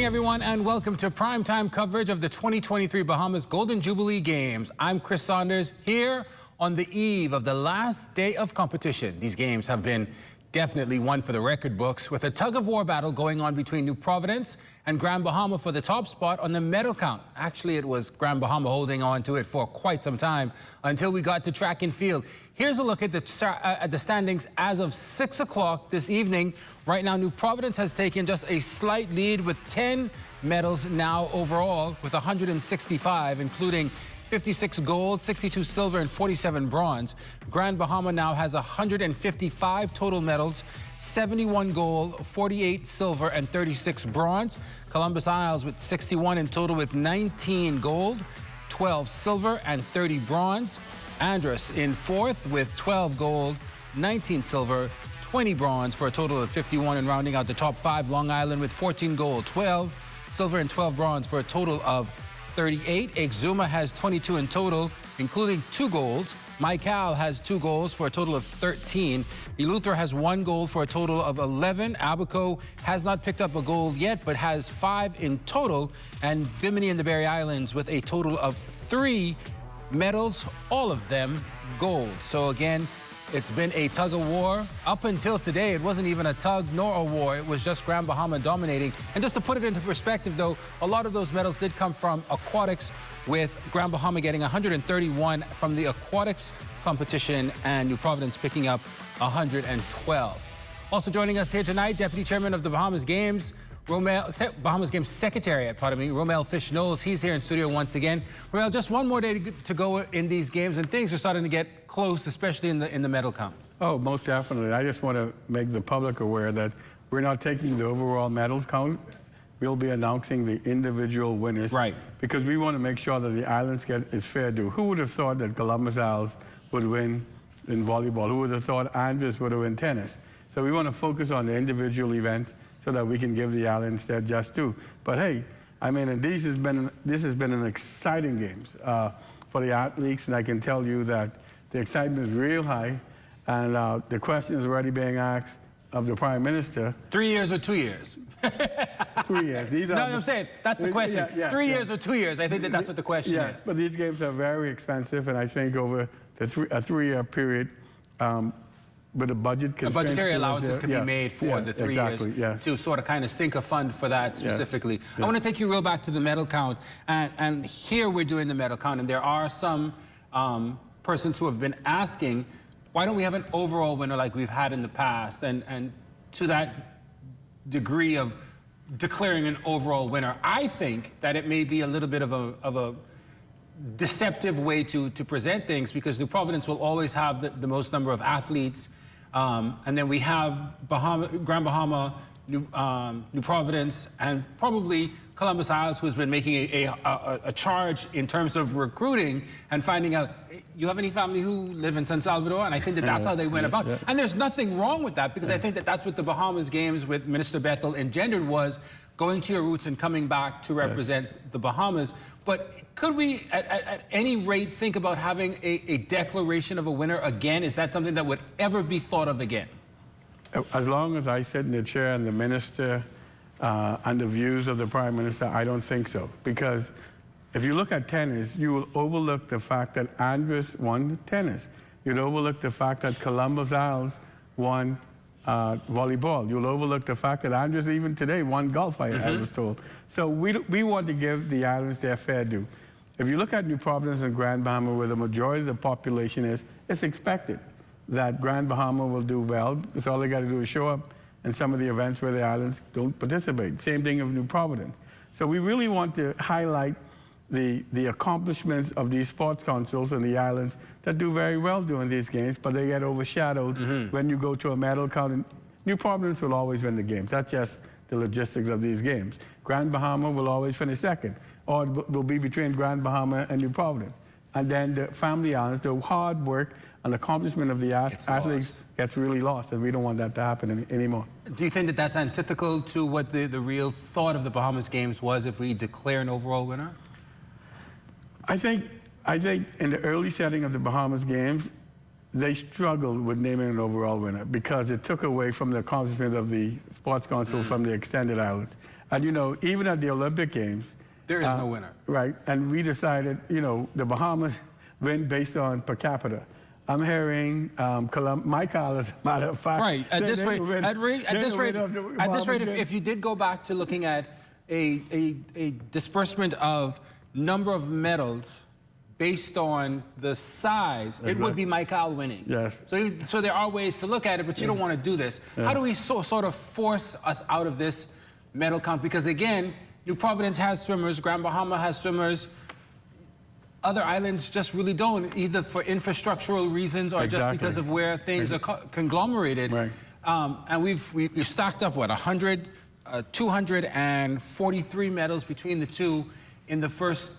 everyone, and welcome to primetime coverage of the 2023 Bahamas Golden Jubilee Games. I'm Chris Saunders, here on the eve of the last day of competition. These games have been definitely one for the record books, with a tug-of-war battle going on between New Providence and Grand Bahama for the top spot on the medal count. Actually, it was Grand Bahama holding on to it for quite some time until we got to track and field. Here's a look at the standings as of 6 o'clock this evening. Right now, New Providence has taken just a slight lead with 10 medals now overall, with 165, including 56 gold, 62 silver, and 47 bronze. Grand Bahama now has 155 total medals, 71 gold, 48 silver, and 36 bronze. Columbus Isles with 61 in total, with 19 gold, 12 silver, and 30 bronze. Andros in fourth with 12 gold, 19 silver, 20 bronze, for a total of 51. And rounding out the top five, Long Island with 14 gold, 12 silver, and 12 bronze, for a total of 38. Exuma has 22 in total, including 2 golds. Mycal has 2 golds for a total of 13. Eleuthera has 1 gold for a total of 11. Abaco has not picked up a gold yet, but has 5 in total. And Bimini and the Berry Islands with a total of 3 medals, all of them gold. So again, it's been a tug of war. Up until today, it wasn't even a tug nor a war. It was just Grand Bahama dominating. And just to put it into perspective, though, a lot of those medals did come from aquatics, with Grand Bahama getting 131 from the aquatics competition and New Providence picking up 112. Also joining us here tonight, Deputy Chairman of the Bahamas Games, Bahamas Games Secretariat, Romel Fish-Knowles. He's here in studio once again. Romel, just one more day to go in these games, and things are starting to get close, especially in the medal count. Oh, most definitely. I just want to make the public aware that we're not taking the overall medal count. We'll be announcing the individual winners. Right. Because we want to make sure that the islands get its fair due. Who would have thought that Columbus Isles would win in volleyball? Who would have thought Andros would have won tennis? So we want to focus on the individual events so that we can give the islands their just due. But hey, I mean, and this has been an exciting games for the athletes, and I can tell you that the excitement is real high, and the question is already being asked of the Prime Minister. 3 years or 2 years? 3 years. These are I'm saying, that's the question. Yeah, 3 years or 2 years? I think that's what the question is. Yes, but these games are very expensive, and I think over a 3-year period, with a budget, budgetary allowances can be made for the 3 years to sort of kind of sink a fund for that specifically. I want to take you real back to the medal count, and here we're doing the medal count, and there are some persons who have been asking, why don't we have an overall winner like we've had in the past, and to that degree of declaring an overall winner. I think that it may be a little bit of a deceptive way to present things, because New Providence will always have the most number of athletes. And then we have Grand Bahama, New Providence, and probably Columbus Isles, who's been making a charge in terms of recruiting and finding out, you have any family who live in San Salvador? And I think that that's how they went about it. And there's nothing wrong with that, because I think that that's what the Bahamas Games with Minister Bethel engendered, was going to your roots and coming back to represent the Bahamas. But could we, at any rate, think about having a declaration of a winner again? Is that something that would ever be thought of again? As long as I sit in the chair and the minister and the views of the Prime Minister, I don't think so. Because if you look at tennis, you will overlook the fact that Andros won tennis. You'd overlook the fact that Columbus Isles won volleyball. You'll overlook the fact that Andros even today won golf, I was told. So we want to give the islands their fair due. If you look at New Providence and Grand Bahama, where the majority of the population is, it's expected that Grand Bahama will do well, because all they got to do is show up in some of the events where the islands don't participate. Same thing of New Providence. So we really want to highlight the accomplishments of these sports councils and the islands that do very well during these games, but they get overshadowed when you go to a medal count. And New Providence will always win the games. That's just the logistics of these games. Grand Bahama will always finish second, or it will be between Grand Bahama and New Providence. And then the family islands, the hard work and accomplishment of the athletes gets really lost, and we don't want that to happen anymore. Do you think that that's antithetical to what the real thought of the Bahamas Games was, if we declare an overall winner? I think in the early setting of the Bahamas Games, they struggled with naming an overall winner, because it took away from the accomplishment of the Sports Council from the extended islands. And, you know, even at the Olympic Games, there is no winner. Right. And we decided, you know, the Bahamas win based on per capita. I'm hearing Michael, as a matter of fact. Right. At this rate, if you did go back to looking at a disbursement of number of medals based on the size, it would be Michael winning. Yes. So there are ways to look at it, but you don't want to do this. Yeah. How do we sort of force us out of this medal count? Because again, New Providence has swimmers, Grand Bahama has swimmers. Other islands just really don't, either for infrastructural reasons or just because of where things are conglomerated. Right. And we've stacked up, what, 243 medals between the two in the first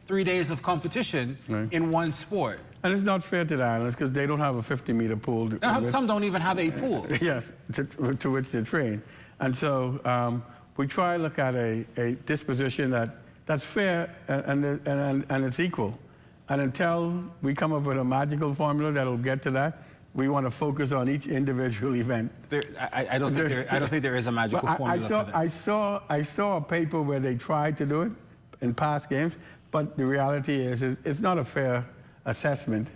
3 days of competition in one sport. And it's not fair to the islands because they don't have a 50-meter pool. Some don't even have a pool. Yes, to which they train. And so we try to look at a disposition that's fair and it's equal. And until we come up with a magical formula that'll get to that, we want to focus on each individual event. I don't think there is a magical formula for that. I saw a paper where they tried to do it in past games, but the reality is it's not a fair assessment,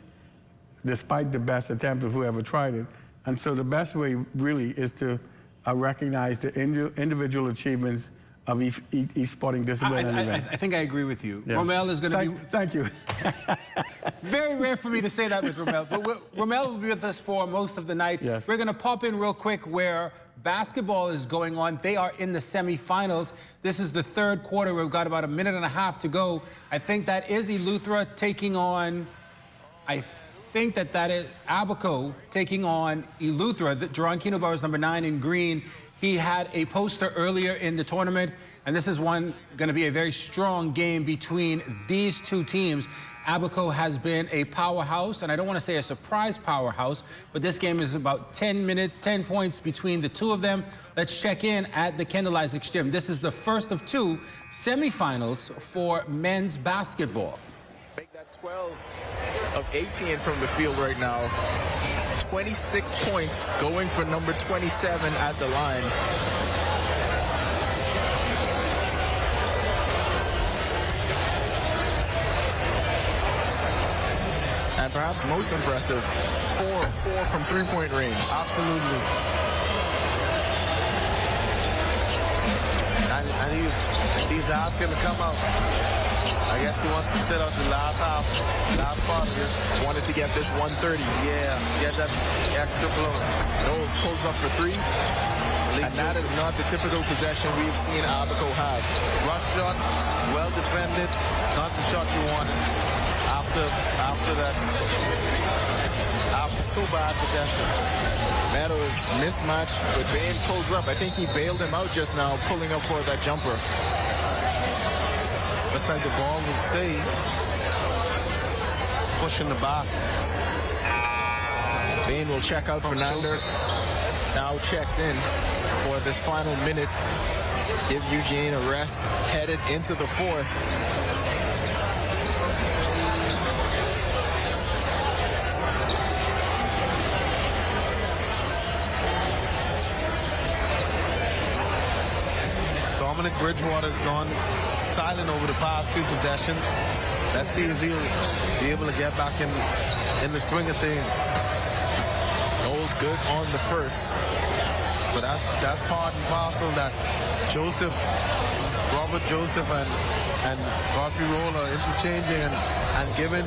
despite the best attempt of whoever tried it. And so the best way really is to recognize the individual achievements of each sporting discipline and event. I think I agree with you. Yeah. Romel is going to be... Thank you. Very rare for me to say that with Romel, but Romel will be with us for most of the night. Yes. We're going to pop in real quick where basketball is going on. They are in the semifinals. This is the third quarter. We've got about a minute and a half to go. I think that is Eleuthera taking on... I think that is Abaco taking on Eleuthera. Jerron Kinobar is number 9 in green. He had a poster earlier in the tournament, and this is going to be a very strong game between these two teams. Abaco has been a powerhouse, and I don't want to say a surprise powerhouse, but this game is about 10 points between the two of them. Let's check in at the Kendall Isaacs Gym. This is the first of 2 semifinals for men's basketball. Make that 12 of 18 from the field right now. 26 points going for number 27 at the line. And perhaps most impressive, 4 of 4 from three-point range. Absolutely. And he's asking to come out. I guess he wants to sit out the last part of this. Wanted to get this 130. Yeah, get that extra blow. Knowles pulls up for 3. And that is not the typical possession we've seen Abaco have. Rush shot, well defended, not the shot you wanted. After 2 bad possessions. Meadows mismatch, but Bain pulls up. I think he bailed him out just now, pulling up for that jumper. Looks like the ball will stay. Pushing the back. Bain will check out Fernando. Now checks in for this final minute. Give Eugene a rest. Headed into the 4th. Dominic Bridgewater's gone silent over the past few possessions. Let's see if he'll be able to get back in the swing of things. Knowles good on the first. But that's part and parcel that Robert Joseph and Godfrey Roll are interchanging and giving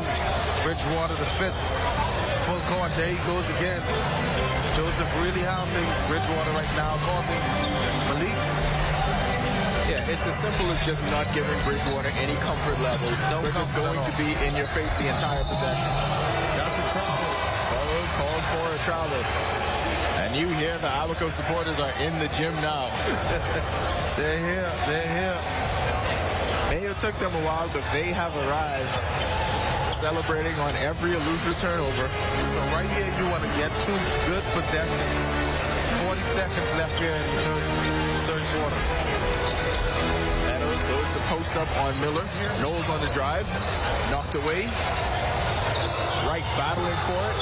Bridgewater the fits. Full court, there he goes again. Joseph really hounding Bridgewater right now, causing Malik. Yeah, it's as simple as just not giving Bridgewater any comfort level. They're just going to be in your face the entire possession. That's a travel. Fellows called for a travel. And you hear the Abaco supporters are in the gym now. They're here. May have took them a while, but they have arrived. Celebrating on every Eleuthera turnover. So right here, you want to get 2 good possessions. 40 seconds left here in the third quarter. Meadows goes to post up on Miller. Knowles on the drive. Knocked away. Wright battling for it.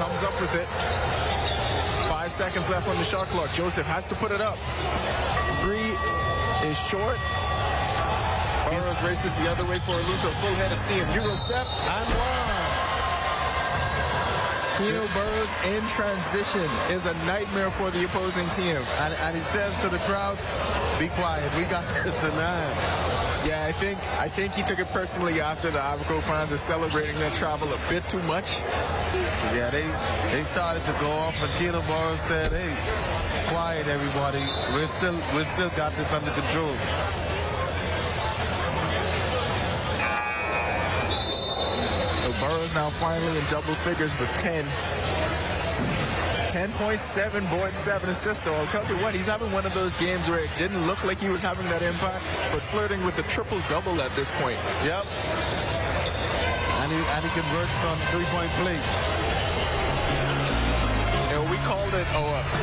Comes up with it. 5 seconds left on the shot clock. Joseph has to put it up. 3 is short. Burrows races the other way for a loser. Full head of steam. Euro step and one. Keno Burrows in transition is a nightmare for the opposing team. And he says to the crowd, be quiet, we got this in hand. Yeah, I think he took it personally after the Abaco fans are celebrating their travel a bit too much. Yeah, they started to go off, and Keno Burrows said, hey, quiet everybody. We still got this under control. Burrows now finally in double figures with 10. 10.7 boards, 7 assists, though. I'll tell you what, he's having one of those games where it didn't look like he was having that impact, but flirting with a triple-double at this point. Yep. And he converts on three-point play. And we called it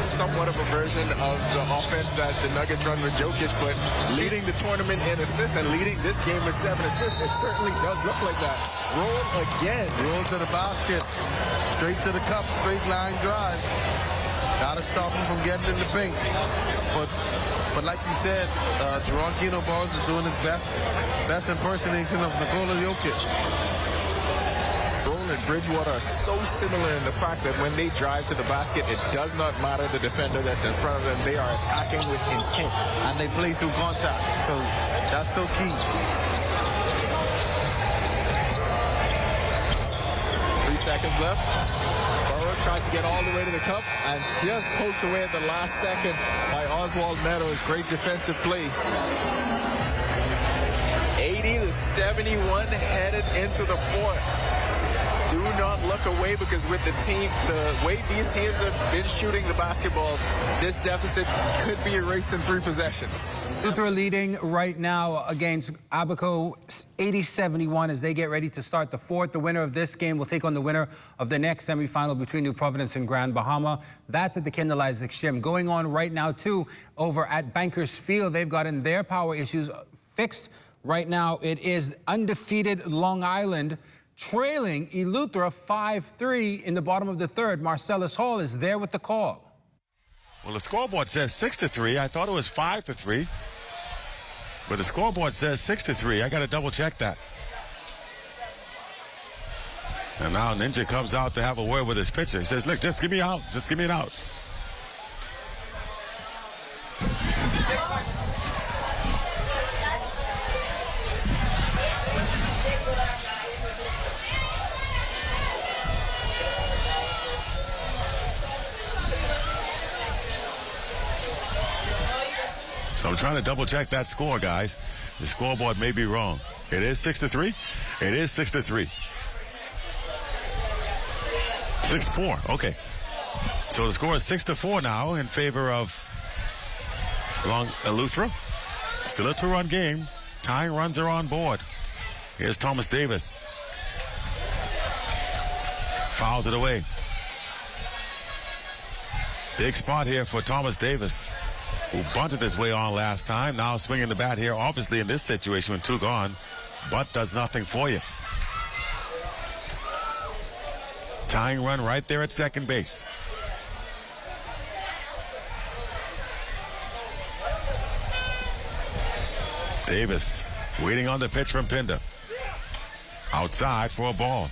somewhat of a version of the offense that the Nuggets run with Jokic, but leading the tournament in assists and leading this game with 7 assists, it certainly does look like that. Roll again. Roll to the basket. Straight to the cup. Straight line drive. Gotta stop him from getting in the paint. But like you said, Jerron Keno Burrows is doing his best impersonation of Nikola Jokic. And Bridgewater are so similar in the fact that when they drive to the basket, it does not matter the defender that's in front of them. They are attacking with intent. And they play through contact. So that's so key. 3 seconds left. Burrows tries to get all the way to the cup and just poked away at the last second by Oswald Meadows. Great defensive play. 80-71 headed into the fourth. Do not look away, because with the way these teams have been shooting the basketball, this deficit could be erased in 3 possessions. Luther leading right now against Abaco 80-71 as they get ready to start the fourth. The winner of this game will take on the winner of the next semifinal between New Providence and Grand Bahama. That's at the Kendall Isaac Gym. Going on right now, too, over at Bankers Field. They've gotten their power issues fixed. Right now, it is undefeated Long Island trailing Eleuthera 5-3 in the bottom of the third. Marcellus Hall is there with the call. Well, the scoreboard says 6-3. I thought it was 5-3. But the scoreboard says 6-3. I got to double check that. And now Ninja comes out to have a word with his pitcher. He says, look, just give me out. Just give me it out. So I'm trying to double check that score, guys. The scoreboard may be wrong. It is 6-3. It is 6-3. 6-4. Okay. So the score is 6-4 now in favor of Eleuthera. Still a 2-run game. Tying runs are on board. Here's Thomas Davis. Fouls it away. Big spot here for Thomas Davis, who bunted his way on last time. Now swinging the bat here, obviously in this situation with 2 gone, but does nothing for you. Tying run right there at second base. Davis waiting on the pitch from Pinda. Outside for a ball.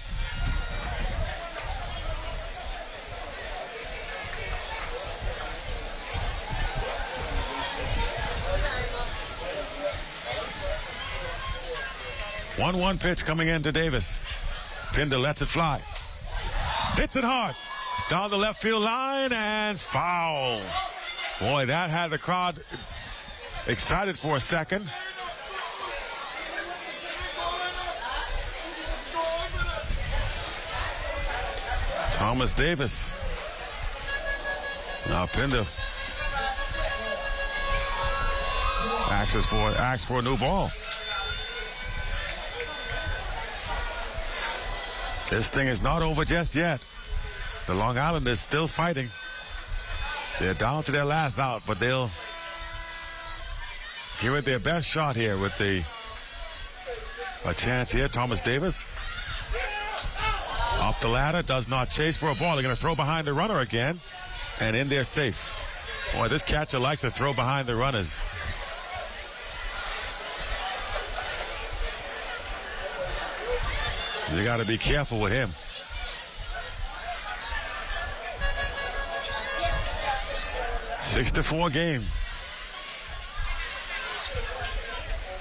One pitch coming in to Davis. Pinda lets it fly. Hits it hard. Down the left field line and foul. Boy, that had the crowd excited for a second. Thomas Davis. Now Pinda asks for a new ball. This thing is not over just yet. The Long Islanders still fighting. They're down to their last out, but they'll give it their best shot here with a chance here. Thomas Davis up the ladder, does not chase for a ball. They're going to throw behind the runner again, and in there safe. Boy, this catcher likes to throw behind the runners. You got to be careful with him. Six to 4 game.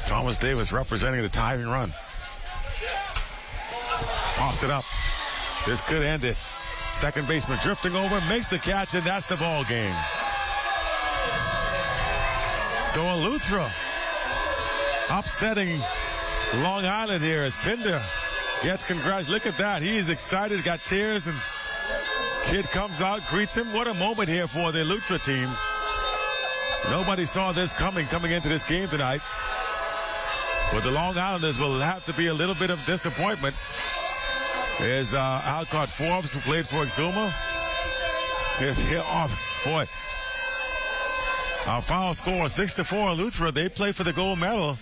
Thomas Davis representing the tying run. Pops it up. This could end it. Second baseman drifting over, makes the catch, and that's the ball game. So Eleuthera upsetting Long Island here as Pinder gets congrats. Look at that. He is excited, got tears, and kid comes out, greets him. What a moment here for the Eleuthera team. Nobody saw this coming into this game tonight. But the Long Islanders will have to be a little bit of disappointment. There's Alcott Forbes, who played for Exuma. Boy. Our final score, 6-4. Eleuthera, they play for the gold medal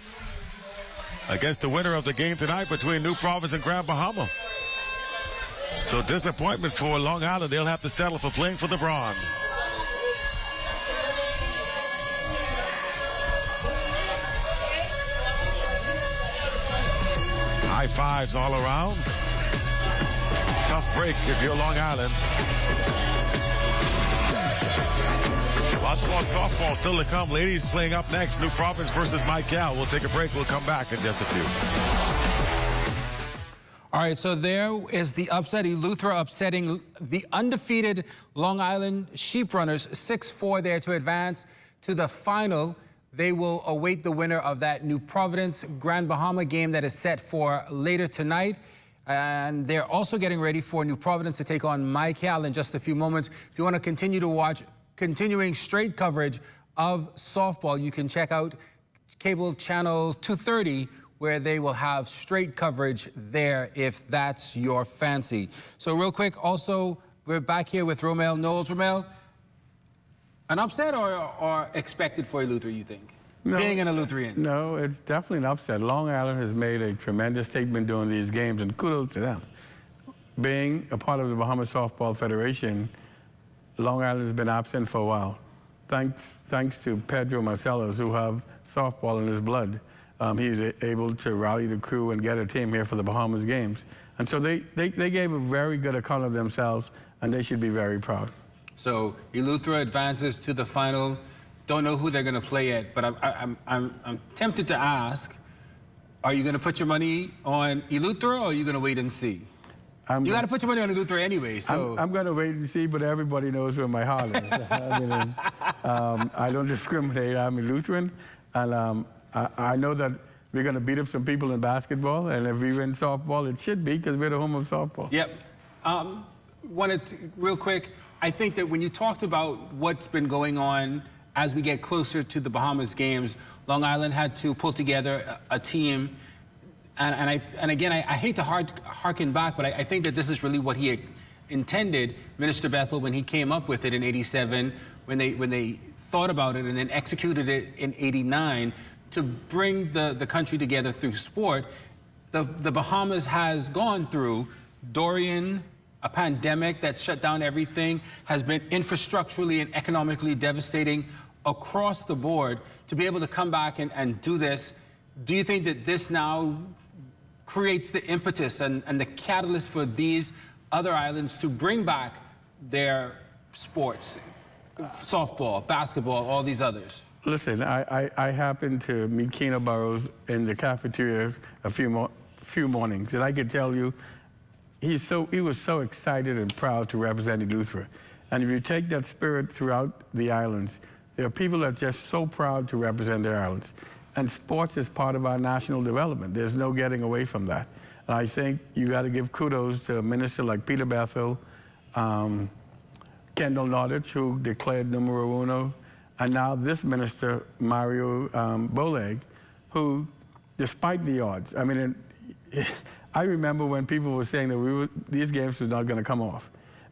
against the winner of the game tonight between New Providence and Grand Bahama. So disappointment for Long Island. They'll have to settle for playing for the bronze. High fives all around. Tough break if you're Long Island. Lots more softball still to come. Ladies playing up next. New Providence versus Mike Cal. We'll take a break. We'll come back in just a few. All right, so there is the upset. Eleuthera upsetting the undefeated Long Island Sheep Runners, 6-4 there to advance to the final. They will await the winner of that New Providence Grand Bahama game that is set for later tonight. And they're also getting ready for New Providence to take on MyCal in just a few moments. If you want to continue to watch continuing straight coverage of softball, you can check out cable channel 230, where they will have straight coverage there if that's your fancy. So real quick, also, we're back here with Romel Knowles. Romel, an upset or expected for Eleuthera, you think? No, being an Eleutherian. No, it's definitely an upset. Long Island has made a tremendous statement during these games, and kudos to them. Being a part of the Bahamas Softball Federation, Long Island has been absent for a while. Thanks to Pedro Marcellus, who have softball in his blood. He's able to rally the crew and get a team here for the Bahamas games. And so they gave a very good account of themselves, and they should be very proud. So Eleuthera advances to the final. Don't know who they're going to play yet, but I'm tempted to ask, are you going to put your money on Eleuthera, or are you going to wait and see? You got to put your money on Eleuthera anyway, so... I'm going to wait and see, but everybody knows where my heart is. I don't discriminate. I'm a Lutheran, and I know that we're going to beat up some people in basketball, and if we win softball, it should be, because we're the home of softball. Yep. Real quick, I think that when you talked about what's been going on as we get closer to the Bahamas games, Long Island had to pull together a team. And again, I hate to harken back, but I think that this is really what he intended, Minister Bethel, when he came up with it in '87, when they thought about it and then executed it in '89 to bring the country together through sport. The Bahamas has gone through Dorian, a pandemic that shut down everything, has been infrastructurally and economically devastating across the board. To be able to come back and do this, do you think that this now creates the impetus and the catalyst for these other islands to bring back their sports, softball, basketball, all these others? Listen, I happened to meet Keno Burrows in the cafeteria a few mornings, and I can tell you, he was so excited and proud to represent Eleuthera. And if you take that spirit throughout the islands, there are people that are just so proud to represent their islands. And sports is part of our national development. There's no getting away from that. And I think you got to give kudos to a minister like Peter Bethel, Kendall Nottage, who declared numero uno, and now this minister, Mario Boleg, who, despite the odds, I mean, I remember when people were saying that these games was not going to come off.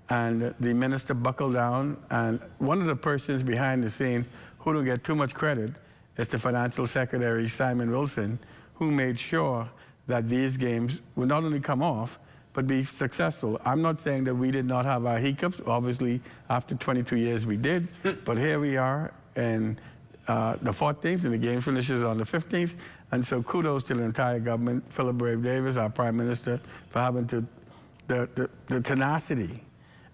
And the minister buckled down, and one of the persons behind the scene who don't get too much credit is the financial secretary, Simon Wilson, who made sure that these games would not only come off, but be successful. I'm not saying that we did not have our hiccups. Obviously, after 22 years, we did. But here we are, and the 14th, and the game finishes on the 15th. And so kudos to the entire government, Philip Brave Davis, our Prime Minister, for having the tenacity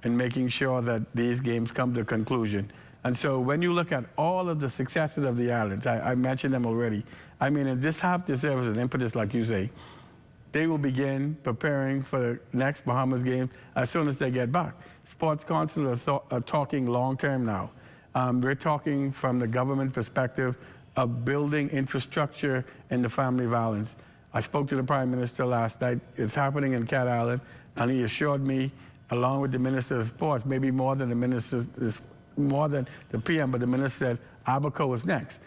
in making sure that these games come to a conclusion. And so when you look at all of the successes of the islands, I mentioned them already. I mean, if this have to serve as an impetus, like you say, they will begin preparing for the next Bahamas game as soon as they get back. Sports councils are talking long-term now. We're talking from the government perspective of building infrastructure in the family violence. I spoke to the Prime Minister last night. It's happening in Cat Island, and he assured me, along with the Minister of Sports, maybe more than the PM, but the Minister said Abaco is next.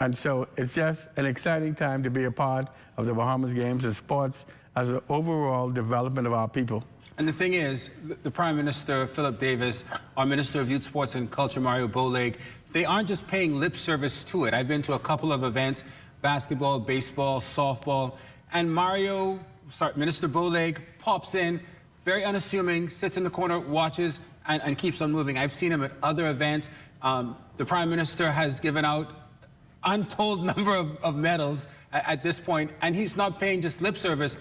And so it's just an exciting time to be a part of the Bahamas Games and sports as an overall development of our people. And the thing is, the Prime Minister, Philip Davis, our Minister of Youth, Sports and Culture, Mario Boleg, they aren't just paying lip service to it. I've been to a couple of events, basketball, baseball, softball, and Minister Boleg pops in, very unassuming, sits in the corner, watches, and keeps on moving. I've seen him at other events. The Prime Minister has given out untold number of medals at this point, and he's not paying just lip service.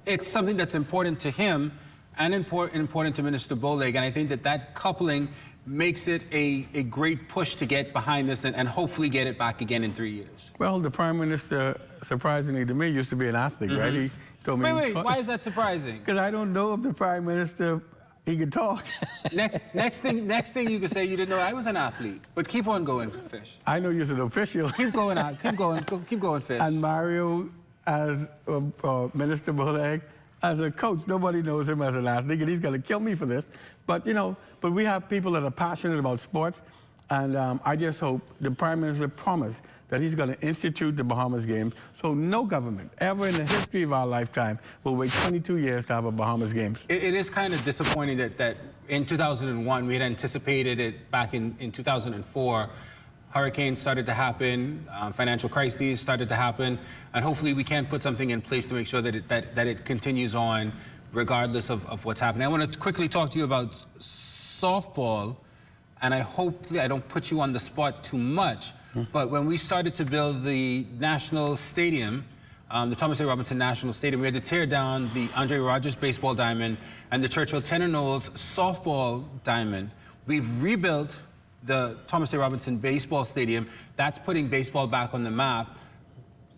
It's something that's important to him and important to Minister Boleg, and I think that coupling makes it a great push to get behind this and hopefully get it back again in 3 years. Well, the Prime Minister, surprisingly to me, used to be an athlete, right? He told me. Wait, why is that surprising? Because I don't know if the Prime Minister, he could talk. next thing you could say, you didn't know I was an athlete, but keep on going, Fish. I know you're an official. Keep going out, keep going, Fish. And Mario, as Minister Boleg, as a coach, nobody knows him as an athlete, and he's going to kill me for this. But, you know, we have people that are passionate about sports, and I just hope the Prime Minister promised that he's going to institute the Bahamas Games, so no government ever in the history of our lifetime will wait 22 years to have a Bahamas Games. It is kind of disappointing that in 2001, we had anticipated it back in 2004. Hurricanes started to happen, financial crises started to happen, and hopefully we can put something in place to make sure that it continues on regardless of what's happening. I want to quickly talk to you about softball, and I hope I don't put you on the spot too much, but when we started to build the national stadium, the Thomas A. Robinson National Stadium, we had to tear down the Andre Rogers baseball diamond and the Churchill Tenor Knolls softball diamond. We've rebuilt the Thomas A. Robinson Baseball Stadium. That's putting baseball back on the map.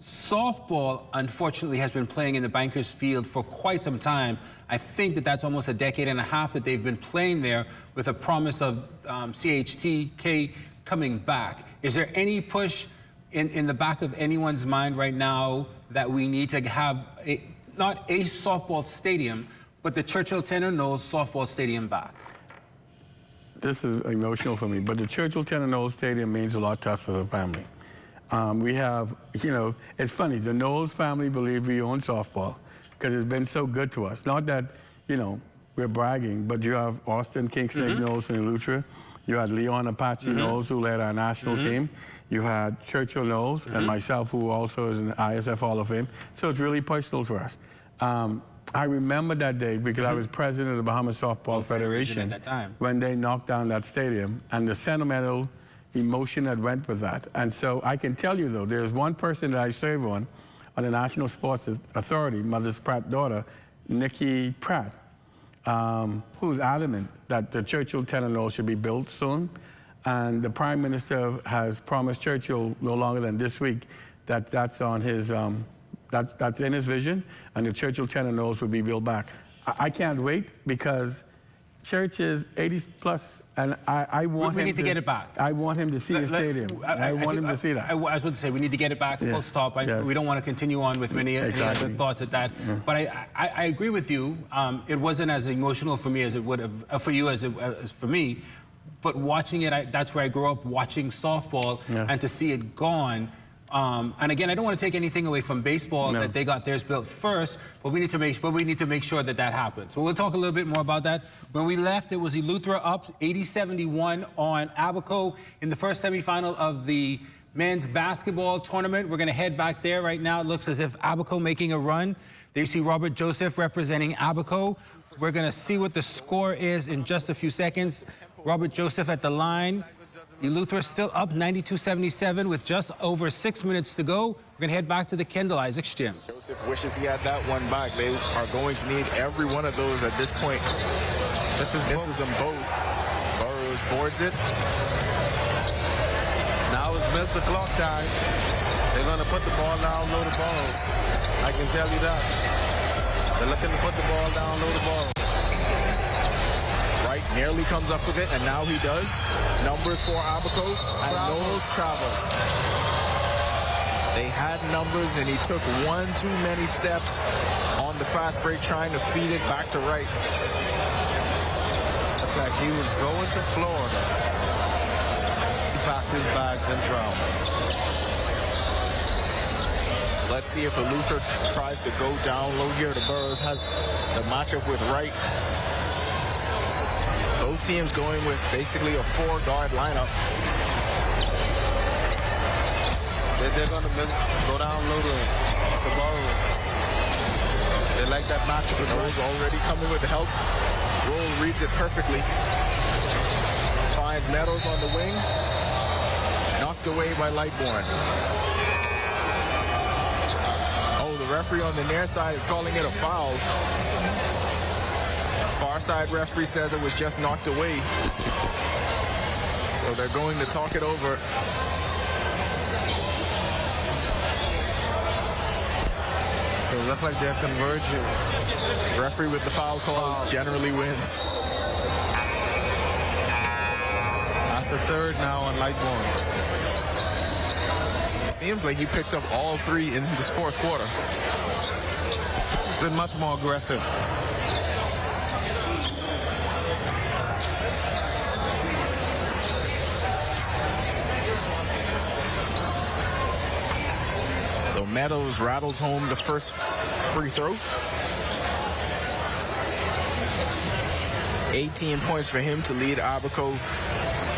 Softball, unfortunately, has been playing in the Bankers Field for quite some time. I think that's almost a decade and a half that they've been playing there with a promise of CHTK coming back. Is there any push in the back of anyone's mind right now that we need to have not a softball stadium, but the Churchill Tenor Knolls softball stadium back? This is emotional for me, but the Churchill Tenor Knolls Stadium means a lot to us as a family. We have, you know, it's funny, the Knowles family believe we own softball because it's been so good to us. Not that, you know, we're bragging, but you have Austin Kingston Knowles in Eleuthera. You had Leon Apache Knowles, who led our national team. You had Churchill Knowles and myself, who also is in the ISF Hall of Fame. So it's really personal for us. I remember that day because I was president of the Bahamas Softball Federation at that time, when they knocked down that stadium and the sentimental emotion that went with that. And so I can tell you, though, there's one person that I serve on the National Sports Authority, Mother's Pratt daughter, Nikki Pratt, who's adamant that the Churchill Tenor Knolls should be built soon. And the Prime Minister has promised Churchill no longer than this week that that's on his, that's in his vision, and the Churchill Tenor Knolls will be built back. I can't wait because Church is 80 plus, and I want we need to get it back. I want him to see the stadium. I want him to see that. I was going to say, we need to get it back, full stop. We don't want to continue on with many other thoughts at that. But I agree with you. It wasn't as emotional for me as it would have, for you as for me. But watching it, that's where I grew up watching softball, and to see it gone. And again, I don't want to take anything away from baseball that they got theirs built first, but we need to make sure that happens. So we'll talk a little bit more about that. When we left, it was Eleuthera up 80-71 on Abaco in the first semifinal of the men's basketball tournament. We're going to head back there right now. It looks as if Abaco making a run. There you see Robert Joseph representing Abaco. We're going to see what the score is in just a few seconds. Robert Joseph at the line. Eleuthera still up 92-77 with just over 6 minutes to go. We're going to head back to the Kendall Isaacs gym. Joseph wishes he had that one back. They are going to need every one of those at this point. This is them both. Burrows boards it. Now it's milk the clock time. They're going to put the ball down, low the ball. I can tell you that. They're looking to put the ball down, low the ball. Wright nearly comes up with it, and now he does. Numbers for Abaco and Knowles travels. They had numbers, and he took one too many steps on the fast break trying to feed it back to Wright. Looks like he was going to Florida. He packed his bags and traveled. Let's see if Eleuthera tries to go down low here. The Burrows has the matchup with Wright. Both teams going with basically a 4-guard lineup. They're going to go down low to the Burrows. They like that matchup with Knowles already coming with the help. Roll reads it perfectly. Finds Meadows on the wing. Knocked away by Lightbourne. Oh, the referee on the near side is calling it a foul. Far side referee says it was just knocked away. So they're going to talk it over. So it looks like they're converging. Referee with the foul call generally wins. That's the third now on Lightbourne. Seems like he picked up all three in this fourth quarter. Been much more aggressive. So Meadows rattles home the first free throw. 18 points for him to lead Abaco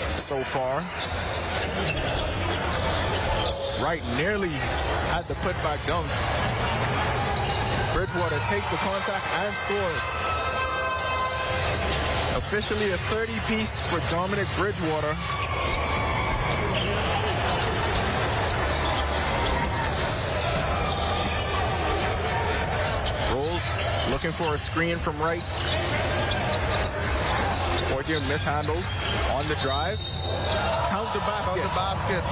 so far. Wright nearly had the putback dunk. Bridgewater takes the contact and scores. Officially a 30-piece for Dominic Bridgewater. Roll, looking for a screen from Wright. Portier mishandles on the drive. Count the basket. Count the basket.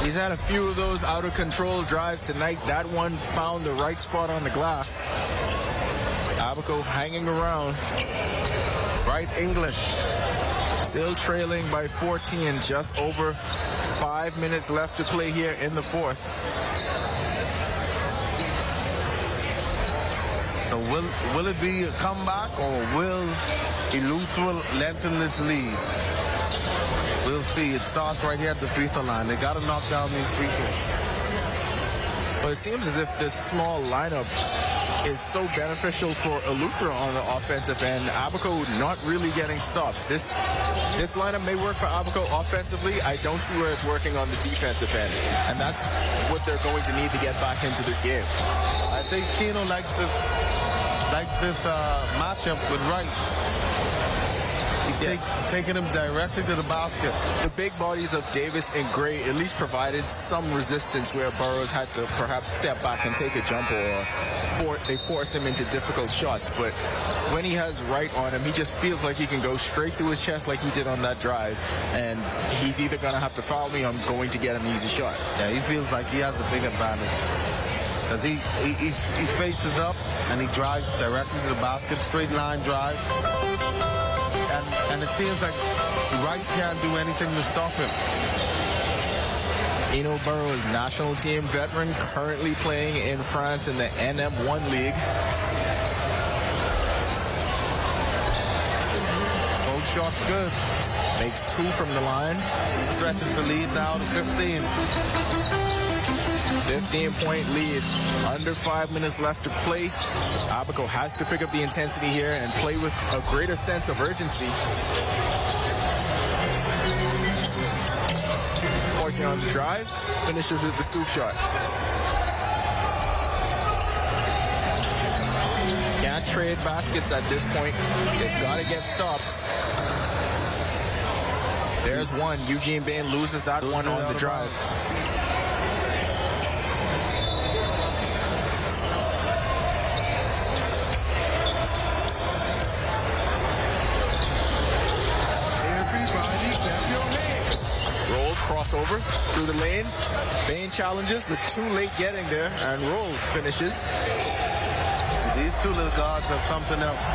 He's had a few of those out of control drives tonight. That one found the right spot on the glass. Abaco hanging around. Wright English. Still trailing by 14. Just over 5 minutes left to play here in the fourth. So will it be a comeback, or will Eleuthera lengthen this lead? We'll see. It starts right here at the free throw line. They got to knock down these free throws. But it seems as if this small lineup is so beneficial for Eleuthera on the offensive end. Abaco not really getting stops. This lineup may work for Abaco offensively. I don't see where it's working on the defensive end. And that's what they're going to need to get back into this game. I think Keno likes this matchup with Wright. He's taking him directly to the basket. The big bodies of Davis and Gray at least provided some resistance where Burrows had to perhaps step back and take a jump, or they forced him into difficult shots. But when he has Wright on him, he just feels like he can go straight through his chest like he did on that drive. And he's either going to have to foul me or I'm going to get an easy shot. Yeah, he feels like he has a big advantage. Because he faces up and he drives directly to the basket, straight line drive. And it seems like Wright can't do anything to stop him. Eno Burrows, national team veteran, currently playing in France in the NM1 League. Both shots good. Makes 2 from the line. Stretches the lead now to 15. 15-point lead. Under 5 minutes left to play. Abaco has to pick up the intensity here and play with a greater sense of urgency. Portier on the drive. Finishes with the scoop shot. Can't trade baskets at this point. They've got to get stops. There's one. Eugene Bain loses that one on the drive. Roll, crossover through the lane. Bain challenges, but too late getting there, and Roll finishes. So these two little guards are something else.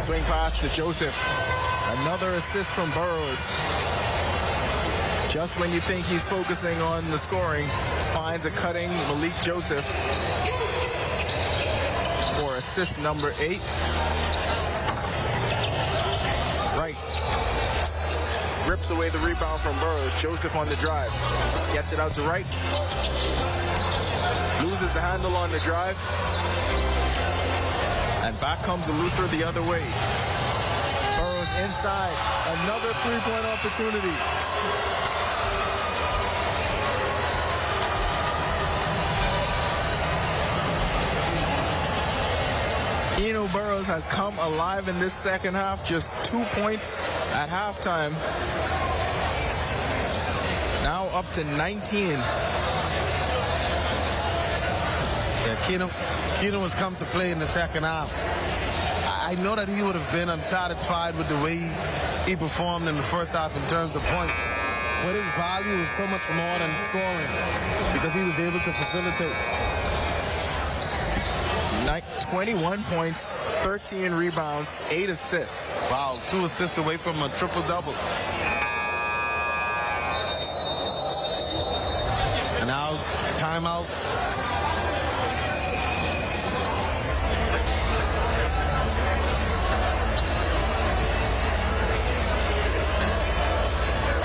Swing pass to Joseph. Another assist from Burrows. Just when you think he's focusing on the scoring, finds a cutting Malik Joseph for assist number 8. Right. Rips away the rebound from Burrows. Joseph on the drive. Gets it out to right. Loses the handle on the drive. And back comes Eleuthera the other way. Burrows inside. Another three-point opportunity. Eno Burrows has come alive in this second half. Just 2 points at halftime. Now up to 19. Yeah, Keno has come to play in the second half. I know that he would have been unsatisfied with the way he performed in the first half in terms of points. But his value is so much more than scoring because he was able to facilitate. 21 points, 13 rebounds, 8 assists. Wow, 2 assists away from a triple-double. And now, timeout.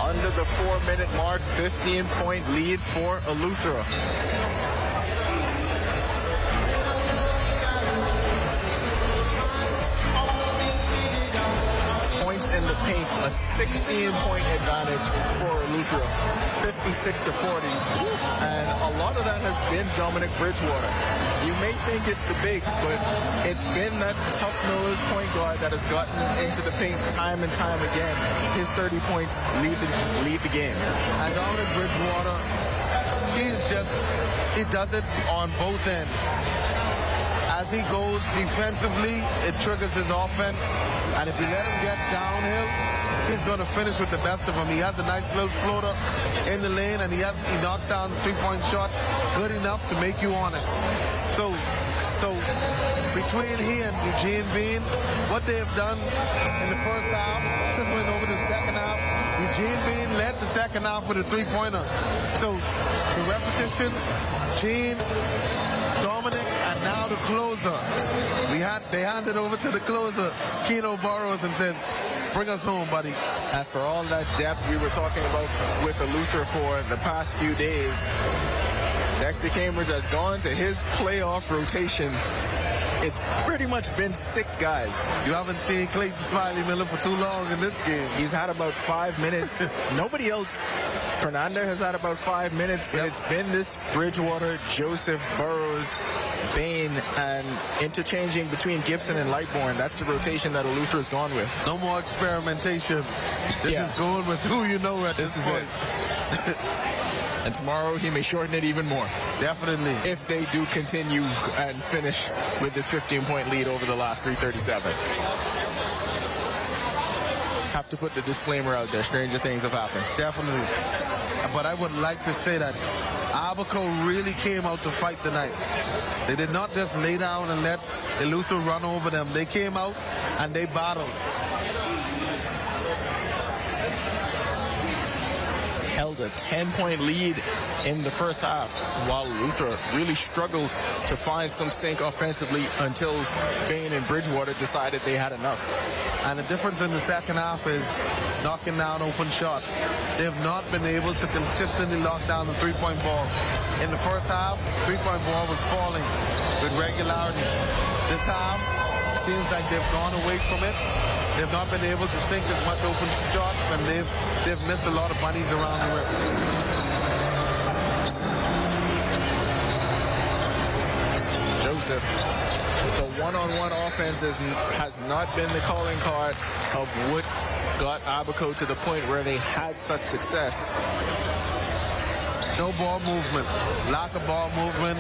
Under the 4-minute mark, 15-point lead for Eleuthera. In the paint, a 16-point advantage for Eleuthera, 56-40, and a lot of that has been Dominic Bridgewater. You may think it's the bigs, but it's been that tough-nosed point guard that has gotten into the paint time and time again. His 30 points lead the game. And Dominic Bridgewater, he does it on both ends. As he goes defensively, it triggers his offense. And if you let him get downhill, he's going to finish with the best of them. He has a nice little floater in the lane, and he knocks down the three-point shot good enough to make you honest. So between he and Eugene Bain, what they have done in the first half, trickling over the second half, Eugene Bain led the second half with a three-pointer. So the repetition, Gene, Dominic, and now the closer. They handed over to the closer, Keno Burrows, and said, bring us home, buddy. And for all that depth we were talking about with Eleuthera for the past few days, Dexter Chambers has gone to his playoff rotation. It's pretty much been 6 guys. You haven't seen Clayton Smiley Miller for too long in this game. He's had about 5 minutes. Nobody else. Fernando has had about 5 minutes, but it's been this Bridgewater, Joseph, Burrows, Bain, and interchanging between Gibson and Lightbourne. That's the rotation that Eleuthera's gone with. No more experimentation. This is going with who you know at this point. And tomorrow he may shorten it even more. Definitely. If they do continue and finish with this 15-point lead over the last 3:37. Have to put the disclaimer out there. Stranger things have happened. Definitely. But I would like to say that Abaco really came out to fight tonight. They did not just lay down and let Eleuthera run over them. They came out and they battled. Held a 10-point lead in the first half, while Eleuthera really struggled to find some sync offensively until Bain and Bridgewater decided they had enough. And the difference in the second half is knocking down open shots. They have not been able to consistently lock down the three-point ball. In the first half, three-point ball was falling with regularity. This half, seems like they've gone away from it. They've not been able to sink as much open shots, and they've missed a lot of bunnies around the rim. Joseph The one-on-one offense has not been the calling card of what got Abaco to the point where they had such success. No ball movement, lack of ball movement,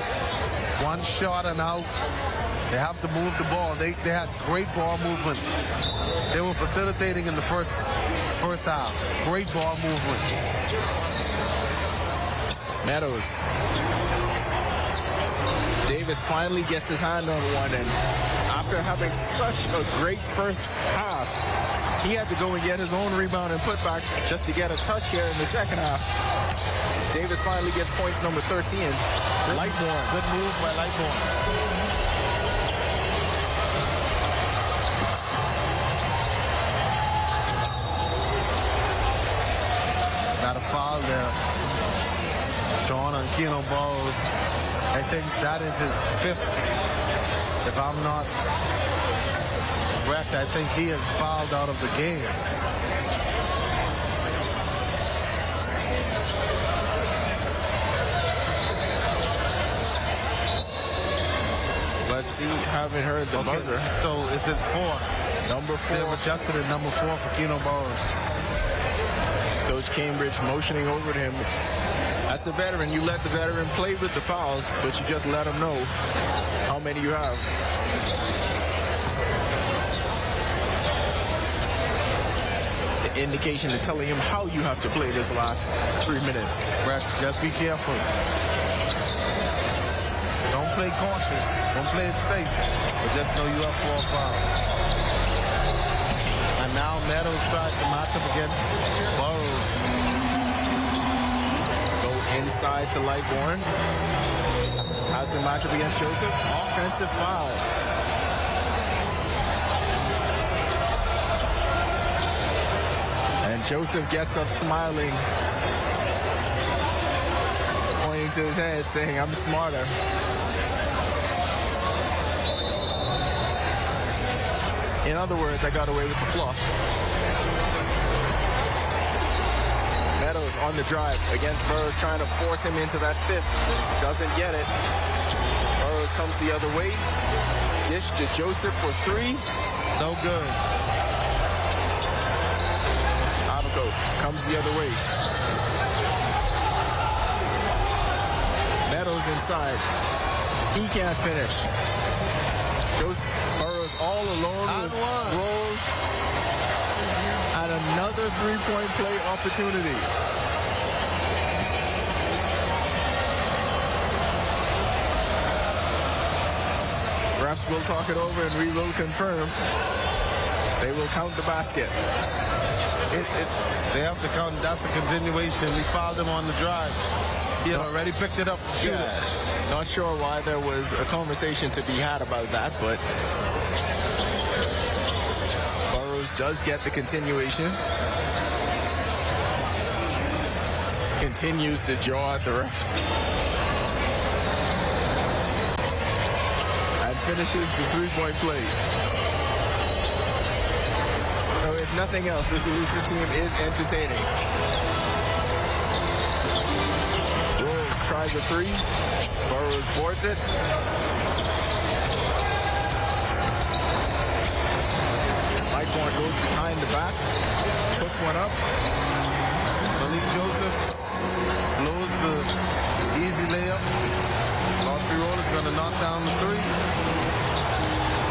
one shot and out. They have to move the ball. They had great ball movement. They were facilitating in the first half. Great ball movement. Meadows. Davis finally gets his hand on one, and after having such a great first half, he had to go and get his own rebound and put back just to get a touch here in the second half. Davis finally gets points number 13. Lightborn. Good move by Lightborn. Got a foul there. Drawn on Keno Burrows. I think that is his 5th. If I'm not correct, I think he is fouled out of the game. Let's see. Haven't heard the buzzer. So it's his 4th. Number 4. They've adjusted it, number 4 for Keno Burrows. Coach Cambridge motioning over to him. That's a veteran. You let the veteran play with the fouls, but you just let him know how many you have. It's an indication of telling him how you have to play this last 3 minutes. Brett, just be careful. Don't play cautious. Don't play it safe. But just know you have 4 fouls. And now Meadows tries to match up against Burrows. Inside to Lightborn. Has the matchup against Joseph. Offensive foul. And Joseph gets up smiling, pointing to his head, saying, I'm smarter. In other words, I got away with the fluff. Meadows on the drive against Burrows, trying to force him into that 5th. Doesn't get it. Burrows comes the other way. Dish to Joseph for 3. No good. Abaco comes the other way. Meadows inside. He can't finish. Burrows all alone with Rolls. And another 3-point play opportunity. Refs will talk it over and we will confirm. They will count the basket. They have to count. That's a continuation. We fouled him on the drive. He had already picked it up. Not sure why there was a conversation to be had about that, but does get the continuation. Continues to jaw at the ref. And finishes the 3-point play. So if nothing else, this Elisa team is entertaining. Roll tries a 3. Burrows boards it. Lightborn goes behind the back, puts one up. Malik Joseph blows the easy layup. Godfrey Roll is going to knock down the 3.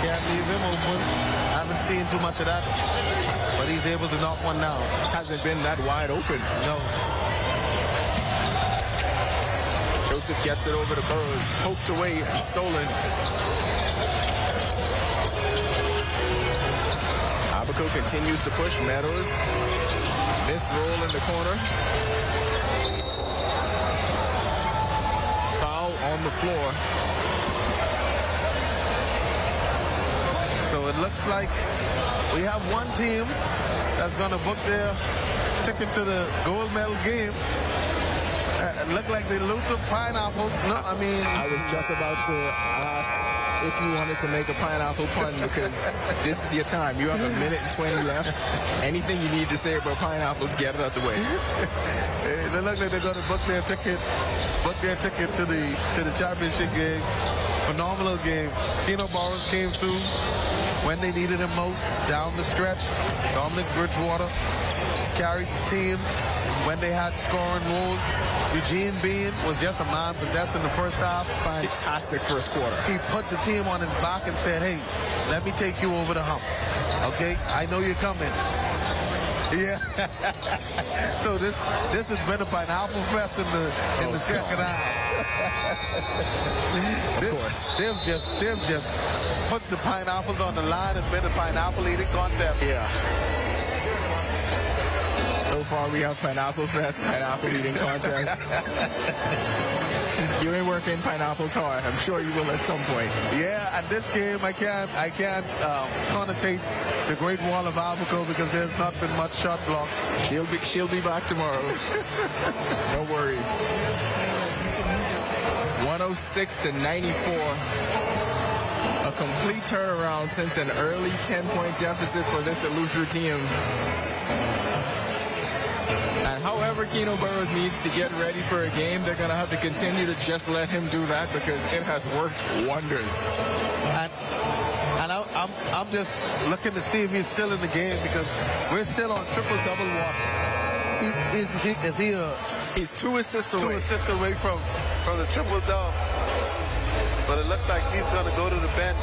Can't leave him open. Haven't seen too much of that, but he's able to knock one down. Hasn't been that wide open. No. Joseph gets it over to Burrows, poked away and stolen. Abaco continues to push. Meadows. Missed roll in the corner. Foul on the floor. So it looks like we have one team that's going to book their ticket to the gold medal game. It looked like the Luther Pineapples. No, I mean... I was just about to ask if you wanted to make a pineapple pun, because this is your time. You have 1 minute and 20 left. Anything you need to say about pineapples, get it out the way. They look like they're going to book their ticket to the championship game phenomenal game. Keno Burrows came through when they needed him most, down the stretch. Dominic Bridgewater carried the team when they had scoring woes. Eugene Bean was just a man possessed in the first half. Fantastic first quarter. He put the team on his back and said, hey, let me take you over the hump. Okay, I know you're coming. Yeah. So this has been a pineapple fest in the second half. Of course. They've just put the pineapples on the line. It's been a pineapple eating contest. Yeah. So far we have Pineapple Fest, Pineapple Eating Contest. You ain't working Pineapple Toy. I'm sure you will at some point. Yeah, at this game I can't connotate the Great Wall of Abaco because there's not been much shot blocked. She'll be back tomorrow. No worries. 106 to 94. A complete turnaround since an early 10-point deficit for this Eleuthera team. And however Keno Burrows needs to get ready for a game, they're going to have to continue to just let him do that because it has worked wonders. And I'm just looking to see if he's still in the game because we're still on triple-double watch. He's 2 assists away. 2 assists away from the triple-double. But it looks like he's going to go to the bench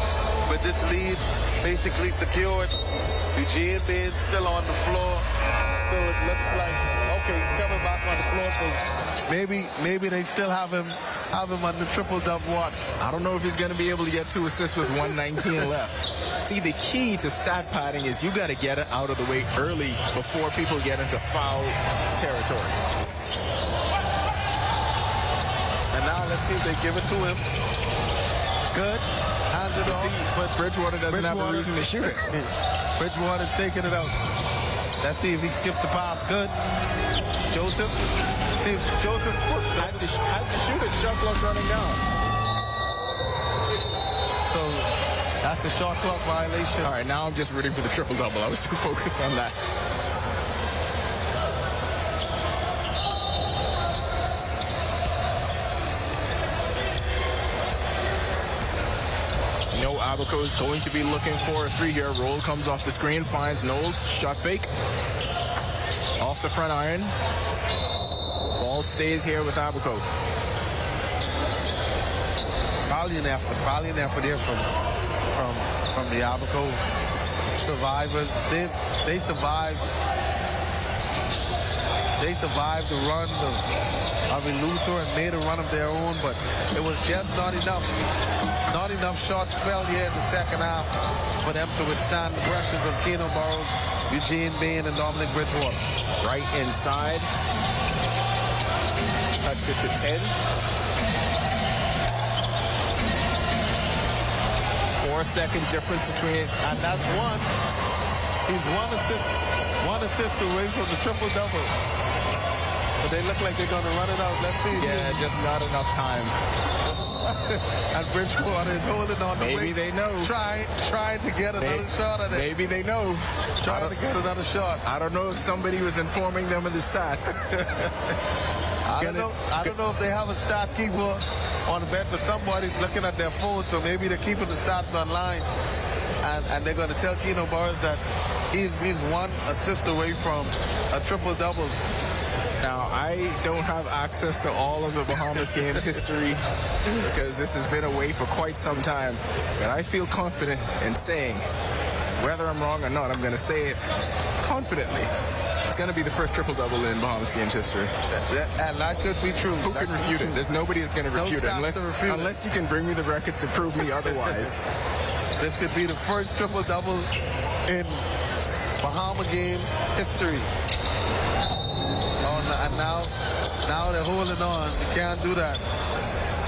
with this lead basically secured. Eugene being still on the floor. So it looks like, okay, he's coming back on the floor. So maybe they still have him on the triple-double watch. I don't know if he's going to be able to get 2 assists with 1:19 left. See, the key to stat padding is you got to get it out of the way early before people get into foul territory. And now let's see if they give it to him. Good. Hands it off. But Bridgewater doesn't have a reason to shoot it. Bridgewater's taking it out. Let's see if he skips the pass. Good. Joseph. See if Joseph had to shoot it. Shot clock's running down. So that's a shot clock violation. All right, now I'm just rooting for the triple-double. I was too focused on that. Abaco is going to be looking for a 3 here. Roll comes off the screen, finds Knowles. Shot fake. Off the front iron. Ball stays here with Abaco. Valiant effort here from the Abaco survivors. They survived the runs of Eleuthera and made a run of their own, but it was just not enough. Not enough shots fell here in the second half for them to withstand the pressures of Keno Burrows, Eugene Bean, and Dominic Bridgewater. Right inside. Cuts it to 10. 4-second difference between. And that's one. He's one assist away from the triple-double. But they look like they're going to run it out. Let's see. Yeah, just not enough time. And Bridgewater is holding on. Maybe they know. Trying to get another shot at it. Maybe they know. Trying to get another shot. I don't know if somebody was informing them of the stats. I don't know if they have a stat keeper on the bench, but somebody's looking at their phone, so maybe they're keeping the stats online. And they're going to tell Keno Burrows that he's 1 assist away from a triple-double. Now, I don't have access to all of the Bahamas games history because this has been away for quite some time. But I feel confident in saying, whether I'm wrong or not, I'm going to say it confidently. It's going to be the first triple-double in Bahamas games history. And that could be true. Who can refute it? There's nobody that's going to refute it unless you can bring me the records to prove me otherwise. This could be the first triple-double in Bahama games history. And now they're holding on. You can't do that.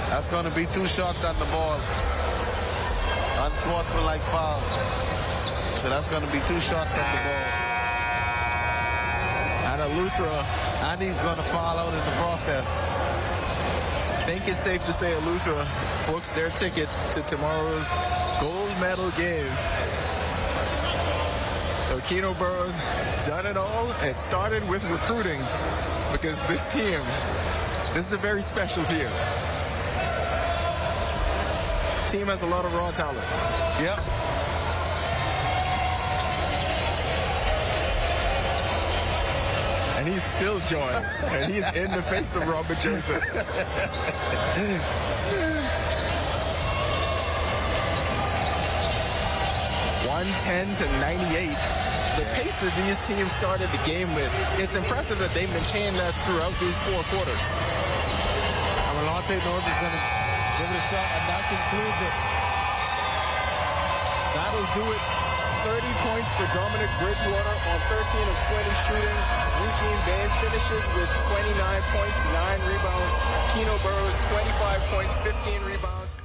That's going to be 2 shots at the ball. Unsportsmanlike foul. So that's going to be 2 shots at the ball. And Eleuthera, and he's going to foul out in the process. I think it's safe to say Eleuthera books their ticket to tomorrow's gold medal game. So Keno Burrows done it all. It started with recruiting because this is a very special team. team has a lot of raw talent. Yep. And he's still joined. And he's in the face of Robert Joseph. 110-98. The pace that these teams started the game with, it's impressive that they maintained that throughout these 4 quarters. Amalante knows he's going to give it a shot, and that concludes it. That'll do it. 30 points for Dominic Bridgewater on 13 of 20 shooting. Eugene Bain finishes with 29 points, 9 rebounds. Keno Burrows, 25 points, 15 rebounds.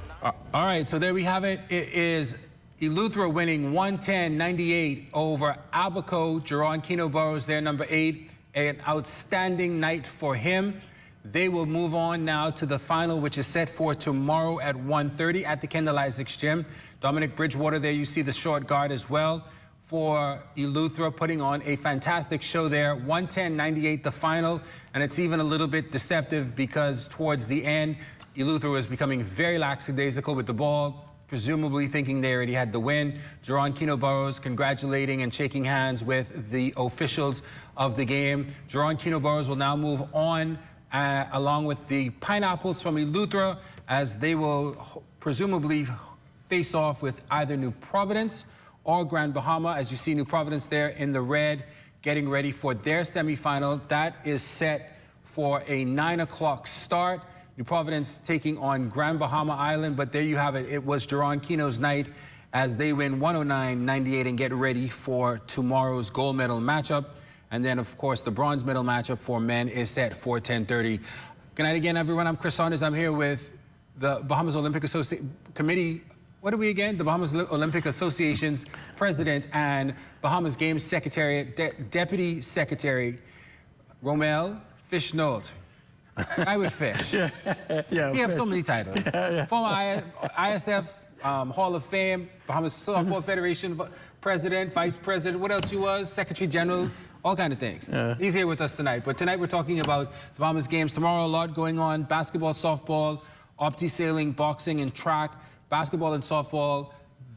All right, so there we have it. It is Eleuthera winning 110-98 over Abaco. Jerron Keno Burrows, their number 8. An outstanding night for him. They will move on now to the final, which is set for tomorrow at 1:30 at the Kendall Isaacs Gym. Dominic Bridgewater, there you see the short guard as well for Eleuthera, putting on a fantastic show there. 110-98 the final, and it's even a little bit deceptive because towards the end, Eleuthera was becoming very lackadaisical with the ball, presumably thinking they already had the win. Jerron Keno Burrows congratulating and shaking hands with the officials of the game. Jerron Keno Burrows will now move on along with the Pineapples from Eleuthera, as they will presumably face off with either New Providence or Grand Bahama. As you see, New Providence there in the red, getting ready for their semifinal. That is set for a 9 o'clock start. New Providence taking on Grand Bahama Island, but there you have it. It was Jerron Keno's night as they win 109-98 and get ready for tomorrow's gold medal matchup. And then, of course, the bronze medal matchup for men is set for 10:30. Good night again, everyone. I'm Chris Saunders. I'm here with the Bahamas Olympic Committee. What are we again? The Bahamas Olympic Association's president and Bahamas Games Secretary, Deputy Secretary, Romel Fish-Nolt. I would fish. Yeah, he has so many titles. Former ISF Hall of Fame, Bahamas Softball Federation president, vice president. What else he was? Secretary General. All kind of things. He's here with us tonight. But tonight we're talking about the Bahamas Games. Tomorrow, a lot going on. Basketball, softball, opti-sailing, boxing, and track. Basketball and softball,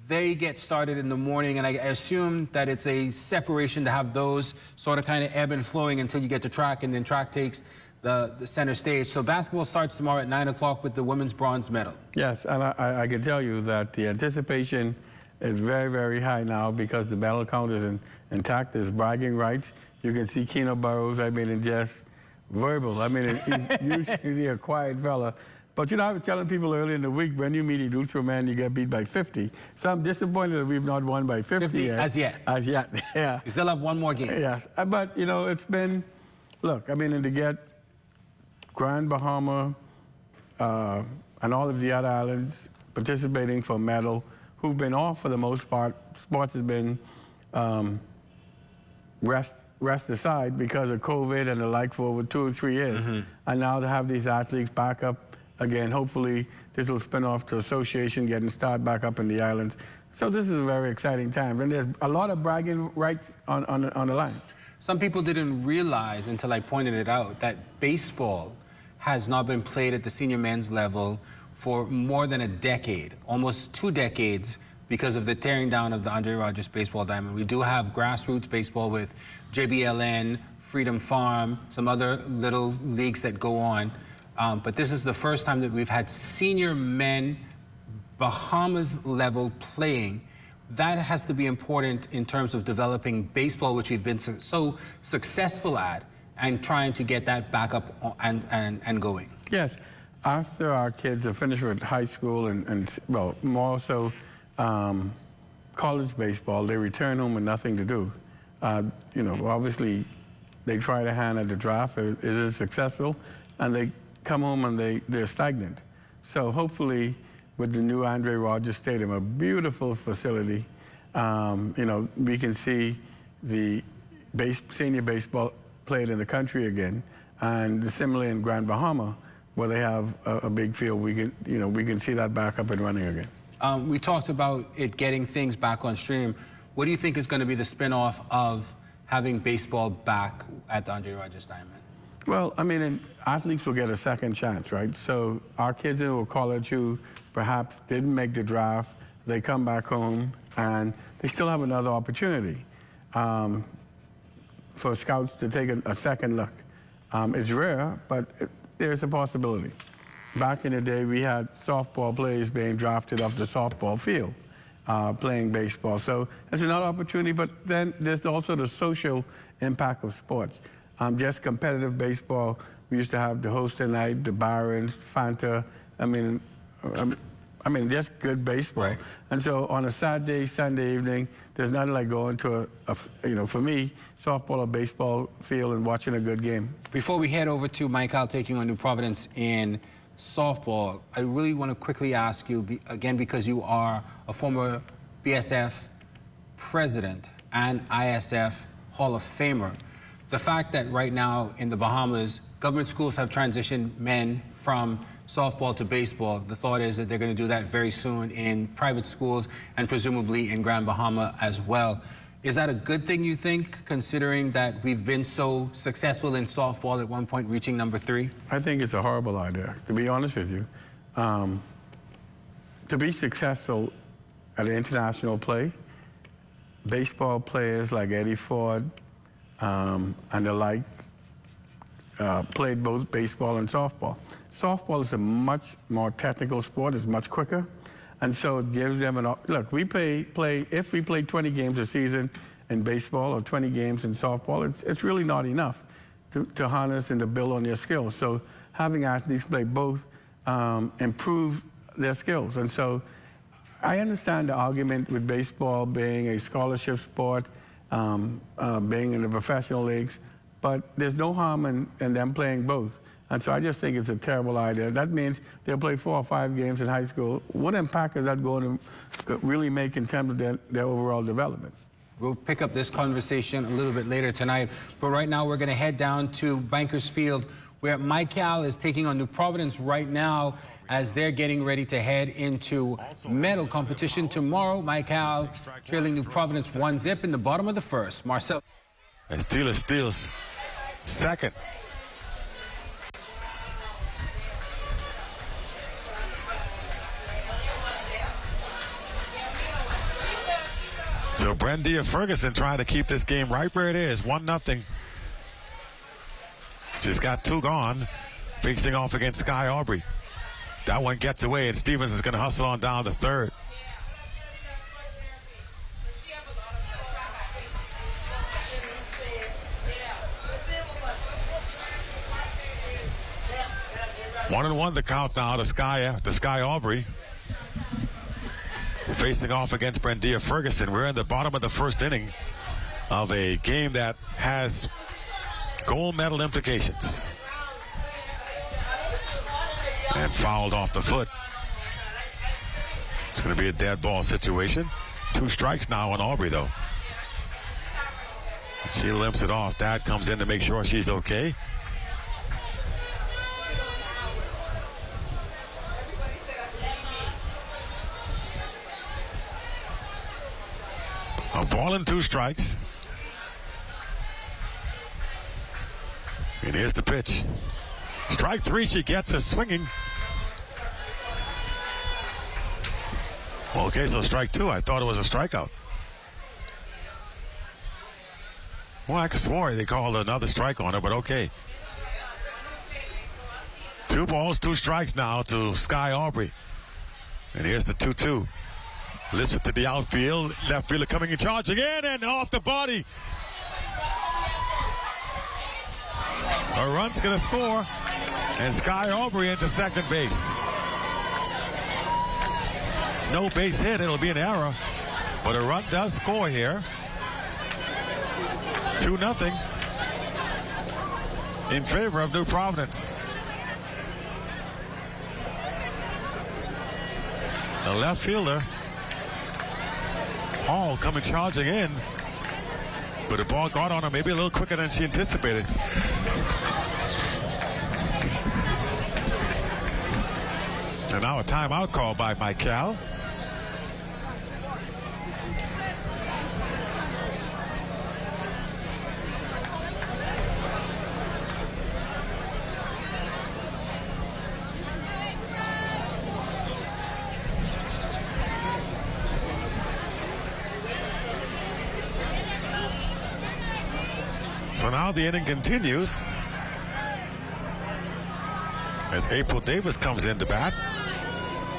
they get started in the morning, and I assume that it's a separation to have those sort of kind of ebb and flowing until you get to track, and then track takes the center stage. So basketball starts tomorrow at 9 o'clock with the women's bronze medal. Yes, and I can tell you that the anticipation is very, very high now because the medal count is intact. There's bragging rights. You can see Keno Burrows, I mean, in just verbal. I mean, he's usually a quiet fella. But, you know, I was telling people earlier in the week, when you meet Eleuthera, man, you get beat by 50. So I'm disappointed that we've not won by 50 yet. As yet. As yet, yeah. We still have one more game. Yes, but, you know, it's been, look, I mean, and to get Grand Bahama and all of the other islands participating for medal, who've been off for the most part. Sports has been rest aside because of COVID and the like for over 2 or 3 years. And now to have these athletes back up again, hopefully this will spin off to association getting started back up in the islands. So this is a very exciting time. And there's a lot of bragging rights on the line. Some people didn't realize until I pointed it out that baseball has not been played at the senior men's level for more than a decade, almost 2 decades, because of the tearing down of the Andre Rogers baseball diamond. We do have grassroots baseball with JBLN, Freedom Farm, some other little leagues that go on. But this is the first time that we've had senior men, Bahamas level playing. That has to be important in terms of developing baseball, which we've been so successful at, and trying to get that back up and going. Yes. After our kids are finished with high school and well, more so college baseball, they return home with nothing to do. You know, obviously, they try to hand at the draft. Is it successful? And they come home and they're stagnant. So hopefully, with the new Andre Rogers Stadium, a beautiful facility, you know, we can see the senior baseball played in the country again. And similarly in Grand Bahama, where they have a big field, we can see that back up and running again. We talked about it getting things back on stream. What do you think is going to be the spin-off of having baseball back at the Andre Rogers Diamond? Well, I mean, athletes will get a second chance, right? So our kids in college who perhaps didn't make the draft, they come back home and they still have another opportunity for scouts to take a second look. It's rare, but there's a possibility. Back in the day, we had softball players being drafted off the softball field, playing baseball. So it's another opportunity, but then there's also the social impact of sports. Just competitive baseball, we used to have the Holster Night, the Barons, Fanta. I mean, just good baseball. Right. And so on a Saturday, Sunday evening, there's nothing like going to for me, softball or baseball field and watching a good game. Before we head over to Michael taking on New Providence in softball, I really want to quickly ask you, again, because you are a former BSF president and ISF Hall of Famer, the fact that right now in the Bahamas, government schools have transitioned men from softball to baseball. The thought is that they're going to do that very soon in private schools and presumably in Grand Bahama as well. Is that a good thing, you think, considering that we've been so successful in softball at one point reaching number 3? I think it's a horrible idea, to be honest with you. To be successful at international play, baseball players like Eddie Ford and the like played both baseball and softball. Softball is a much more technical sport, it's much quicker. And so it gives them look, if we play 20 games a season in baseball or 20 games in softball, it's really not enough to harness and to build on their skills. So having athletes play both improve their skills. And so I understand the argument with baseball being a scholarship sport, being in the professional leagues, but there's no harm in them playing both. And so I just think it's a terrible idea. That means they'll play 4 or 5 games in high school. What impact is that going to really make in terms of their overall development? We'll pick up this conversation a little bit later tonight. But right now, we're going to head down to Bankers Field, where Michael is taking on New Providence right now as they're getting ready to head into medal competition tomorrow. Michael trailing New Providence 1-0 in the bottom of the first. Marcel. And Steelers steals second. So Brendia Ferguson trying to keep this game right where it is, 1-0. She's got 2 gone, facing off against Sky Aubrey. That one gets away, and Stevens is going to hustle on down to third. One and one the count now to Sky Aubrey. Facing off against Brendia Ferguson. We're in the bottom of the first inning of a game that has gold medal implications. And fouled off the foot. It's going to be a dead ball situation. 2 strikes now on Aubrey, though. She limps it off. Dad comes in to make sure she's okay. A ball and 2 strikes. And here's the pitch. Strike 3, she gets her swinging. Well, okay, so strike 2. I thought it was a strikeout. Well, I could swore they called another strike on her, but okay. 2 balls, 2 strikes now to Sky Aubrey. And here's the 2-2. Lifts it to the outfield. Left fielder coming in charge again, and off the body. A run's going to score, and Sky Aubrey into second base. No base hit. It'll be an error, but a run does score here. 2-0 in favor of New Providence. The left fielder, Hall, coming charging in, but the ball got on her maybe a little quicker than she anticipated. And now a timeout call by Michael. So now the inning continues as April Davis comes in to bat.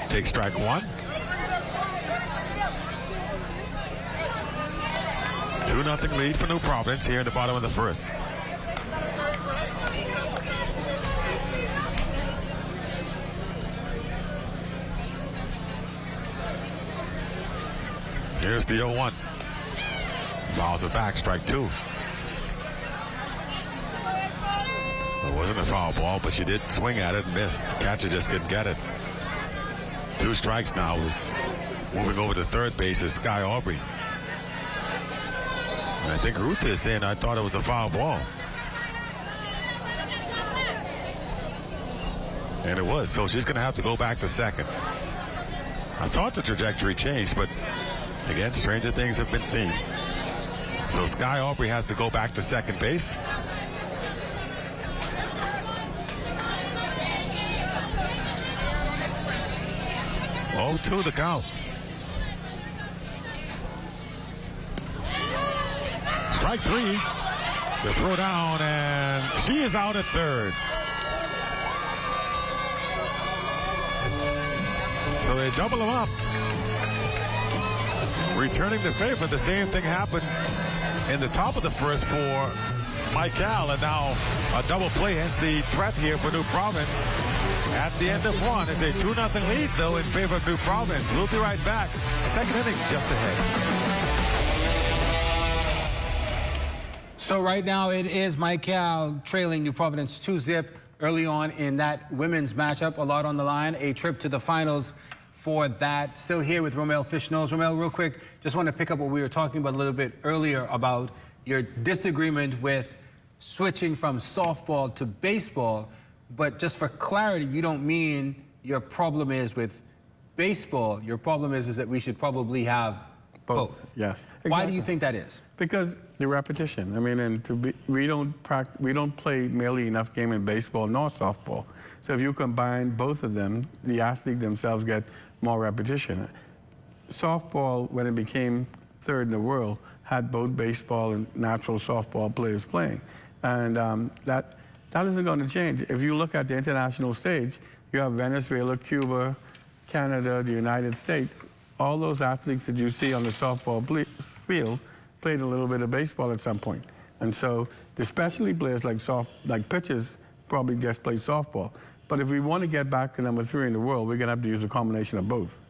Takes strike one. 2-0 lead for New Providence here in the bottom of the first. Here's the 0-1. Fouls it back, strike two. It wasn't a foul ball, but she did swing at it and missed. The catcher just couldn't get it. 2 strikes now. Is moving over to third base is Sky Aubrey. And I think Ruth is saying I thought it was a foul ball. And it was, so she's going to have to go back to second. I thought the trajectory changed, but again, stranger things have been seen. So Sky Aubrey has to go back to second base. Oh, 2 the count. Strike 3. The throw down, and she is out at third. So they double him up. Returning the favor, the same thing happened in the top of the first for Michael, and now a double play, hence the threat here for New Providence. At the end of one, it's a 2-0 lead, though, in favor of New Providence. We'll be right back. Second inning just ahead. So right now it is Michael trailing New Providence 2-0 early on in that women's matchup. A lot on the line. A trip to the finals for that. Still here with Romel Fishnose. Romel, real quick, just want to pick up what we were talking about a little bit earlier about your disagreement with switching from softball to baseball. But just for clarity, you don't mean your problem is with baseball. Your problem is that we should probably have both. Yes. Exactly. Why do you think that is? Because the repetition. I mean, and we don't play nearly enough game in baseball nor softball. So if you combine both of them, the athletes themselves get more repetition. Softball, when it became third in the world, had both baseball and natural softball players playing, and that isn't going to change. If you look at the international stage, you have Venezuela, Cuba, Canada, the United States. All those athletes that you see on the softball field played a little bit of baseball at some point. And so the specialty players like pitchers probably just play softball. But if we want to get back to number 3 in the world, we're going to have to use a combination of both.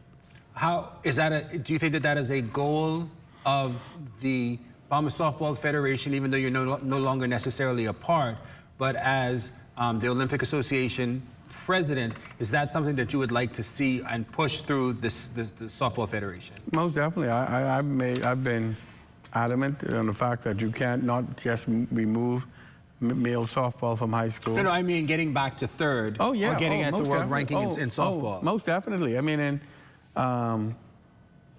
How is that? Do you think that is a goal of the Bahamas Softball Federation, even though you're no longer necessarily a part, but as the Olympic Association president, is that something that you would like to see and push through the Softball Federation? Most definitely. I've been adamant on the fact that you can't not just remove male softball from high school. No, I mean getting back to third. Oh, yeah. Or getting at the world ranking in softball. Most definitely. I mean, and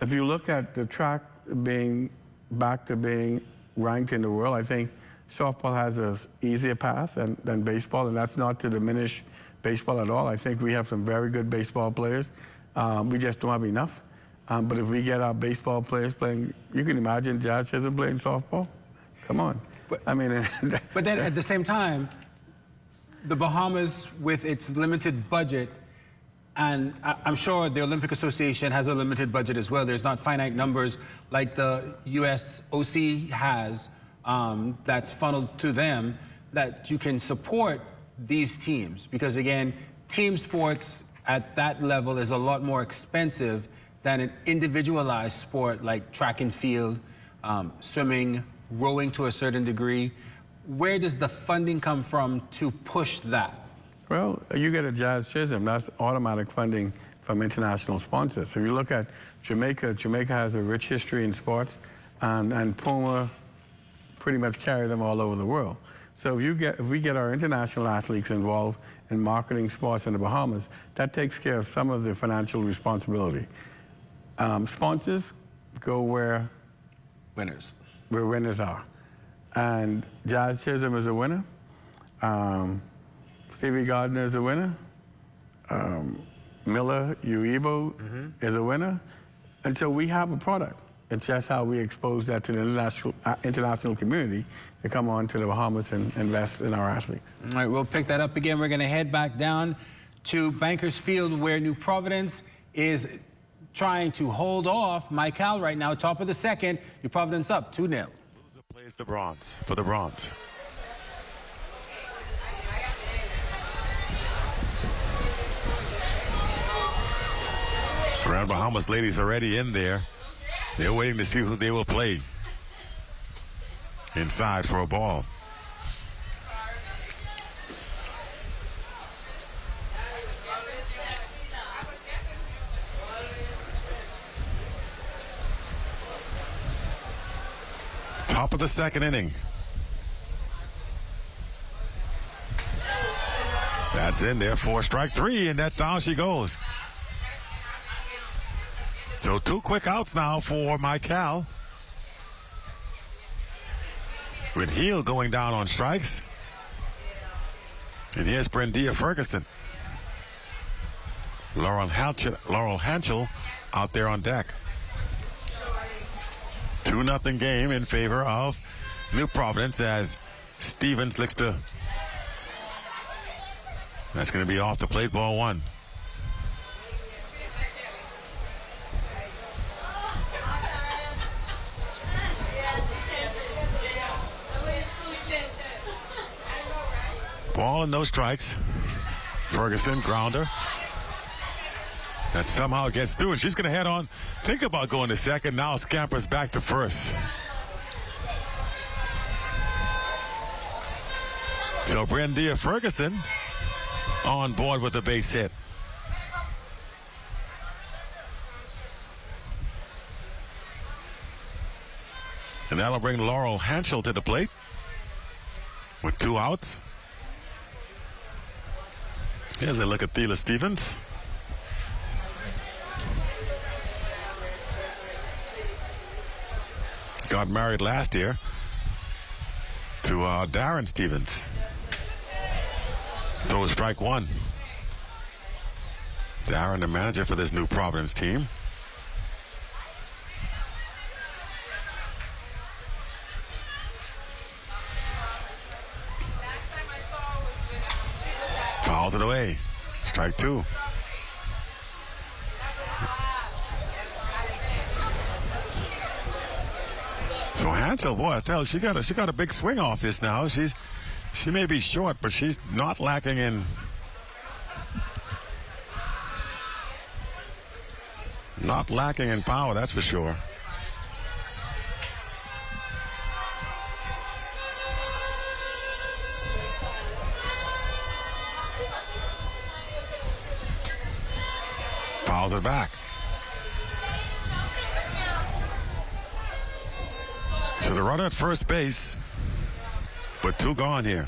if you look at the track being back to being ranked in the world, I think softball has an easier path than baseball, and that's not to diminish baseball at all. I think we have some very good baseball players. We just don't have enough. But if we get our baseball players playing, you can imagine Jazz isn't playing softball. Come on. But, I mean, but then at the same time, the Bahamas, with its limited budget, and I'm sure the Olympic Association has a limited budget as well. There's not finite numbers like the US OC has that's funneled to them that you can support these teams. Because again, team sports at that level is a lot more expensive than an individualized sport like track and field, swimming, rowing to a certain degree. Where does the funding come from to push that? Well, you get a Jazz Chisholm, that's automatic funding from international sponsors. So if you look at Jamaica, Jamaica has a rich history in sports, and Puma pretty much carry them all over the world. So if we get our international athletes involved in marketing sports in the Bahamas, that takes care of some of the financial responsibility. Sponsors go where winners are. And Jazz Chisholm is a winner. Stevie Gardner is a winner. Miller Uibo is a winner. And so we have a product. It's just how we expose that to the international community to come on to the Bahamas and invest in our athletes. All right, we'll pick that up again. We're going to head back down to Bankers Field, where New Providence is trying to hold off Mike Cal right now, top of the second. New Providence up 2-0. Loser plays the Bronze for the Bronze. Grand Bahamas ladies already in there. They're waiting to see who they will play inside for a ball. Top of the second inning. That's in there for strike 3, and that down she goes. So 2 quick outs now for Mike Cal. With Heel going down on strikes. And here's Brendia Ferguson. Laurel Hanchel out there on deck. 2-0 game in favor of New Providence as Stevens looks to. That's going to be off the plate, ball 1. Ball and no strikes. Ferguson, grounder. That somehow gets through, and she's going to head on. Think about going to second. Now scampers back to first. So Brendia Ferguson on board with a base hit. And that'll bring Laurel Hanchel to the plate with 2 outs. Here's a look at Thela Stevens. Got married last year to Darren Stevens. Throws strike 1. Darren, the manager for this New Providence team. Fouls it away. Strike 2. So Hanchel, boy, I tell you, she got a big swing off this now. She may be short, but she's not lacking in power, that's for sure. Fouls it back. So the runner at first base, but 2 gone here.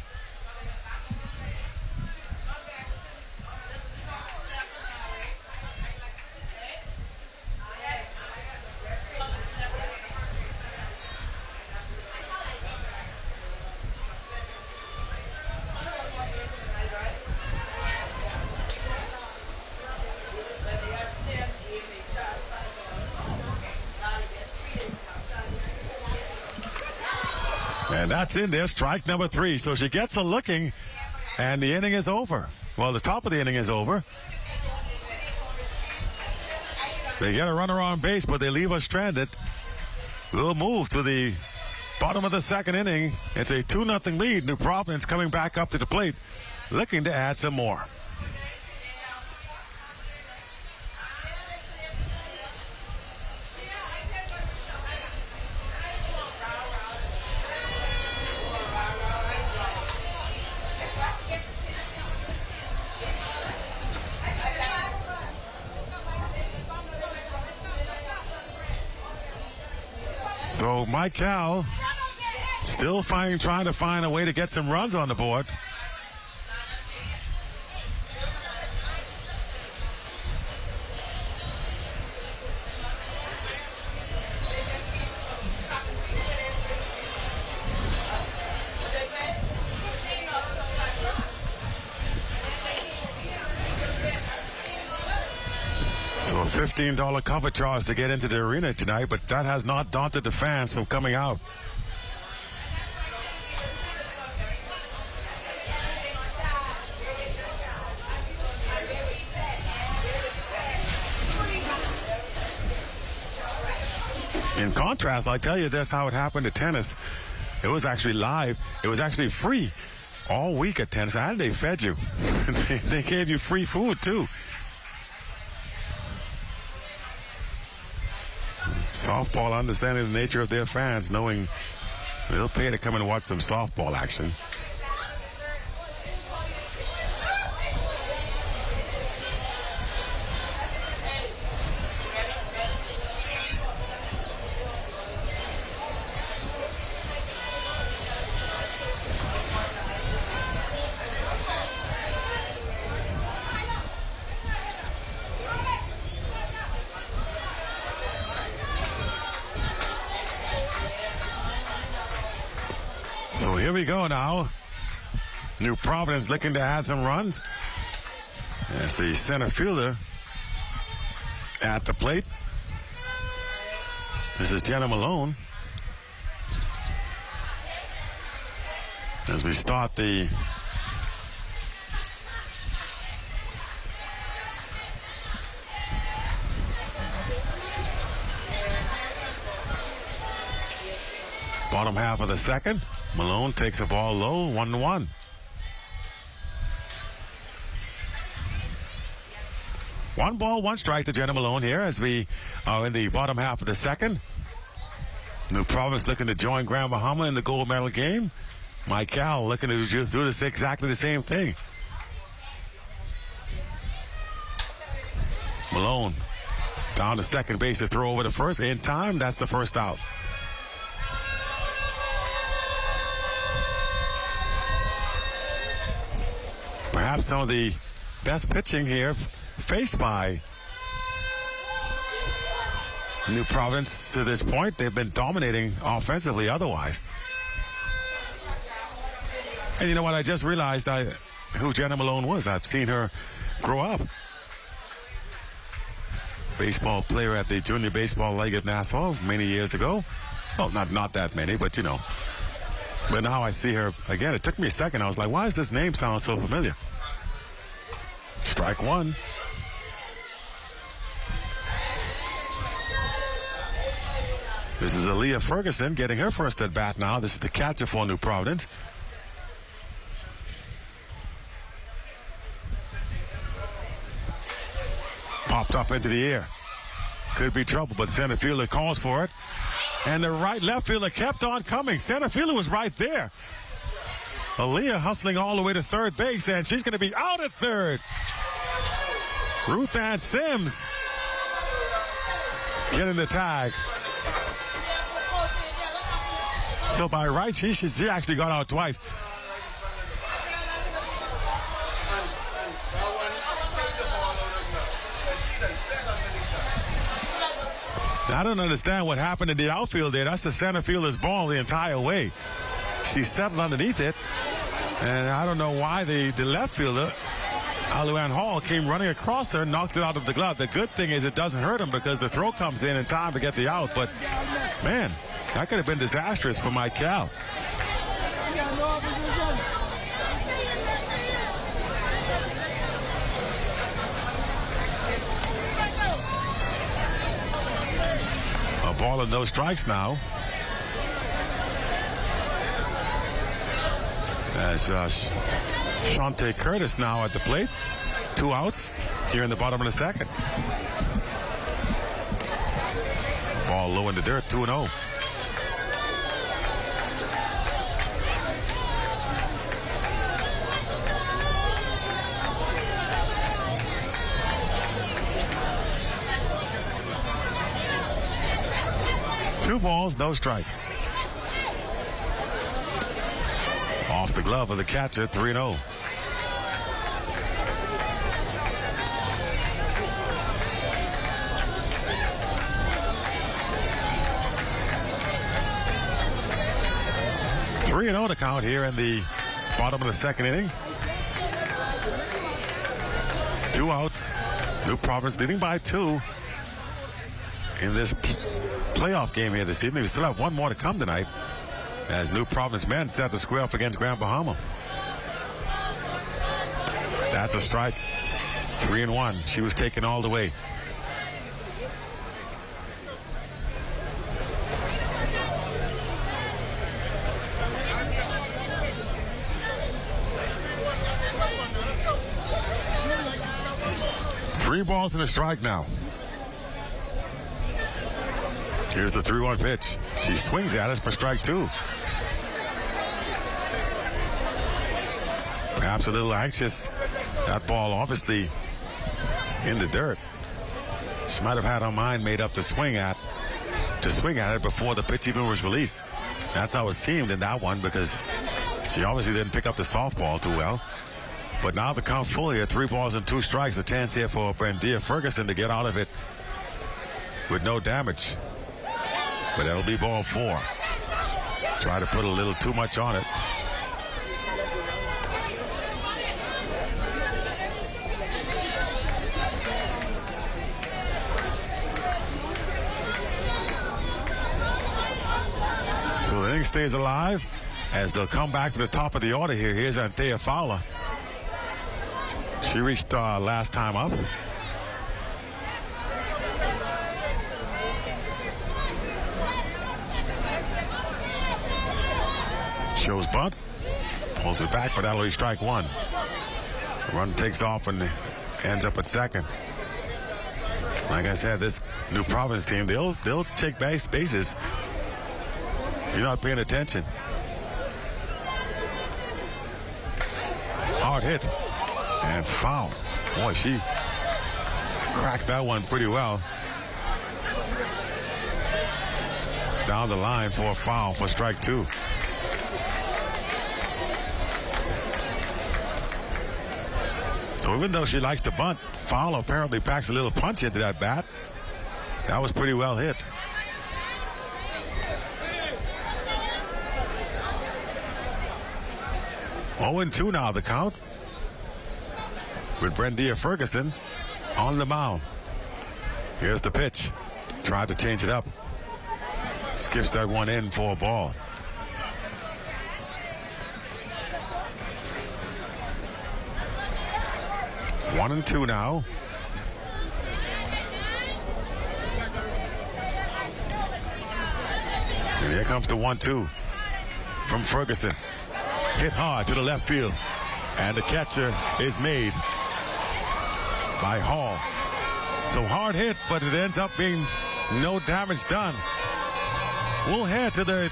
And that's in there, strike number 3. So she gets a looking, and the inning is over. Well, the top of the inning is over. They get a runner on base, but they leave us stranded. We'll move to the bottom of the second inning. It's a 2-0 lead. New Providence coming back up to the plate, looking to add some more. So Mike Cal still trying to find a way to get some runs on the board. So a $15 cover charge to get into the arena tonight, but that has not daunted the fans from coming out. In contrast, I tell you, that's how it happened at tennis. It was actually live. It was actually free all week at tennis, and they fed you. They gave you free food, too. Softball understanding the nature of their fans, knowing they'll pay to come and watch some softball action. So here we go now. New Providence looking to add some runs. That's the center fielder at the plate. This is Jenna Malone. As we start the bottom half of the second. Malone takes a ball low, 1-1. One ball, one strike to Jenna Malone here as we are in the bottom half of the second. New Providence looking to join Grand Bahama in the gold medal game. Mike Cal looking to do this exactly the same thing. Malone down to second base to throw over to first. In time, that's the first out. Perhaps some of the best pitching here faced by New Providence to this point. They've been dominating offensively otherwise. And you know what? I just realized who Jenna Malone was. I've seen her grow up. Baseball player at the Junior Baseball League at Nassau many years ago. Well, not that many, but you know. But now I see her again. It took me a second. I was like, why does this name sound so familiar? Strike one. This is Aaliyah Ferguson getting her first at bat now. This is the catcher for New Providence. Popped up into the air. Could be trouble, but center fielder calls for it. And the left fielder kept on coming. Center fielder was right there. Aaliyah hustling all the way to third base, and she's going to be out at third. Ruth Ann Sims getting the tag. So by right, she actually got out twice. I don't understand what happened in the outfield there. That's the center fielder's ball the entire way. She settled underneath it. And I don't know why the left fielder, Aluan Hall, came running across her and knocked it out of the glove. The good thing is it doesn't hurt him because the throw comes in time to get the out. But, man, that could have been disastrous for Mike Cal. A ball and no strikes now. As Shante Curtis now at the plate. 2 outs here in the bottom of the second. Ball low in the dirt, 2-0. Two balls, no strikes. Off the glove of the catcher, 3-0. To count here in the bottom of the second inning. 2 outs. New Providence leading by 2 in this playoff game here this evening. We still have one more to come tonight as New Providence men set to square up against Grand Bahama. That's a strike. 3-1. She was taken all the way. Three balls and a strike now. Here's the 3-1 pitch. She swings at us for strike 2. Perhaps a little anxious. That ball obviously in the dirt. She might have had her mind made up to swing at it before the pitch even was released. That's how it seemed in that one, because she obviously didn't pick up the softball too well. But now the count full here, 3 balls and 2 strikes. A chance here for Brandia Ferguson to get out of it with no damage. But that'll be ball 4. Try to put a little too much on it. So the inning stays alive as they'll come back to the top of the order here. Here's Anthea Fowler. She reached last time up. Shows bunt. Pulls it back, but that'll be strike 1. The run takes off and ends up at second. Like I said, this New Providence team, they'll take bases if you're not paying attention. Hard hit. And foul. Boy, she cracked that one pretty well. Down the line for a foul for strike 2. So even though she likes to bunt, Fowler apparently packs a little punch into that bat. That was pretty well hit. Oh, 0-2 now the count, with Brandia Ferguson on the mound. Here's the pitch. Tried to change it up. Skips that one in for a ball. One and 2 now. And here comes the 1-2 from Ferguson. Hit hard to the left field. And the catcher is made by Hall. So hard hit, but it ends up being no damage done. We'll head to the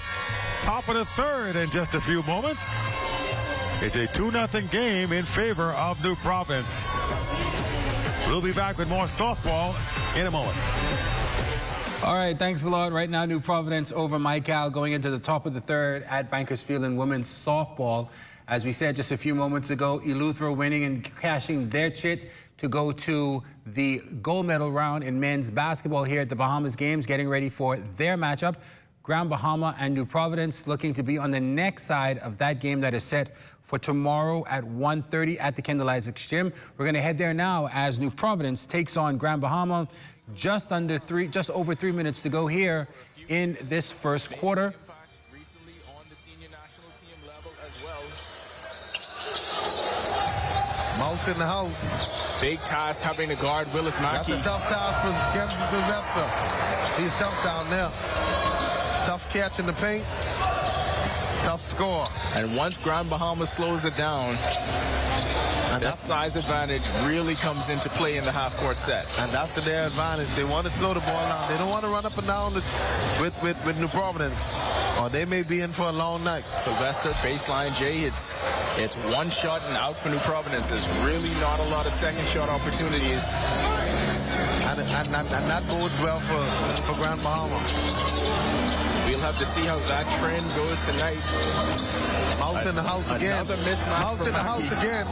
top of the third in just a few moments. It's a 2-0 game in favor of New Providence. We'll be back with more softball in a moment. All right, thanks a lot. Right now, New Providence over MyCal going into the top of the third at Bankers Field in women's softball. As we said just a few moments ago, Eleuthera winning and cashing their chit to go to the gold medal round in men's basketball here at the Bahamas Games, getting ready for their matchup. Grand Bahama and New Providence looking to be on the next side of that game that is set for tomorrow at 1:30 at the Kendall Isaacs Gym. We're going to head there now as New Providence takes on Grand Bahama. Just over 3 minutes to go here in this first quarter. Recently on the senior national team level as well. Mouse in the house. Big task having to guard Willis Mackey. That's a tough task for Kevin Sylvester. He's tough down there. Tough catch in the paint. Tough score. And once Grand Bahama slows it down, that size advantage really comes into play in the half-court set. And that's to their advantage. They want to slow the ball down. They don't want to run up and down with New Providence, or they may be in for a long night. Sylvester, baseline J, it's one shot and out for New Providence. There's really not a lot of second shot opportunities. And that bodes well for Grand Bahama. We'll have to see how that trend goes tonight. Mouse in the house again. Another mismatch. Mouse in the house again.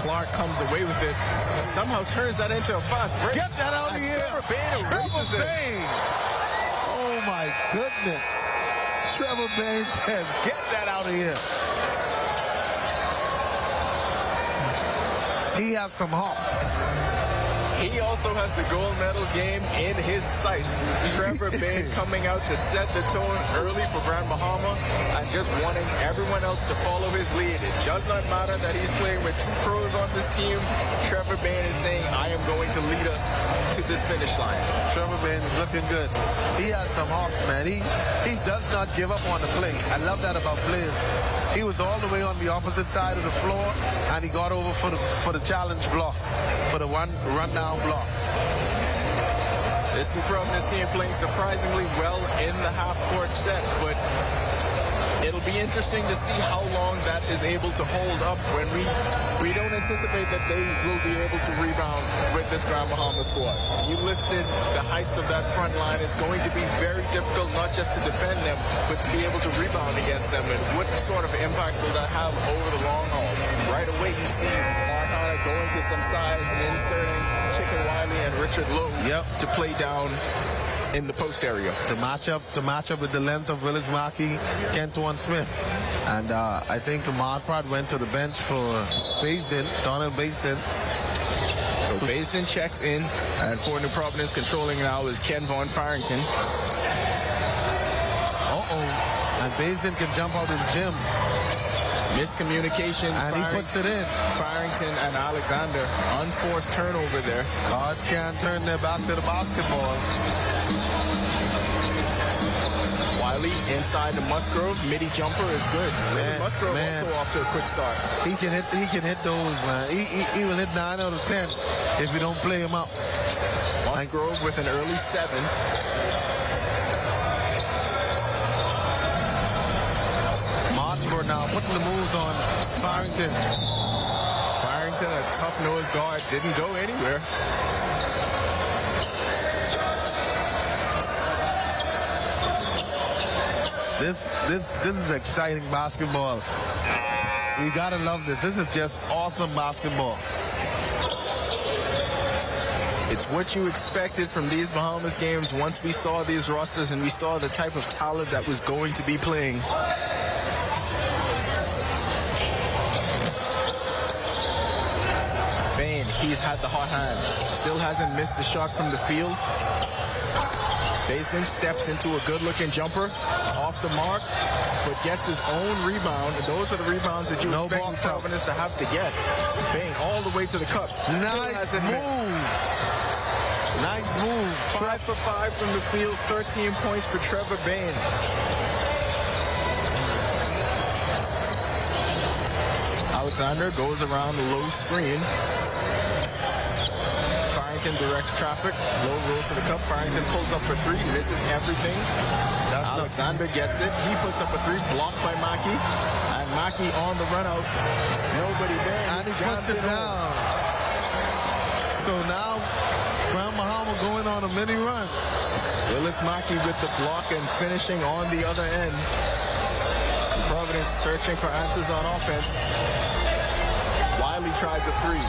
Clark comes away with it. Somehow turns that into a fast break. Get that out of here. Trevor Bain. Oh my goodness. Trevor Bain says, get that out of here. He has some hops. He also has the gold medal game in his sights. Trevor Bain coming out to set the tone early for Grand Bahama and just wanting everyone else to follow his lead. It does not matter that he's playing with 2 pros on this team. Trevor Bain is saying, I am going to lead us to this finish line. Trevor Bain is looking good. He has some heart, man. He does not give up on the play. I love that about players. He was all the way on the opposite side of the floor, and he got over for the challenge block, for the run down block. This New Providence team playing surprisingly well in the half-court set, but it'll be interesting to see how long that is able to hold up when we don't anticipate that they will be able to rebound with this Grand Bahama squad. You listed the heights of that front line. It's going to be very difficult not just to defend them, but to be able to rebound against them. And what sort of impact will that have over the long haul? Right away, you see Marcana going to some size and inserting Chicken Wiley and Richard Lowe to play down in the post area. To match up with the length of Willis Mackey, Kentuan Smith. And I think Marprad went to the bench for Baisden, Donald Baisden. So Baisden checks in, and for New Providence controlling now is Ken Von Farrington. And Baisden can jump out of the gym. Miscommunication. And he puts it in. Farrington and Alexander. Unforced turnover there. Cards can't turn their back to the basketball. Wiley inside the Musgrove. Midi jumper is good. Musgrove also off to a quick start. He can hit those, man. He will hit 9 out of 10 if we don't play him up. Musgrove with an early 7. Now putting the moves on Farrington. Farrington, a tough-nosed guard, didn't go anywhere. This is exciting basketball. You gotta love this. This is just awesome basketball. It's what you expected from these Bahamas games once we saw these rosters and we saw the type of talent that was going to be playing. He's had the hot hand. Still hasn't missed a shot from the field. Baisden steps into a good-looking jumper off the mark, but gets his own rebound. Those are the rebounds that you expect New Providence to have to get. Bang, all the way to the cup. Nice move. Nice move. 5 for 5 from the field. 13 points for Trevor Bain. Alexander goes around the low screen. Farrington directs traffic. Low rolls to the cup. Farrington pulls up for 3. Misses everything. Alexander gets it. He puts up a 3. Blocked by Mackey. And Mackey on the run out. Nobody there. And he puts it down. So now Grand Bahama going on a mini run. Willis Mackey with the block and finishing on the other end. Providence searching for answers on offense. Wiley tries the 3.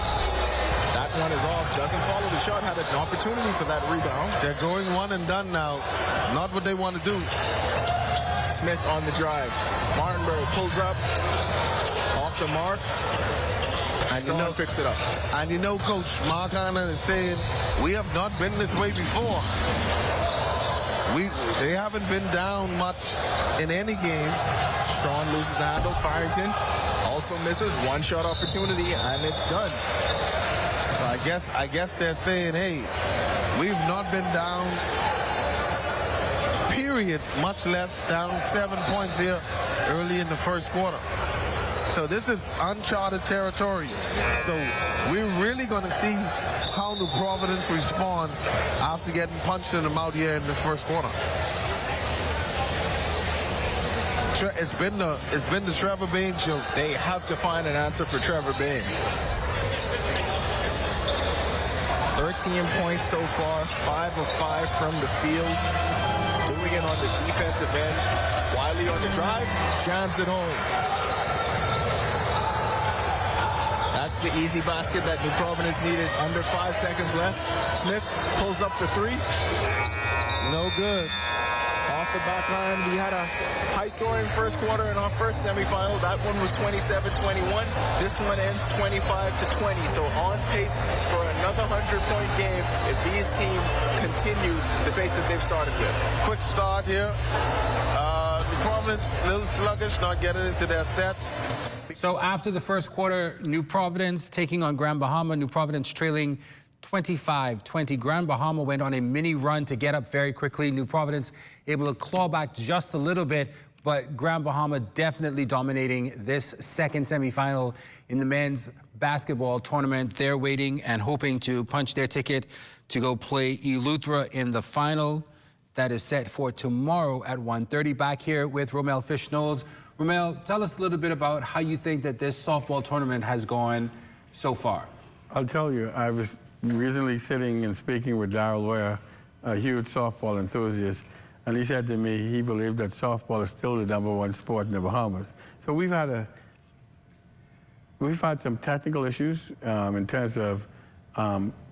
That one is off. Doesn't follow the shot. Had an opportunity for that rebound. They're going one and done now. Not what they want to do. Smith on the drive. Martinberg pulls up. Off the mark. And picks it up. And you know, Coach Marcana is saying, we have not been this way before. They haven't been down much in any games. Strong loses the handle. Farrington also misses. One shot opportunity, and it's done. So I guess they're saying, hey, we've not been down, period, much less down 7 points here early in the first quarter. So this is uncharted territory. So we're really going to see how New Providence responds after getting punched in the mouth here in this first quarter. It's been the Trevor Bain show. They have to find an answer for Trevor Bain. 13 points so far, 5 of 5 from the field. Doing it on the defensive end. Wiley on the drive, jams it home. That's the easy basket that New Providence needed. Under 5 seconds left. Smith pulls up for 3. No good. Off the back line. We had a high-scoring first quarter in our first semifinal. That one was 27-21. This one ends 25-20. So on pace for another 100-point game if these teams continue the pace that they've started with. Quick start here. New Providence, a little sluggish, not getting into their set. So after the first quarter, New Providence taking on Grand Bahama. New Providence trailing 25-20. Grand Bahama went on a mini run to get up very quickly. New Providence able to claw back just a little bit, but Grand Bahama definitely dominating this second semifinal in the men's basketball tournament. They're waiting and hoping to punch their ticket to go play Eleuthera in the final. That is set for tomorrow at 1:30. Back here with Romel Fish-Knowles. Romel, tell us a little bit about how you think that this softball tournament has gone so far. I'll tell you, I was recently sitting and speaking with Darrell Ware, a huge softball enthusiast, and he said to me he believed that softball is still the #1 sport in the Bahamas. So we've had some technical issues in terms of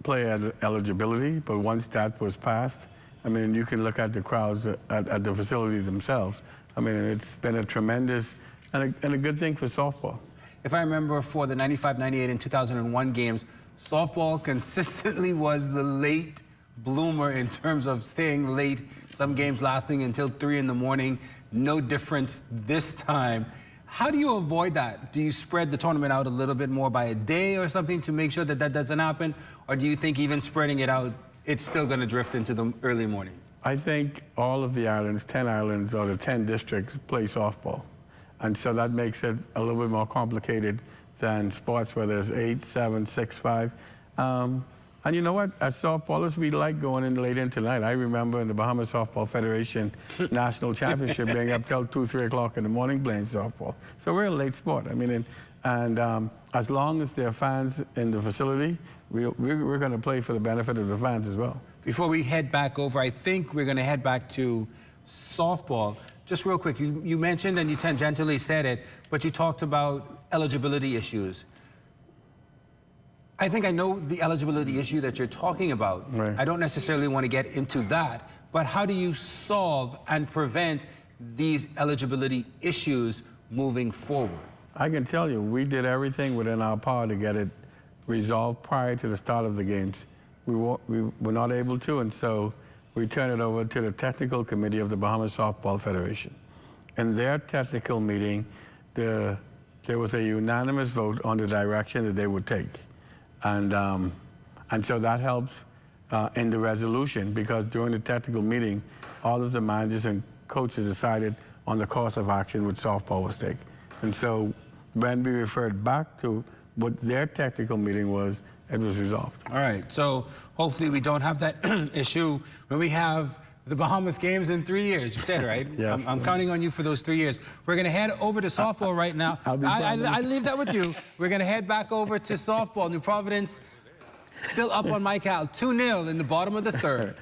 player eligibility, but once that was passed, I mean, you can look at the crowds at the facility themselves. I mean, it's been a tremendous and a good thing for softball. If I remember, for the 95, 98, and 2001 games, softball consistently was the late bloomer in terms of staying late, some games lasting until 3 in the morning. No difference this time. How do you avoid that? Do you spread the tournament out a little bit more by a day or something to make sure that that doesn't happen? Or do you think even spreading it out, it's still going to drift into the early morning? I think all of the islands, 10 islands or the 10 districts, play softball. And so that makes it a little bit more complicated than sports where there's 8, 7, 6, 5. And you know what? As softballers, we like going in late into the night. I remember in the Bahamas Softball Federation National Championship being up till 2, 3 o'clock in the morning playing softball. So we're a late sport. I mean, and as long as there are fans in the facility, we're going to play for the benefit of the fans as well. Before we head back over, I think we're going to head back to softball. Just real quick, you mentioned and you tangentially said it, but you talked about eligibility issues. I think I know the eligibility issue that you're talking about. Right. I don't necessarily want to get into that, but how do you solve and prevent these eligibility issues moving forward? I can tell you, we did everything within our power to get it resolved prior to the start of the games. We were not able to, and so we turned it over to the technical committee of the Bahamas Softball Federation. In their technical meeting, there was a unanimous vote on the direction that they would take. And so that helped in the resolution, because during the technical meeting, all of the managers and coaches decided on the course of action which softball was taken. And so when we referred back to what their technical meeting was, it was resolved. All right, so hopefully we don't have that issue when we have the Bahamas games in 3 years. You said, right? Yes. I'm counting on you for those 3 years. We're going to head over to softball right now. I leave that with you. We're going to head back over to softball. New Providence still up on Mike Howell, 2-0 in the bottom of the third.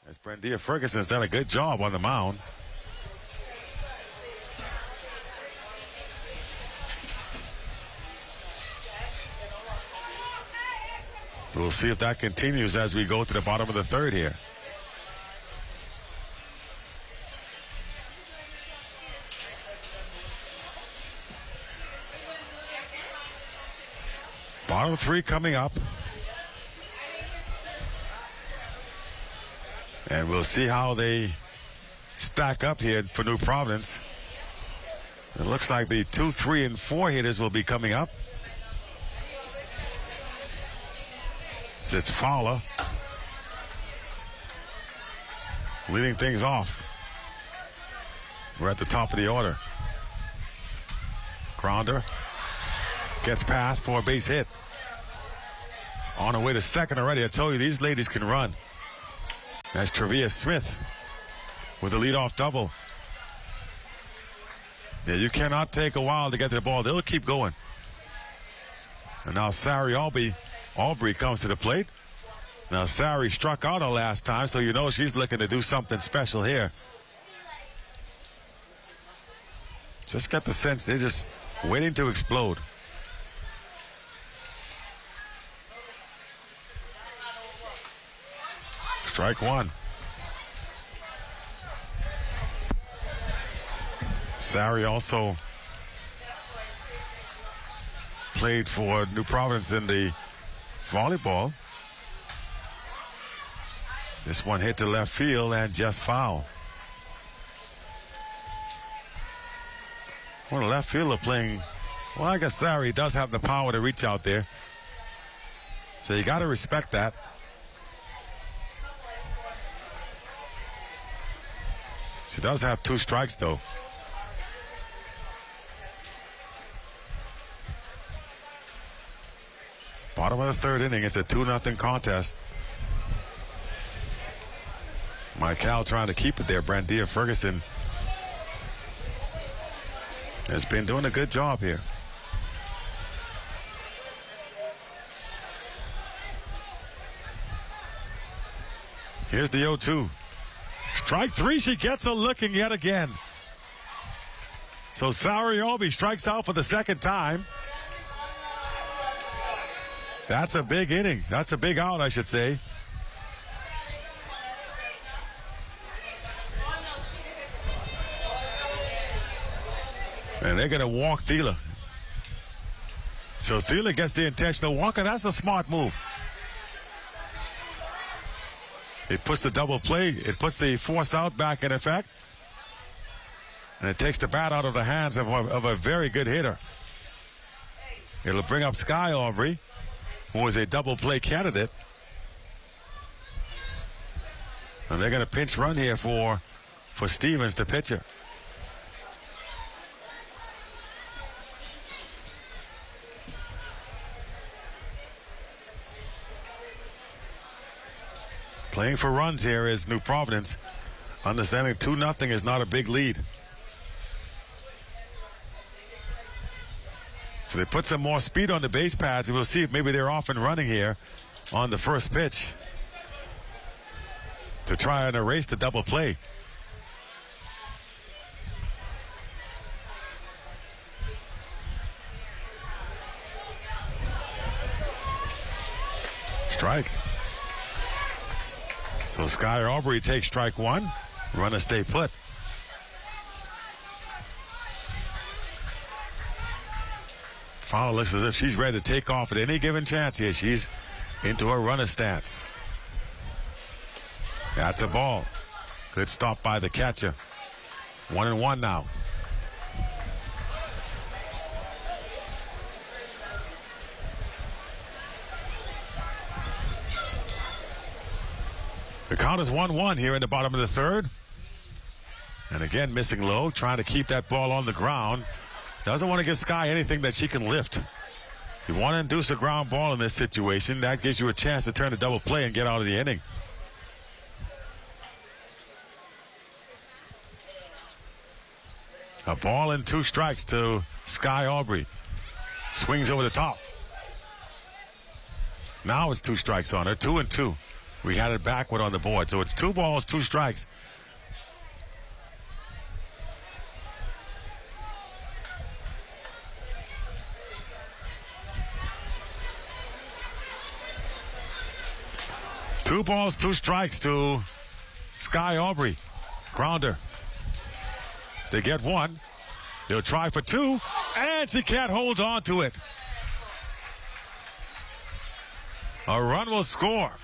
As Brendia Ferguson's done a good job on the mound. We'll see if that continues as we go to the bottom of the third here. Bottom 3 coming up. And we'll see how they stack up here for New Providence. It looks like the 2, 3, and 4 hitters will be coming up. It's Fowler leading things off. We're at the top of the order. Grounder gets past for a base hit. On the way to second already. I told you these ladies can run. That's Travia Smith with the leadoff double. Yeah, you cannot take a while to get to the ball. They'll keep going. And now Sari Aubrey comes to the plate. Now Sari struck out her last time, so you know she's looking to do something special here. Just got the sense they're just waiting to explode. Strike 1. Sari also played for New Providence in the volleyball. This one hit to left field and just foul. Well, the left fielder playing, well, I guess Sari does have the power to reach out there. So you got to respect that. She does have 2 strikes, though. Bottom of the 3rd inning. It's a 2-0 contest. Michael trying to keep it there. Brandia Ferguson has been doing a good job here. Here's the 0-2. Strike 3. She gets a looking yet again. So Sariobi strikes out for the 2nd time. That's a big inning. That's a big out, I should say. And they're going to walk Thiele. So Thiele gets the intentional walk, and that's a smart move. It puts the double play. It puts the force out back in effect. And it takes the bat out of the hands of a very good hitter. It'll bring up Sky Aubrey, who is a double play candidate. And they're going to pinch run here for Stevens, the pitcher. Playing for runs here is New Providence. Understanding 2-0 is not a big lead. So they put some more speed on the base pads, and we'll see if maybe they're off and running here on the first pitch to try and erase the double play. Strike. So Sky Aubrey takes strike 1. Runner stay put. Fowler looks as if she's ready to take off at any given chance here. She's into a runner stance. That's a ball. Good stop by the catcher. 1-1 now. The count is 1-1 here in the bottom of the 3rd. And again, missing low, trying to keep that ball on the ground. Doesn't want to give Sky anything that she can lift. You want to induce a ground ball in this situation. That gives you a chance to turn a double play and get out of the inning. A ball and 2 strikes to Sky Aubrey. Swings over the top. Now it's 2 strikes on her, 2-2. We had it backward on the board, so it's 2 balls, 2 strikes. Two balls, 2 strikes to Sky Aubrey. Grounder. They get 1. They'll try for 2, and she can't hold on to it. A run will score.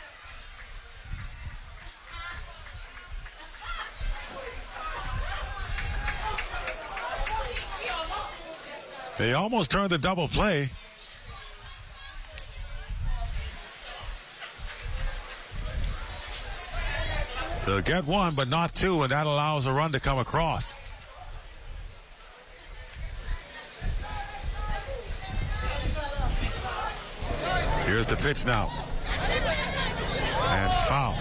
They almost turned the double play. They'll get 1, but not 2, and that allows a run to come across. Here's the pitch now. And foul.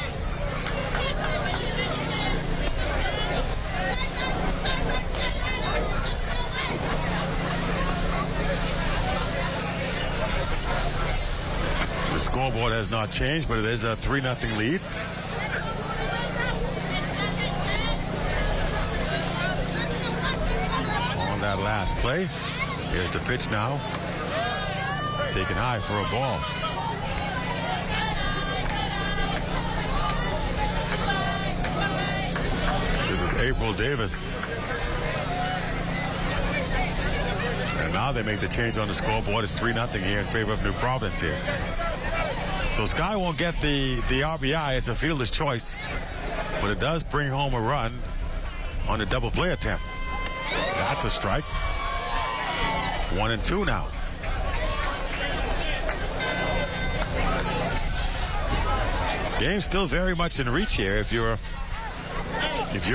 The scoreboard has not changed, but it is a 3-0 lead. On that last play, here's the pitch now. Taken high for a ball. This is April Davis. now they make the change on the scoreboard. It's 3-0 here in favor of New Providence here. So Sky won't get the RBI. It's a fielder's choice. But it does bring home a run on the double play attempt. That's a strike. 1-2 now. Game's still very much in reach here if you're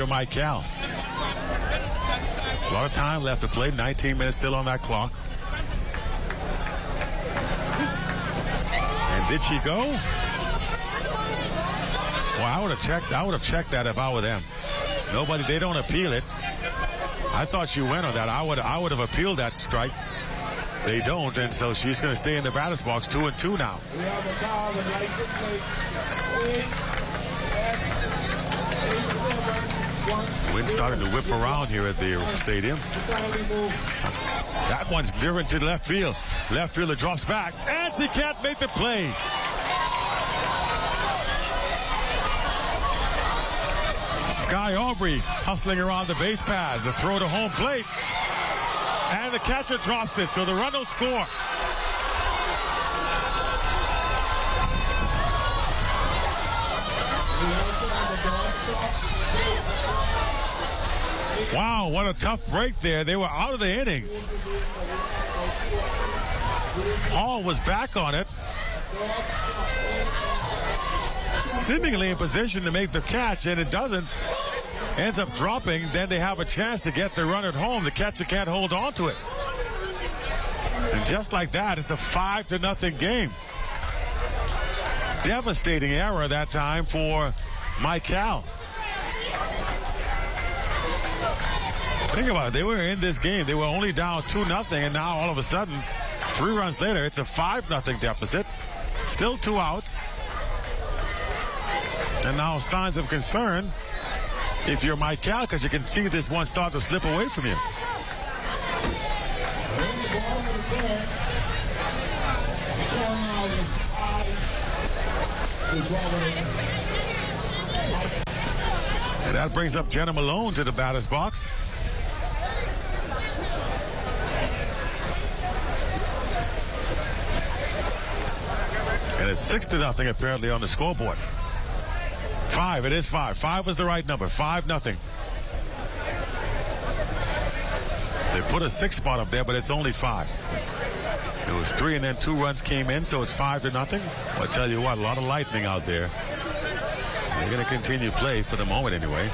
Mike Cal. A lot of time left to play. 19 minutes still on that clock. And did she go? Well, I would have checked that if I were them. Nobody, they don't appeal it. I thought she went on that. I would have appealed that strike. They don't, and so she's going to stay in the batter's box. 2-2 now. Wind starting to whip around here at the stadium. That one's driven to left field. Left fielder drops back, and she can't make the play. Sky Aubrey hustling around the base paths. The throw to home plate. And the catcher drops it, so the run don't score. Wow, what a tough break there. They were out of the inning. Hall was back on it. Seemingly in position to make the catch, and it doesn't. Ends up dropping. Then they have a chance to get the run at home. The catcher can't hold on to it. And just like that, it's a 5-0 game. Devastating error that time for Mike Cal. Think about it. They were in this game. They were only down 2-0, and now all of a sudden, 3 runs later, it's a 5-0 deficit. Still 2 outs. And now signs of concern if you're Mike Cal, because you can see this one start to slip away from you. And that brings up Jenna Malone to the batter's box. And it's 6-0 apparently on the scoreboard. 5, it is 5. 5 was the right number. 5-0. They put a 6 spot up there, but it's only 5. It was 3 and then 2 runs came in, so it's 5-0. Well, I tell you what, a lot of lightning out there. They're going to continue play for the moment anyway.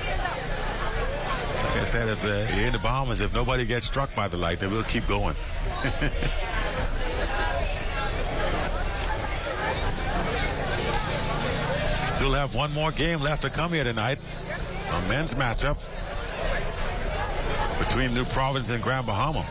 Like I said, if in the Bahamas, if nobody gets struck by the lightning, we'll keep going. Still have one more game left to come here tonight. A men's matchup between New Providence and Grand Bahama.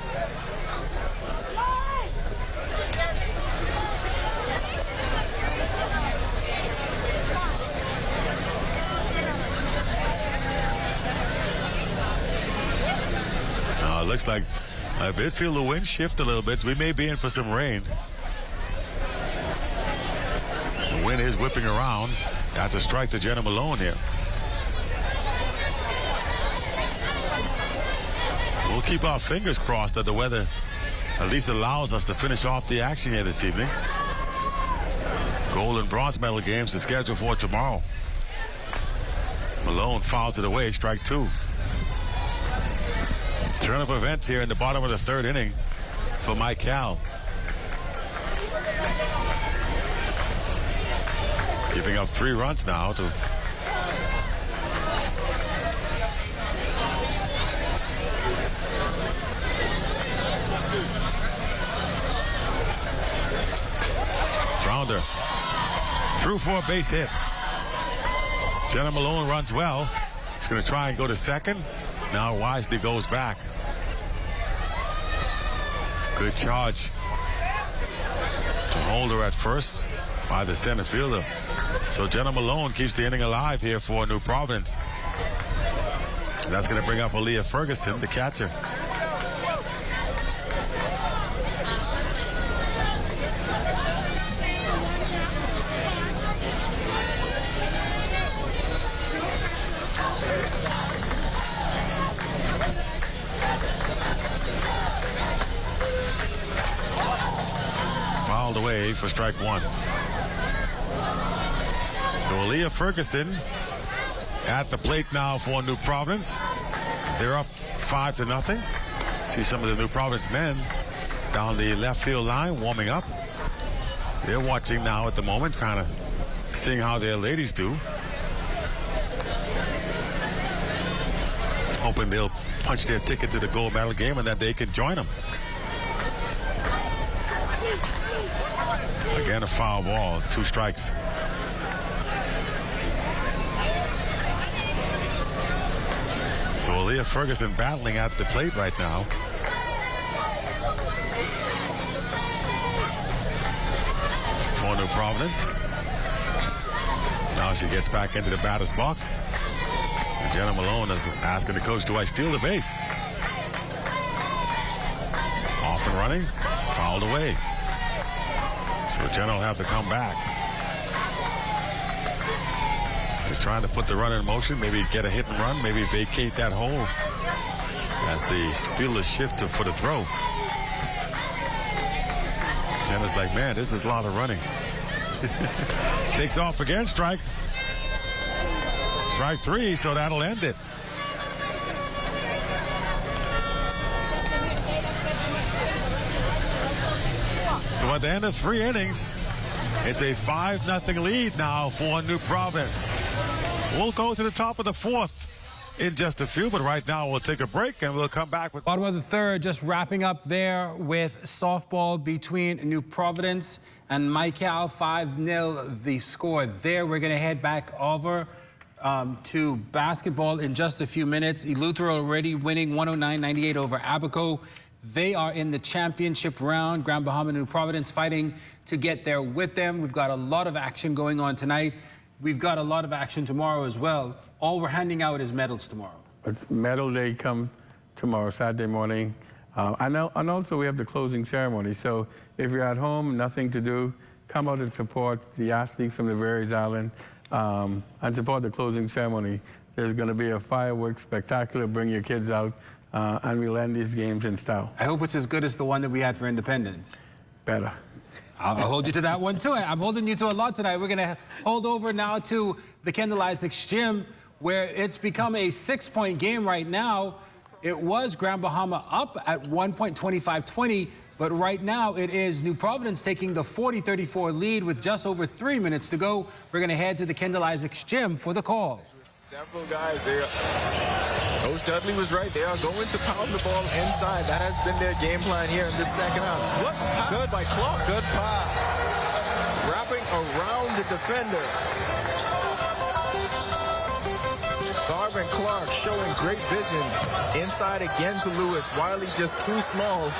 Looks like I did feel the wind shift a little bit. We may be in for some rain. The wind is whipping around. That's a strike to Jenna Malone here. We'll keep our fingers crossed that the weather at least allows us to finish off the action here this evening. Gold and bronze medal games are scheduled for tomorrow. Malone fouls it away, strike 2. Turn of events here in the bottom of the 3rd inning for Mike Cal. Giving up 3 runs now to Grounder through for a base hit. Jenna Malone runs well. He's going to try and go to second. Now wisely goes back. Good charge to hold her at first by the center fielder. So Jenna Malone keeps the inning alive here for New Providence. And that's going to bring up Aaliyah Ferguson, the catcher. away for strike one. So Aaliyah Ferguson at the plate now for New Providence. They're up 5-0. See some of the New Providence men down the left field line warming up. They're watching now at the moment, kind of seeing how their ladies do. Hoping they'll punch their ticket to the gold medal game and that they can join them. Again, a foul ball, 2 strikes. So Aaliyah Ferguson battling at the plate right now. For New Providence. Now she gets back into the batter's box. And Jenna Malone is asking the coach, do I steal the base? Off and running, fouled away. So Jenna will have to come back. They're trying to put the runner in motion, maybe get a hit and run, maybe vacate that hole as the fielders shift for the throw. Jenna's like, man, this is a lot of running. Takes off again, strike 3, so that'll end it. So at the end of 3 innings, it's a 5-0 lead now for New Providence. We'll go to the top of the 4th in just a few, but right now we'll take a break and we'll come back with Bottom of the 3rd, just wrapping up there with softball between New Providence and Michael. 5-0 the score there. We're going to head back over to basketball in just a few minutes. Eleuthera already winning 109-98 over Abaco. They are in the championship round. Grand Bahama and New Providence fighting to get there with them. We've got a lot of action going on tonight. We've got a lot of action tomorrow as well. All we're handing out is medals tomorrow. It's medal day come tomorrow, Saturday morning. And also we have the closing ceremony. So if you're at home, nothing to do, come out and support the athletes from the various islands and support the closing ceremony. There's going to be a fireworks spectacular. Bring your kids out, and we'll end these games in style. I hope it's as good as the one that we had for Independence. Better. I'll hold you to that one, too. I'm holding you to a lot tonight. We're going to hold over now to the Kendall Isaacs Gym, where it's become a 6-point game right now. It was Grand Bahama up at 1 point, 25-20, but right now it is New Providence taking the 40-34 lead with just over 3 minutes to go. We're going to head to the Kendall Isaacs Gym for the call. Several guys there. Coach Dudley was right. They are going to pound the ball inside. That has been their game plan here in this second half. What pass good by Clark. Good pass. Wrapping around the defender. Garvin Clark showing great vision. Inside again to Lewis. Wiley just too small.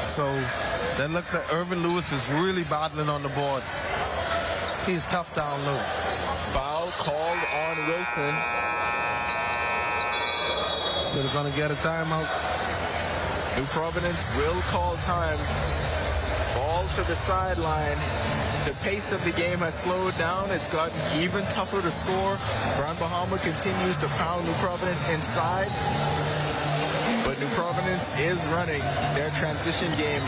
So that looks like Irvin Lewis is really battling on the boards. He's tough down low. Foul called on Wilson. So they're going to get a timeout. New Providence will call time. Ball to the sideline. The pace of the game has slowed down. It's gotten even tougher to score. Grand Bahama continues to pound New Providence inside. But New Providence is running. Their transition game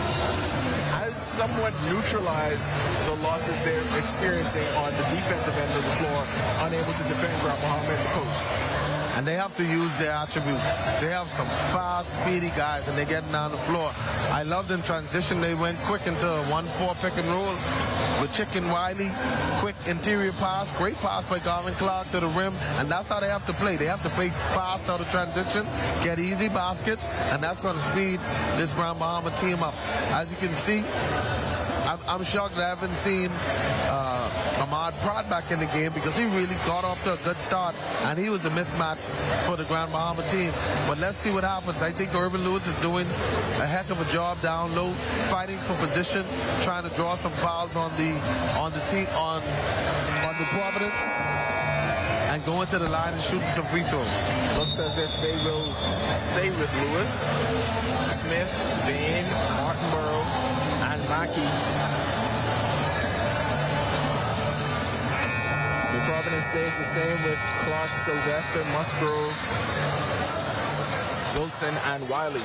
has somewhat neutralized the losses they're experiencing on the defensive end of the floor, unable to defend Grand Bahama and the coach. And they have to use their attributes. They have some fast, speedy guys, and they're getting down the floor. I loved in transition. They went quick into a 1-4 pick and roll with Chick and Wiley. Quick interior pass. Great pass by Garvin Clark to the rim. And that's how they have to play. They have to play fast out of transition, get easy baskets, and that's going to speed this Grand Bahama team up. As you can see, I'm shocked that I haven't seen Ahmad Pratt back in the game because he really got off to a good start, and he was a mismatch for the Grand Bahama team. But let's see what happens. I think Irvin Lewis is doing a heck of a job down low, fighting for position, trying to draw some fouls on the team on the Providence, and going to the line and shooting some free throws. Looks as if they will stay with Lewis, Smith, Bain, Martinborough, and Mackey. Providence stays the same with Clark, Sylvester, Musgrove, Wilson, and Wiley.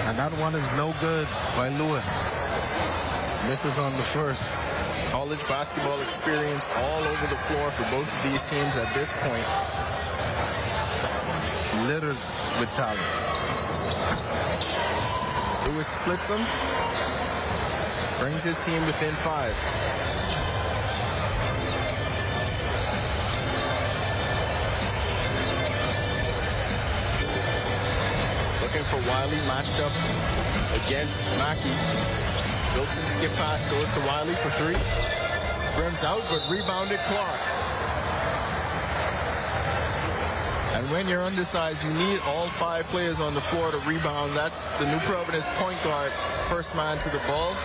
And that one is no good by Lewis. Misses on the first. College basketball experience all over the floor for both of these teams at this point. Littered with talent. Lewis splits them. Brings his team within 5. Looking for Wiley matched up against Mackey. Wilson skip pass goes to Wiley for 3. Rims out, but rebounded Clark. And when you're undersized, you need all 5 players on the floor to rebound. That's the New Providence point guard, first man to the ball.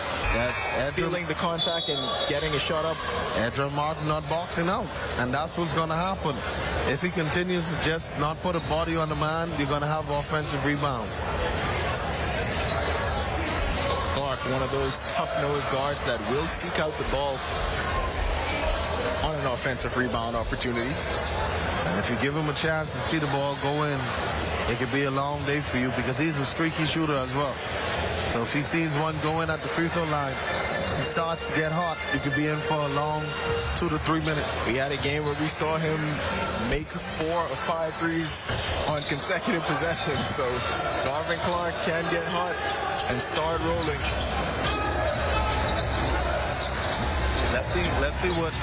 Feeling the contact and getting a shot up. Edra Martin not boxing out, and that's what's going to happen. If he continues to just not put a body on the man, you're going to have offensive rebounds. Clark, one of those tough-nosed guards that will seek out the ball on an offensive rebound opportunity. And if you give him a chance to see the ball go in, it could be a long day for you because he's a streaky shooter as well. So if he sees one go in at the free throw line, he starts to get hot, he could be in for a long 2 to 3 minutes. We had a game where we saw him make 4 or 5 threes on consecutive possessions. So Garvin Clark can get hot and start rolling. Let's see what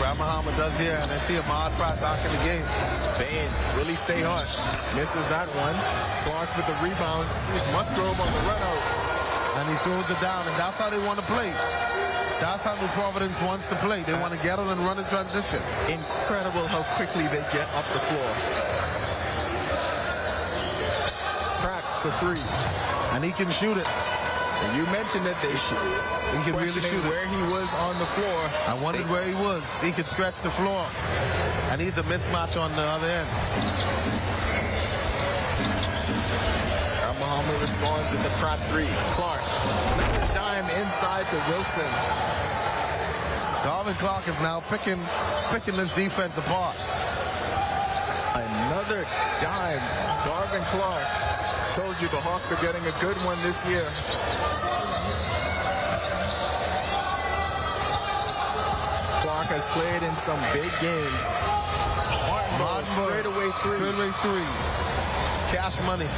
Grand Bahama does here, and let's see Ahmad Pratt back in the game. Bain really stay hot. Misses that one. Clark with the rebound. Sees Musgrove on the run out. And he throws it down, and that's how they want to play. That's how New Providence wants to play. They want to get it and run in transition. Incredible how quickly they get up the floor. Pratt for 3. And he can shoot it. And you mentioned that they shoot. He can really shoot it. Where he was on the floor. I wondered where he was. He could stretch the floor. And he's a mismatch on the other end. Bahama responds with the Pratt 3. Clark, another dime inside to Wilson. Garvin Clark is now picking this defense apart. Another dime. Garvin Clark. Told you the Hawks are getting a good one this year. Clark has played in some big games. Martin straightaway 3. Straightaway 3. Cash money.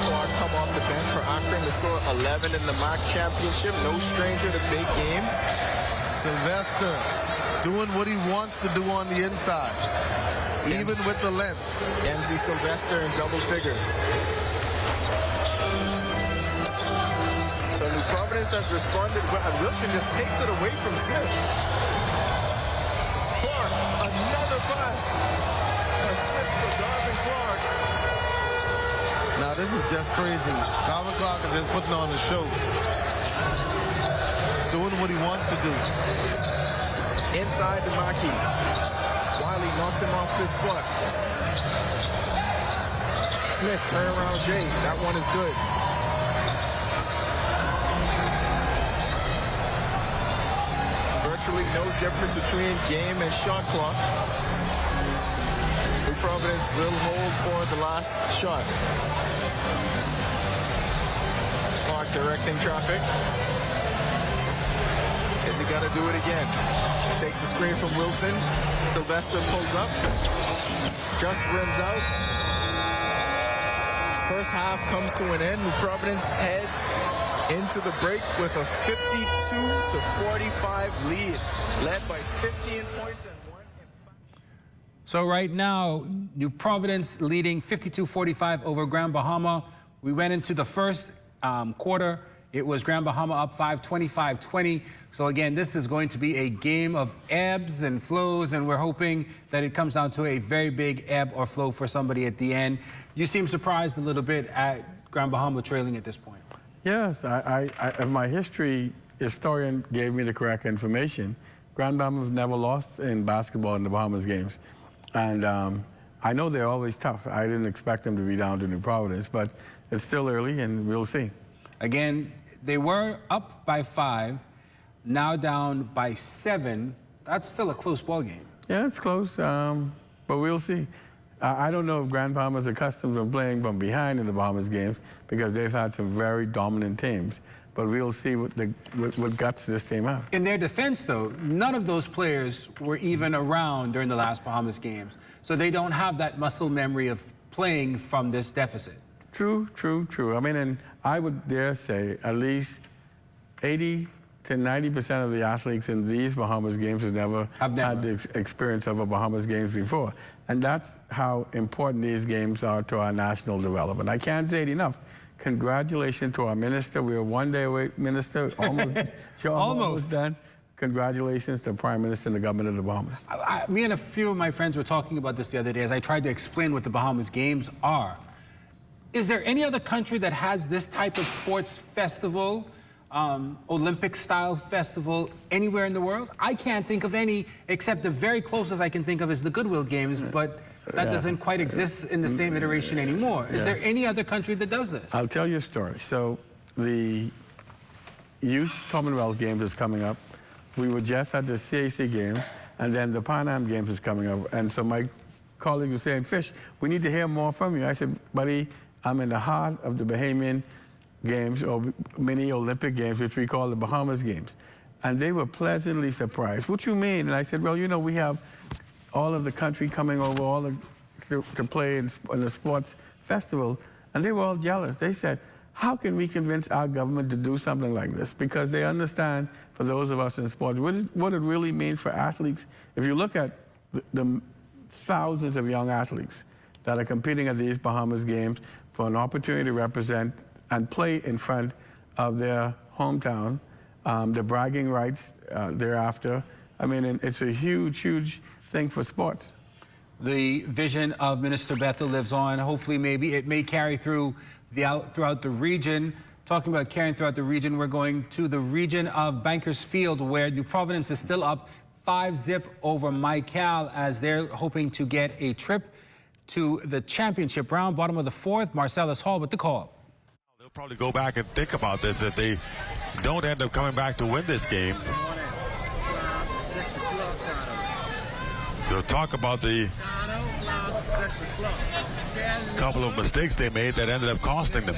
Clark come off the bench for Akron to score 11 in the MAC championship. No stranger to big games. Sylvester doing what he wants to do on the inside, even with the length. MZ Sylvester in double figures. So New Providence has responded well, and Wilson just takes it away from Smith. Clark, another bus. Assist for Garvin Clark. Now this is just crazy. Garvin Clark is just putting on the show. He's doing what he wants to do. Inside the Mackey. Wiley knocks him off this spot. Smith, turn around Jay. That one is good. Virtually no difference between game and shot clock. New Providence will hold for the last shot. Clark directing traffic. Is he gonna do it again? Takes the screen from Wilson. Sylvester pulls up. Just rims out. First half comes to an end. New Providence heads into the break with a 52-45 lead, led by 15 points and 1 impact. So right now, New Providence leading 52-45 over Grand Bahama. We went into the first quarter. It was Grand Bahama up 5, 25-20. So again, this is going to be a game of ebbs and flows, and we're hoping that it comes down to a very big ebb or flow for somebody at the end. You seem surprised a little bit at Grand Bahama trailing at this point. Yes, my history historian gave me the correct information. Grand Bahamas never lost in basketball in the Bahamas games. And I know they're always tough. I didn't expect them to be down to New Providence, but it's still early and we'll see. Again, they were up by 5, now down by 7. That's still a close ball game. Yeah, it's close, but we'll see. I don't know if Grand Bahamas are accustomed to playing from behind in the Bahamas games because they've had some very dominant teams. But we'll see what guts this team out. In their defense, though, none of those players were even around during the last Bahamas games. So they don't have that muscle memory of playing from this deficit. True, true, true. I mean, and I would dare say at least 80 to 90% of the athletes in these Bahamas games have never had the experience of a Bahamas games before. And that's how important these games are to our national development. I can't say it enough. Congratulations to our minister. We are one day away, minister. Almost done. Congratulations to the Prime Minister and the government of the Bahamas. Me and a few of my friends were talking about this the other day as I tried to explain what the Bahamas Games are. Is there any other country that has this type of sports festival, Olympic-style festival, anywhere in the world? I can't think of any, except the very closest I can think of is the Goodwill Games, but that doesn't quite exist in the same iteration anymore. Is there any other country that does this? I'll tell you a story. So the Youth Commonwealth Games is coming up. We were just at the CAC Games, and then the Pan Am Games is coming up. And so my colleague was saying, Fish, we need to hear more from you. I said, buddy, I'm in the heart of the Bahamian Games, or mini Olympic Games, which we call the Bahamas Games. And they were pleasantly surprised. What you mean? And I said, well, you know, we have all of the country coming over to play in the sports festival, and they were all jealous. They said, how can we convince our government to do something like this? Because they understand, for those of us in sports, what it really means for athletes. If you look at the thousands of young athletes that are competing at these Bahamas Games for an opportunity to represent and play in front of their hometown, the bragging rights thereafter, I mean, it's a huge, huge thing for sports. The vision of Minister Bethel lives on. Hopefully, maybe it may carry through throughout the region. Talking about carrying throughout the region, we're going to the region of Bakersfield, where New Providence is still up 5-0 over Michael as they're hoping to get a trip to the championship round. Bottom of the 4th, Marcellus Hall with the call. They'll probably go back and think about this if they don't end up coming back to win this game. They'll talk about the couple of mistakes they made that ended up costing them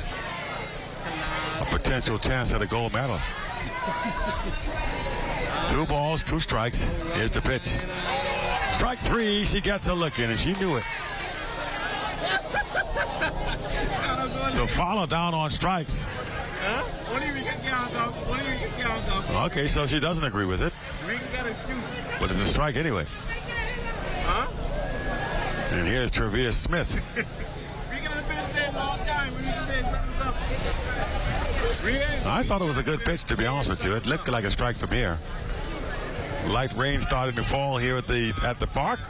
a potential chance at a gold medal. 2 balls, 2 strikes. Here's the pitch. Strike 3, she gets a look in, and she knew it. So follow down on strikes. Okay, so she doesn't agree with it. But it's a strike anyway. And here's Travia Smith. I thought it was a good pitch, to be honest with you. It looked like a strike from here. Light rain starting to fall here at the park.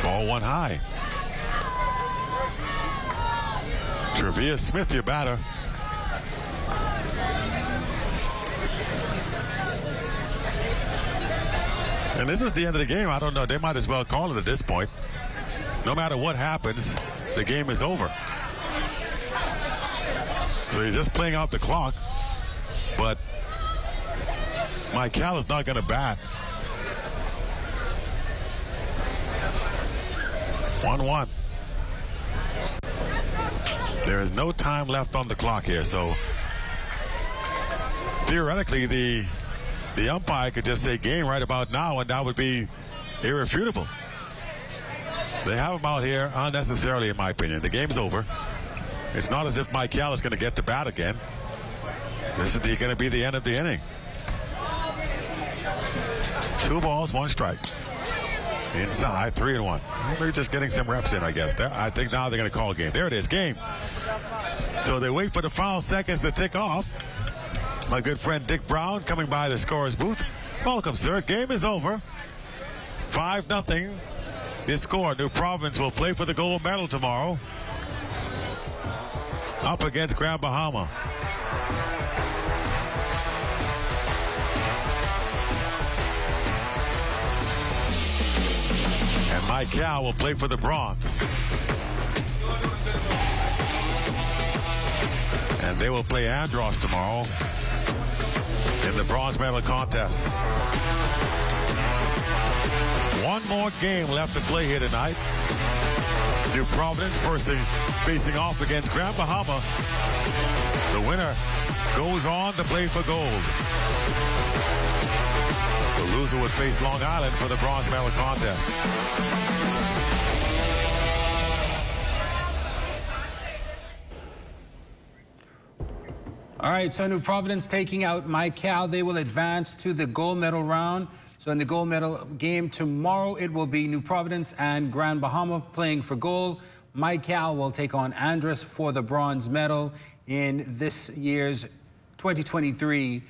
Ball 1 high. Travia Smith, your batter. And this is the end of the game. I don't know. They might as well call it at this point. No matter what happens, the game is over. So you're just playing out the clock. But Michael is not going to bat. 1-1. There is no time left on the clock here, so theoretically the umpire could just say game right about now, and that would be irrefutable. They have him out here unnecessarily, in my opinion. The game's over. It's not as if Michael is going to get to bat again. This is going to be the end of the inning. 2 balls, 1 strike. Inside, 3-1. They're just getting some reps in, I guess. I think now they're going to call a game. There it is, game. So they wait for the final seconds to tick off. My good friend Dick Brown coming by the scorer's booth. Welcome, sir. Game is over. 5-0 This score, New Providence will play for the gold medal tomorrow up against Grand Bahama. And Mike Cal will play for the bronze. And they will play Andros tomorrow in the bronze medal contest. One more game left to play here tonight. New Providence first facing off against Grand Bahama. The winner goes on to play for gold. The loser would face Long Island for the bronze medal contest. All right, so New Providence taking out Mike Cal. They will advance to the gold medal round. So in the gold medal game tomorrow, it will be New Providence and Grand Bahama playing for gold. Mike Cal will take on Andros for the bronze medal in this year's 2023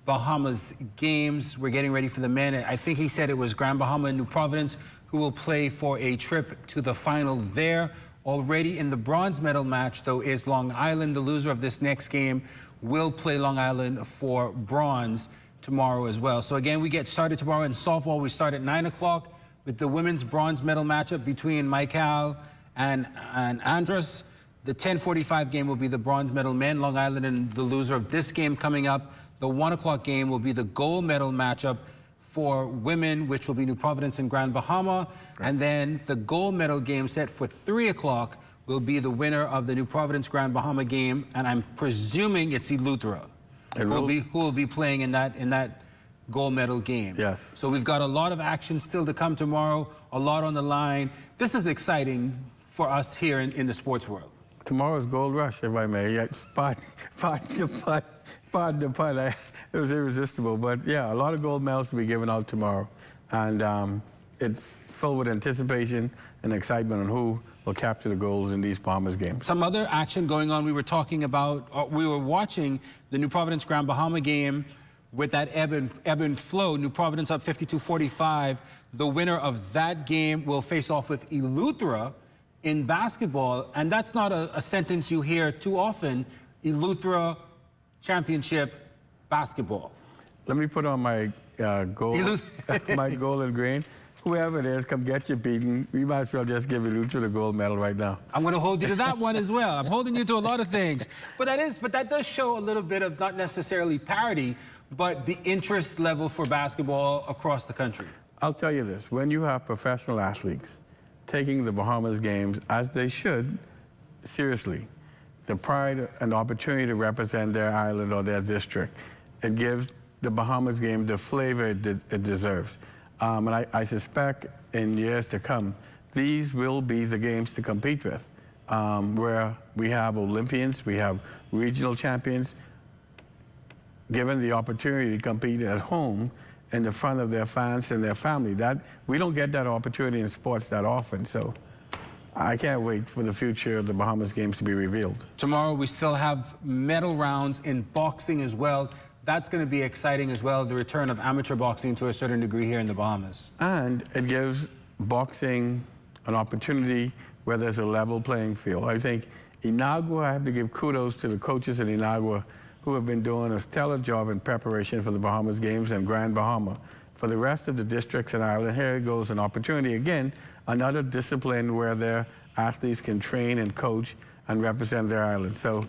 Bahamas games. We're getting ready for the men. I think he said it was Grand Bahama and New Providence who will play for a trip to the final there. Already in the bronze medal match, though, is Long Island. The loser of this next game will play Long Island for bronze tomorrow as well. So again, we get started tomorrow in softball. We start at 9 o'clock with the women's bronze medal matchup between Mike Cal and Andros. The 10:45 game will be the bronze medal men, Long Island, and the loser of this game coming up. The 1 o'clock game will be the gold medal matchup for women, which will be New Providence and Grand Bahama. Right. And then the gold medal game set for 3 o'clock will be the winner of the New Providence Grand Bahama game, and I'm presuming it's Eleuthera who will be playing in that gold medal game. Yes. So we've got a lot of action still to come tomorrow, a lot on the line. This is exciting for us here in the sports world. Tomorrow's Gold Rush, if I may. Yeah, pardon the pun. It was irresistible. But yeah, a lot of gold medals to be given out tomorrow. And it's filled with anticipation and excitement on who will capture the golds in these Bahamas games. Some other action going on. We were talking about, we were watching the New Providence Grand Bahama game with that ebb and flow. New Providence up 52-45. The winner of that game will face off with Eleuthera in basketball. And that's not a sentence you hear too often. Eleuthera championship basketball. Let me put on my gold, my gold and green. Whoever it is, come get you beaten. We might as well just give Eleuthera the gold medal right now. I'm going to hold you to that one as well. I'm holding you to a lot of things. But that does show a little bit of not necessarily parity, but the interest level for basketball across the country. I'll tell you this. When you have professional athletes taking the Bahamas games, as they should, seriously, the pride and opportunity to represent their island or their district, it gives the Bahamas game the flavor it deserves. And I suspect in years to come, these will be the games to compete with, where we have Olympians, we have regional champions, given the opportunity to compete at home in the front of their fans and their family. We don't get that opportunity in sports that often, so I can't wait for the future of the Bahamas games to be revealed. Tomorrow we still have medal rounds in boxing as well. That's going to be exciting as well, the return of amateur boxing to a certain degree here in the Bahamas. And it gives boxing an opportunity where there's a level playing field. I think Inagua, I have to give kudos to the coaches in Inagua who have been doing a stellar job in preparation for the Bahamas games and Grand Bahama. For the rest of the districts in Ireland, here goes an opportunity again, another discipline where their athletes can train and coach and represent their island. So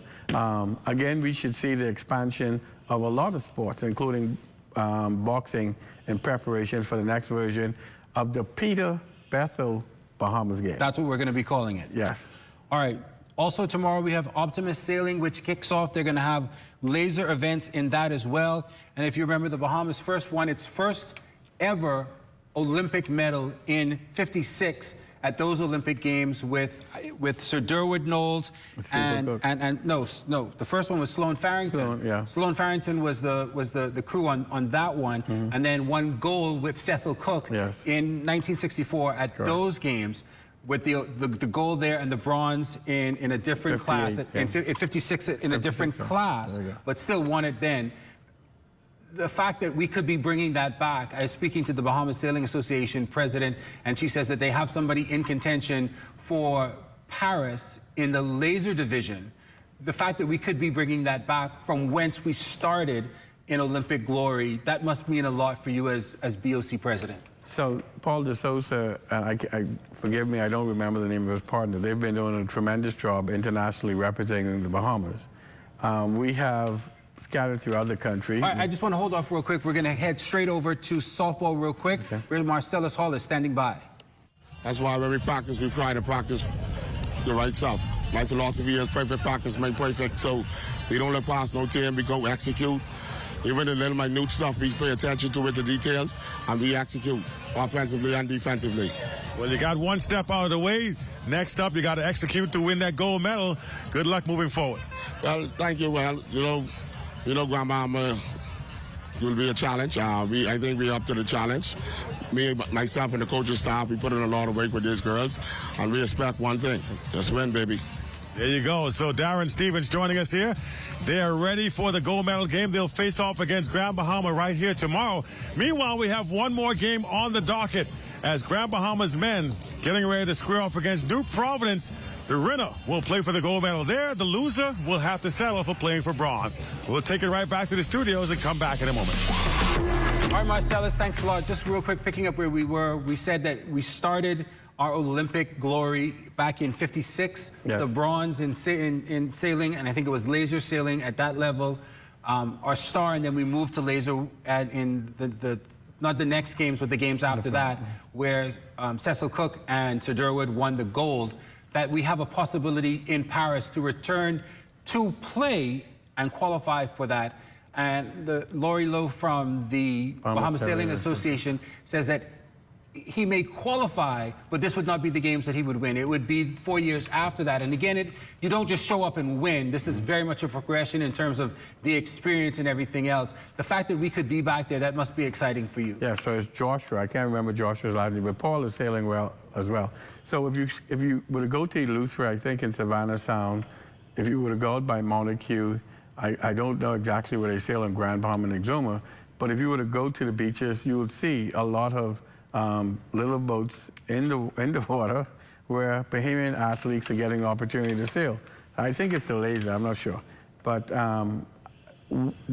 again, we should see the expansion of a lot of sports, including boxing, in preparation for the next version of the Peter Bethel Bahamas game. That's what we're going to be calling it. Yes. All right. Also tomorrow we have Optimist Sailing, which kicks off. They're going to have laser events in that as well. And if you remember, the Bahamas first won its first ever Olympic medal in '56 at those Olympic Games with Sir Durwood Knowles and no, the first one was Sloan Farrington. Sloan Farrington was the crew on that one, and then won gold with Cecil Cook in 1964 at those games, with the gold there and the bronze in a different class, in 56 in a different class, but still won it then. the fact that we could be bringing that back. I was speaking to the Bahamas Sailing Association president, and she says that they have somebody in contention for Paris in the laser division. The fact that we could be bringing that back from whence we started in Olympic glory, that must mean a lot for you as BOC president. So Paul de Sousa, forgive me, I don't remember the name of his partner. They've been doing a tremendous job internationally representing the Bahamas. We have scattered throughout the country. All right, I just want to hold off real quick. We're going to head straight over to softball real quick, where Marcellus Hall is standing by. That's why when we practice, we try to practice the right stuff. My philosophy is perfect practice make perfect, so we don't let pass no team, we go execute. Even the little minute stuff, we pay attention to it, the detail, and we execute offensively and defensively. Well, you got one step out of the way. Next up, you got to execute to win that gold medal. Good luck moving forward. Well, thank you. Well, you know, Grandma, it will be a challenge. I think we're up to the challenge. Me, myself, and the coaching staff, we put in a lot of work with these girls, and we expect one thing: just win, baby. There you go. So Darren Stevens joining us here. They are ready for the gold medal game. They'll face off against Grand Bahama right here tomorrow. Meanwhile, we have one more game on the docket as Grand Bahama's men getting ready to square off against New Providence. The winner will play for the gold medal there. The loser will have to settle for playing for bronze. We'll take it right back to the studios and come back in a moment. All right, Marcellus, thanks a lot. Just real quick, picking up where we were, we said that we started our Olympic glory back in '56, yes. The bronze in sailing, and I think it was laser sailing at that level. Our star, and then we moved to laser in not the next games, but the games after that, where Cecil Cook and Sir Durwood won the gold. That we have a possibility in Paris to return to play and qualify for that. And Laurie Lowe from the Bahamas Sailing Association says that he may qualify, but this would not be the games that he would win. It would be 4 years after that. And again, you don't just show up and win. This is very much a progression in terms of the experience and everything else. The fact that we could be back there, that must be exciting for you. Yeah, so it's Joshua. I can't remember Joshua's last name, but Paul is sailing well as well. So if you were to go to Eleuthera, I think in Savannah Sound, if you were to go out by Montague, I don't know exactly where they sail in Grand Bahama and Exuma, but if you were to go to the beaches, you would see a lot of little boats in the water where Bahamian athletes are getting the opportunity to sail. I think it's the laser, I'm not sure. But the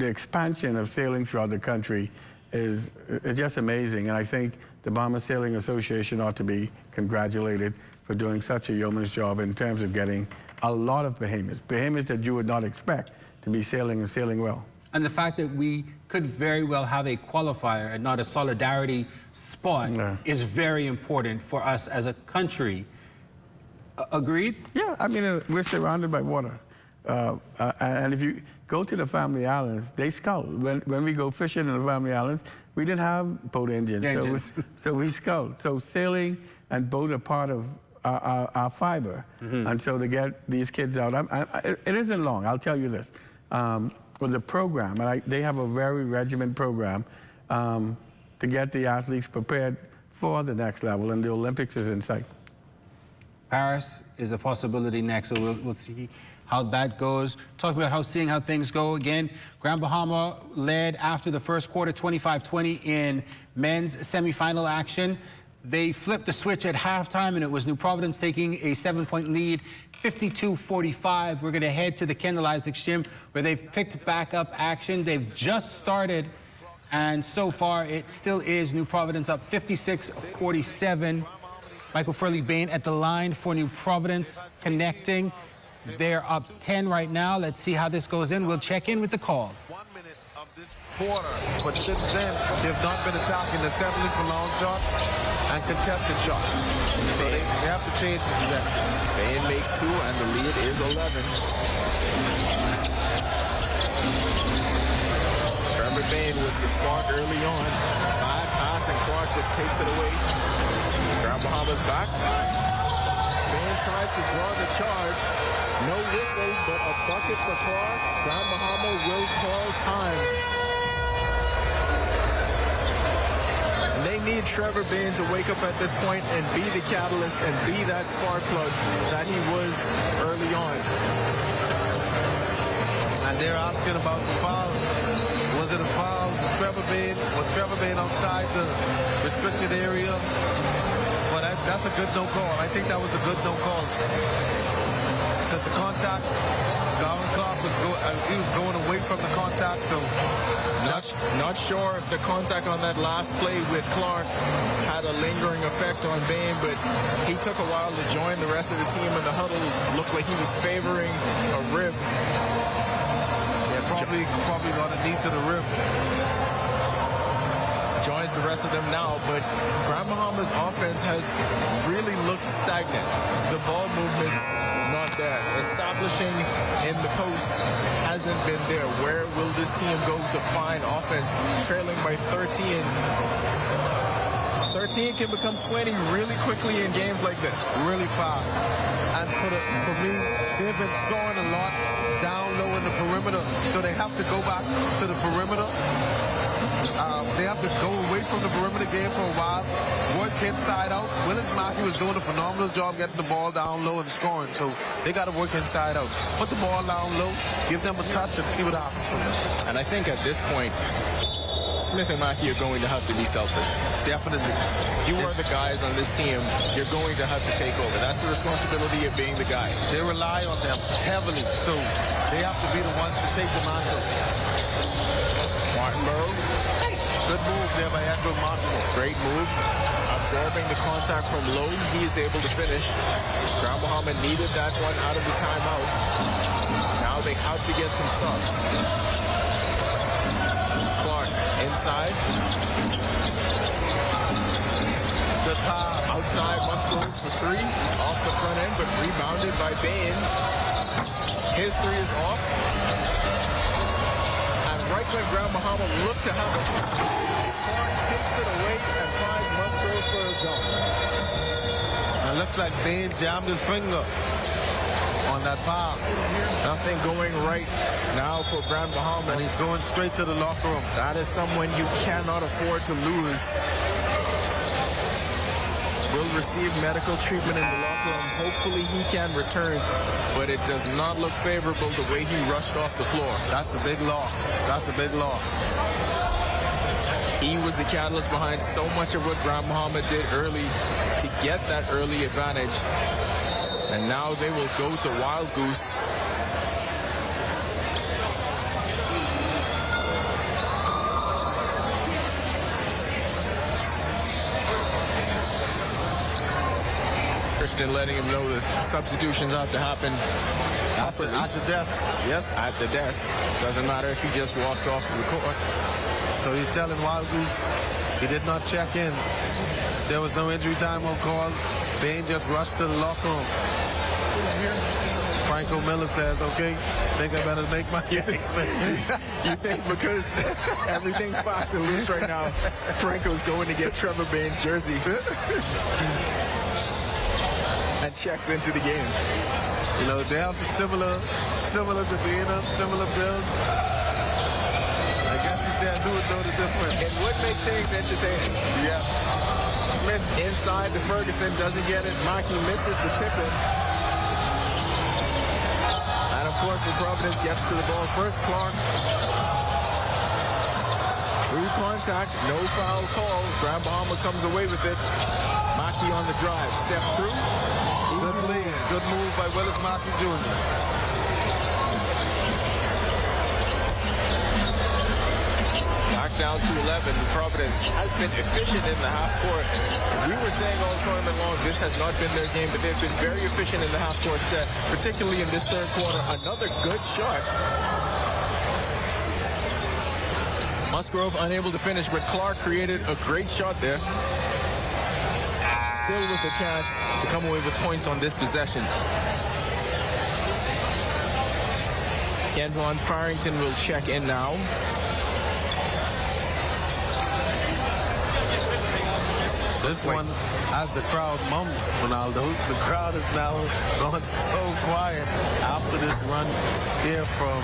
expansion of sailing throughout the country is just amazing. And I think the Bahamas Sailing Association ought to be congratulated for doing such a yeoman's job in terms of getting a lot of Bahamians that you would not expect to be sailing and sailing well. And the fact that we could very well have a qualifier and not a solidarity spot is very important for us as a country. Agreed? Yeah, I mean, we're surrounded by water. And if you go to the Family Islands, they scull. When we go fishing in the Family Islands, we didn't have boat engines. So we scull. So sailing and boat are part of our fiber. And so to get these kids out, it isn't long, I'll tell you this. With the program, and they have a very regimented program to get the athletes prepared for the next level, and the Olympics is in sight. Paris is a possibility next, so we'll see how that goes. Talk about seeing how things go again. Grand Bahama led after the first quarter, 25-20 in men's semifinal action. They flipped the switch at halftime, and it was New Providence taking a 7-point lead, 52-45. We're going to head to the Kendall Isaacs gym, where they've picked back up action. They've just started, and so far it still is New Providence up 56-47. Michael Furley-Bain at the line for New Providence, connecting. They're up 10 right now. Let's see how this goes in. We'll check in with the call. 1 minute of this quarter, but since then, they've not been attacking the 70 for long shots and contested shots. So they have to change the trajectory. Bain makes 2, and the lead is 11. Trevor Bain was the spark early on. Bad pass, and Clark just takes it away. Grand Bahama's back. Bain tries to draw the charge. No whistle, but a bucket for Clark. Grand Bahama will call time. And they need Trevor Bain to wake up at this point and be the catalyst and be that spark plug that he was early on. And they're asking about the foul. Was it a foul? Was Trevor Bain outside the restricted area? But that's a good no call. I think that was a good no call. Because the contact, Garvin Clark he was going away from the contact, so Not sure if the contact on that last play with Clark had a lingering effect on Bain, but he took a while to join the rest of the team in the huddle. Looked like he was favoring a rib. yeah, probably got a knee to the rib. Joins the rest of them now, but Grand Bahamas offense has really looked stagnant. The ball movement's not there. Establishing in the post hasn't been there. Where will this team go to find offense? Trailing by 13. 13 can become 20 really quickly in games like this. Really fast. And for me, they've been scoring a lot down low in the perimeter, so they have to go back to the perimeter. They have to go away from the perimeter game for a while, work inside out. Willis Mackey was doing a phenomenal job getting the ball down low and scoring, so they got to work inside out. Put the ball down low, give them a touch, and see what happens from them. And I think at this point, Smith and Mackey are going to have to be selfish. Definitely. You are the guys on this team. You're going to have to take over. That's the responsibility of being the guy. They rely on them heavily, so they have to be the ones to take the mantle. Martinborough. Good move there by Andrew Martinborough. Great move. Absorbing the contact from low. He is able to finish. Grand Bahama needed that one out of the timeout. Now they have to get some stops. Clark inside. Good pass. Outside Musgrove for three. Off the front end, but rebounded by Bain. His three is off. Right when Grand Bahama looked to have it, Clark takes it away and finds Musgrove for a jump. It looks like Bain jammed his finger on that pass. Nothing going right now for Grand Bahama. And he's going straight to the locker room. That is someone you cannot afford to lose. Will receive medical treatment in the locker room. Hopefully he can return, but it does not look favorable the way he rushed off the floor. That's a big loss. That's a big loss. He was the catalyst behind so much of what Grand Bahama did early to get that early advantage. And now they will go to Wild Goose. Christian letting him know the substitutions have to happen At the desk. Yes. at the desk. Doesn't matter if he just walks off the court. So he's telling Wild Goose he did not check in. There was no injury time on call. Bain just rushed to the locker room. Franco Miller says, okay, think I better make my You think because everything's fast and loose right now, Franco's going to get Trevor Bain's jersey and checks into the game. You know, they have the similar demeanor, similar build. I guess he said who would know the difference. It would make things entertaining. Yeah. Smith inside to Ferguson, doesn't get it. Mackey misses the tip-in. And of course, the Providence gets to the ball first. Clark. True contact, no foul call. Grand Bahama comes away with it. Mackey on the drive, steps through. Good move by Willis Mackey Jr. Back down to 11. Providence has been efficient in the half court. We were saying all tournament long this has not been their game, but they've been very efficient in the half court set, particularly in this third quarter. Another good shot. Musgrove unable to finish, but Clark created a great shot there. Still with a chance to come away with points on this possession. Ken Von Farrington will check in now. This this one has the crowd mum, Ronaldo. The crowd is now gone so quiet after this run here from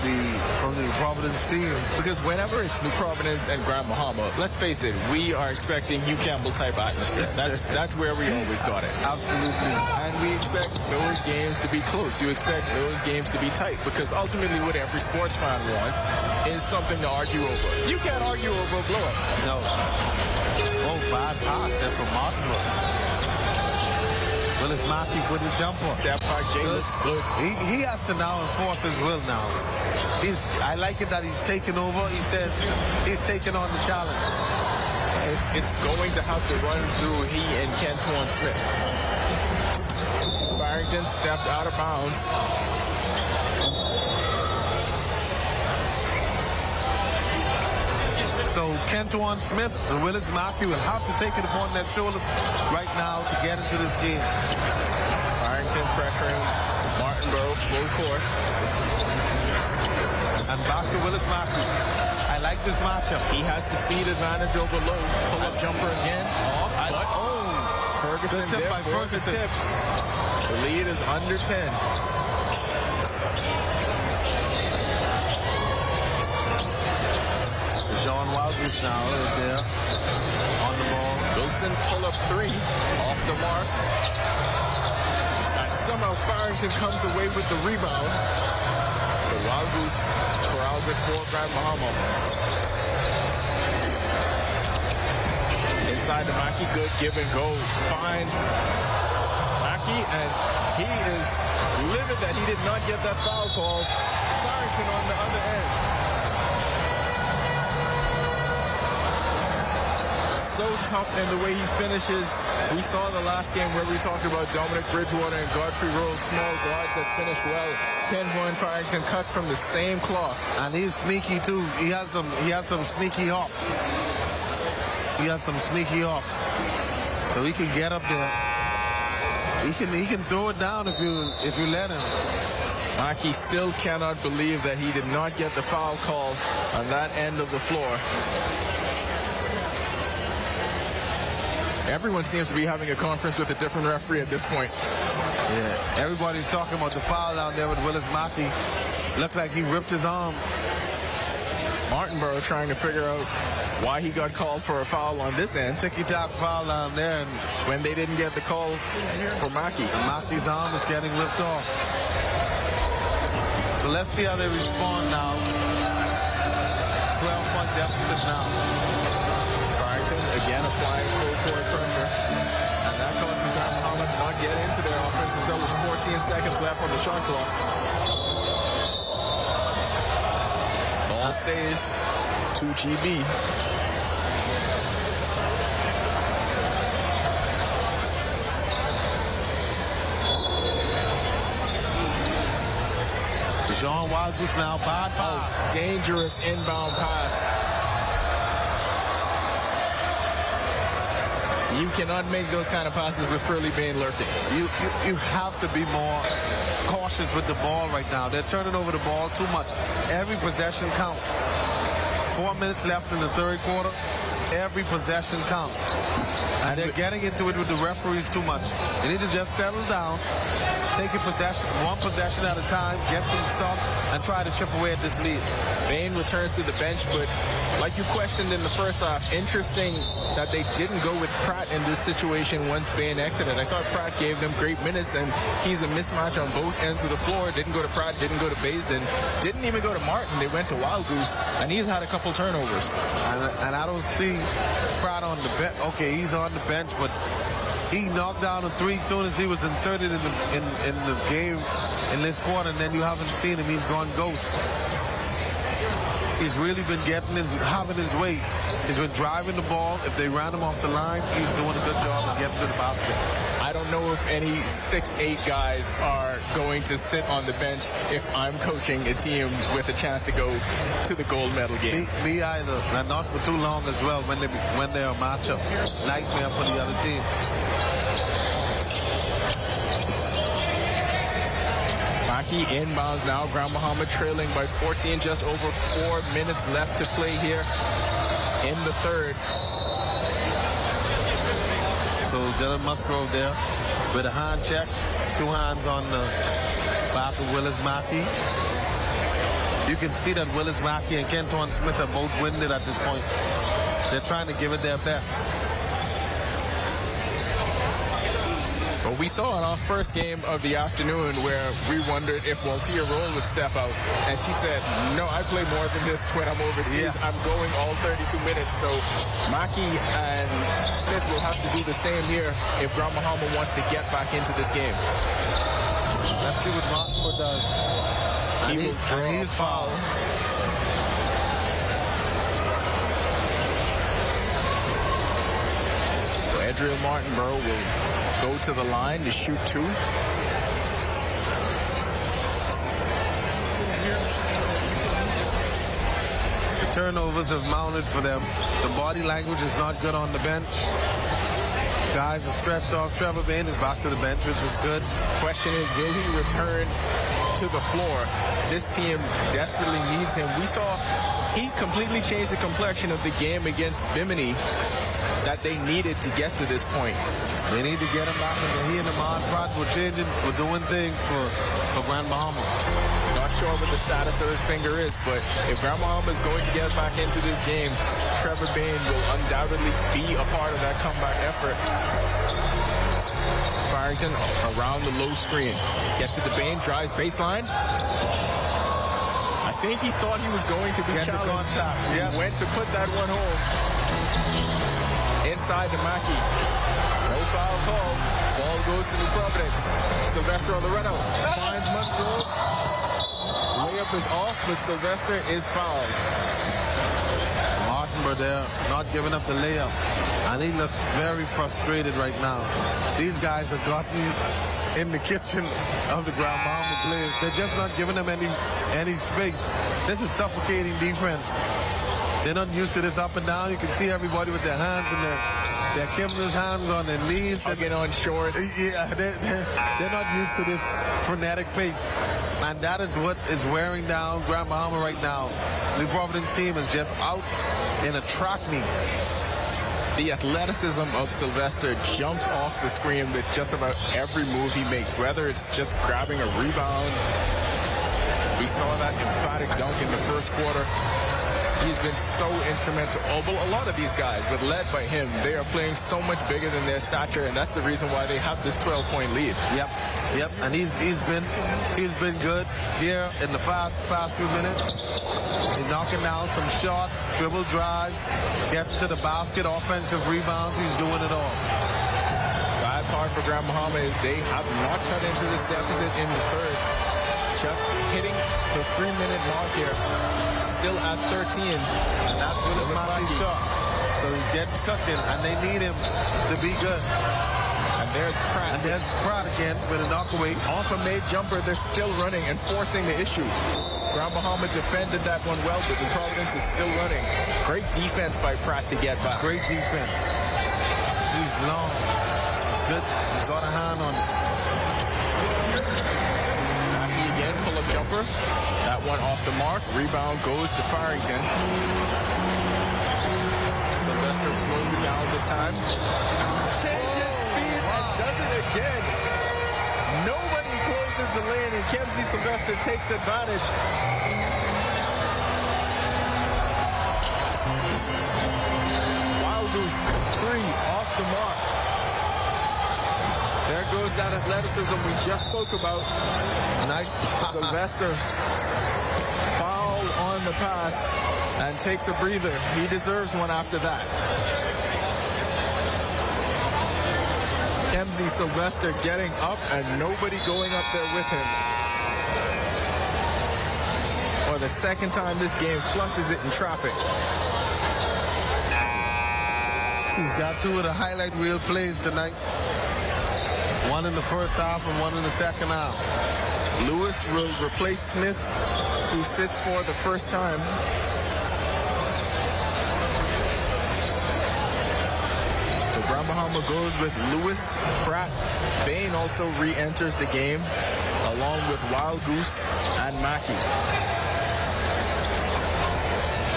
the Providence team. Because whenever it's New Providence and Grand Bahama, let's face it, we are expecting Hugh Campbell type atmosphere. That's where we always got it. Absolutely. And we expect those games to be close. You expect those games to be tight, because ultimately what every sports fan wants is something to argue over. You can't argue over a blow-up. No. Oh, bad pass there from Martinville. Willis Mackey for the jumper. Step back, Jay looks good. He has to now enforce his will now. I like it that he's taken over. He says he's taken on the challenge. It's going to have to run through he and Kentuan Smith. Barrington stepped out of bounds. So Kentuan Smith and Willis Mackey will have to take it upon their shoulders right now to get into this game. Barrington pressuring Martinborough full court. And back to Willis Mackey. I like this matchup. He has the speed advantage over Lowe. Pull-up jumper again. Off, but Ferguson good tip by for Ferguson. the tip. The lead is under 10. John Wildgoose now is there on the ball. Wilson pull-up three off the mark. And somehow Farrington comes away with the rebound. The Wildgoose corrals it for Grand Bahama. Inside to Mackey, good give and go. Finds Mackey, and he is livid that he did not get that foul call. Farrington on the other end. So tough in the way he finishes. We saw the last game where we talked about Dominic Bridgewater and Godfrey Rowe, small guards that finished well. Ken Von Farrington cut from the same cloth. And he's sneaky too. He has some sneaky hops. He has some sneaky hops. So he can get up there. He can throw it down if you let him. Mackey still cannot believe that he did not get the foul call on that end of the floor. Everyone seems to be having a conference with a different referee at this point. Yeah, everybody's talking about the foul down there with Willis Mackey. Looked like he ripped his arm. Martinborough trying to figure out why he got called for a foul on this end. Ticky-tack foul down there, and when they didn't get the call for Mackey. And Mackey's arm is getting ripped off. So let's see how they respond now. 12-point deficit now. Again applying full court pressure. And that causes Grand Bahama to not get into their offense until there's 14 seconds left on the shot clock. Ball stays 2GB. John Wildgoose now, bad pass. Dangerous inbound pass. You cannot make those kind of passes with Furley Bain lurking. You have to be more cautious with the ball right now. They're turning over the ball too much. Every possession counts. 4 minutes left in the third quarter. Every possession counts. And they're getting into it with the referees too much. They need to just settle down, take a possession, one possession at a time, get some stuff, and try to chip away at this lead. Bain returns to the bench, but like you questioned in the first half, interesting that they didn't go with Pratt in this situation once Bain exited. I thought Pratt gave them great minutes, and he's a mismatch on both ends of the floor. Didn't go to Pratt, didn't go to Baisden, didn't even go to Martin. They went to Wildgoose, and he's had a couple turnovers. And I don't see Pratt on the bench. Okay, he's on the bench, but he knocked down a three as soon as he was inserted in the game in this quarter, and then you haven't seen him. He's gone ghost. He's really been having his way. He's been driving the ball. If they ran him off the line, he's doing a good job of getting to the basket. I don't know if any 6'8" guys are going to sit on the bench if I'm coaching a team with a chance to go to the gold medal game. Me either, and not for too long as well when they're a matchup. Nightmare for the other team. Mackey inbounds now. Grand Bahama trailing by 14, just over 4 minutes left to play here in the third. So Dylan Musgrove there with a hand check. 2 hands on the back of Willis Mackey. You can see that Willis Mackey and Kenton Smith are both winded at this point. They're trying to give it their best. Well, we saw in our first game of the afternoon where we wondered if Waltia Roll would step out. And she said, no, I play more than this when I'm overseas. Yeah. I'm going all 32 minutes. So Mackey and Smith will have to do the same here if Grand Bahama wants to get back into this game. Let's see what Martinburg does. And he's fouled. Adriel Martinborough will go to the line to shoot 2. The turnovers have mounted for them. The body language is not good on the bench. Guys are stretched off. Trevor Bain is back to the bench, which is good. Question is, will he return to the floor? This team desperately needs him. We saw he completely changed the complexion of the game against Bimini that they needed to get to this point. They need to get him back, and he and Ahmad Pratt were changing, were doing things for Grand Bahama. Not sure what the status of his finger is, but if Grand Bahama is going to get back into this game, Trevor Bain will undoubtedly be a part of that comeback effort. Farrington around the low screen. Gets to the Bain, drives baseline. I think he thought he was going to be challenged. He went to put that one home. Inside to Mackey. No foul call. Ball goes to New Providence. Sylvester on the run out. Finds Musgrove. Layup is off, but Sylvester is fouled. Martinburg there, not giving up the layup. And he looks very frustrated right now. These guys have gotten in the kitchen of the Grand Bahama players. They're just not giving them any space. This is suffocating defense. They're not used to this up and down. You can see everybody with their hands in their Kimber's hands on their knees. Hugging on shorts. Yeah, they're not used to this frenetic pace. And that is what is wearing down Grand Bahama right now. The Providence team is just out in a track meet. The athleticism of Sylvester jumps off the screen with just about every move he makes, whether it's just grabbing a rebound. We saw that emphatic dunk in the first quarter. He's been so instrumental. Well, a lot of these guys, but led by him, they are playing so much bigger than their stature, and that's the reason why they have this 12-point lead. Yep. And he's been good here in the past few minutes. He's knocking down some shots, dribble drives, gets to the basket, offensive rebounds. He's doing it all. Bad part for Grand Bahama is they have not cut into this deficit in the third. Chuck hitting the 3-minute mark here, still at 13, and that's Willis Mackey's shot. So he's getting cooking, and they need him to be good. And there's Pratt. And there's Pratt again with a knockaway. Off a made jumper, they're still running and forcing the issue. Grand Bahama defended that one well, but the Providence is still running. Great defense by Pratt to get back. Great defense. He's long. It's good. He's got a hand on it. Again, pull-up jumper. That one off the mark. Rebound goes to Farrington. Sylvester slows it down this time. Changes speeds and does it again. Nobody closes the lane, and Kempsey Sylvester takes advantage. Wild Goose, 3 off the mark. There goes that athleticism we just spoke about. Nice. Sylvester foul on the pass and takes a breather. He deserves one after that. Kempsey Sylvester getting up and nobody going up there with him. For the second time this game, flushes it in traffic. He's got 2 of the highlight reel plays tonight. One in the first half and one in the second half. Lewis will replace Smith, who sits for the first time. So Grand Bahama goes with Lewis, Pratt. Bain also re-enters the game, along with Wild Goose and Mackey.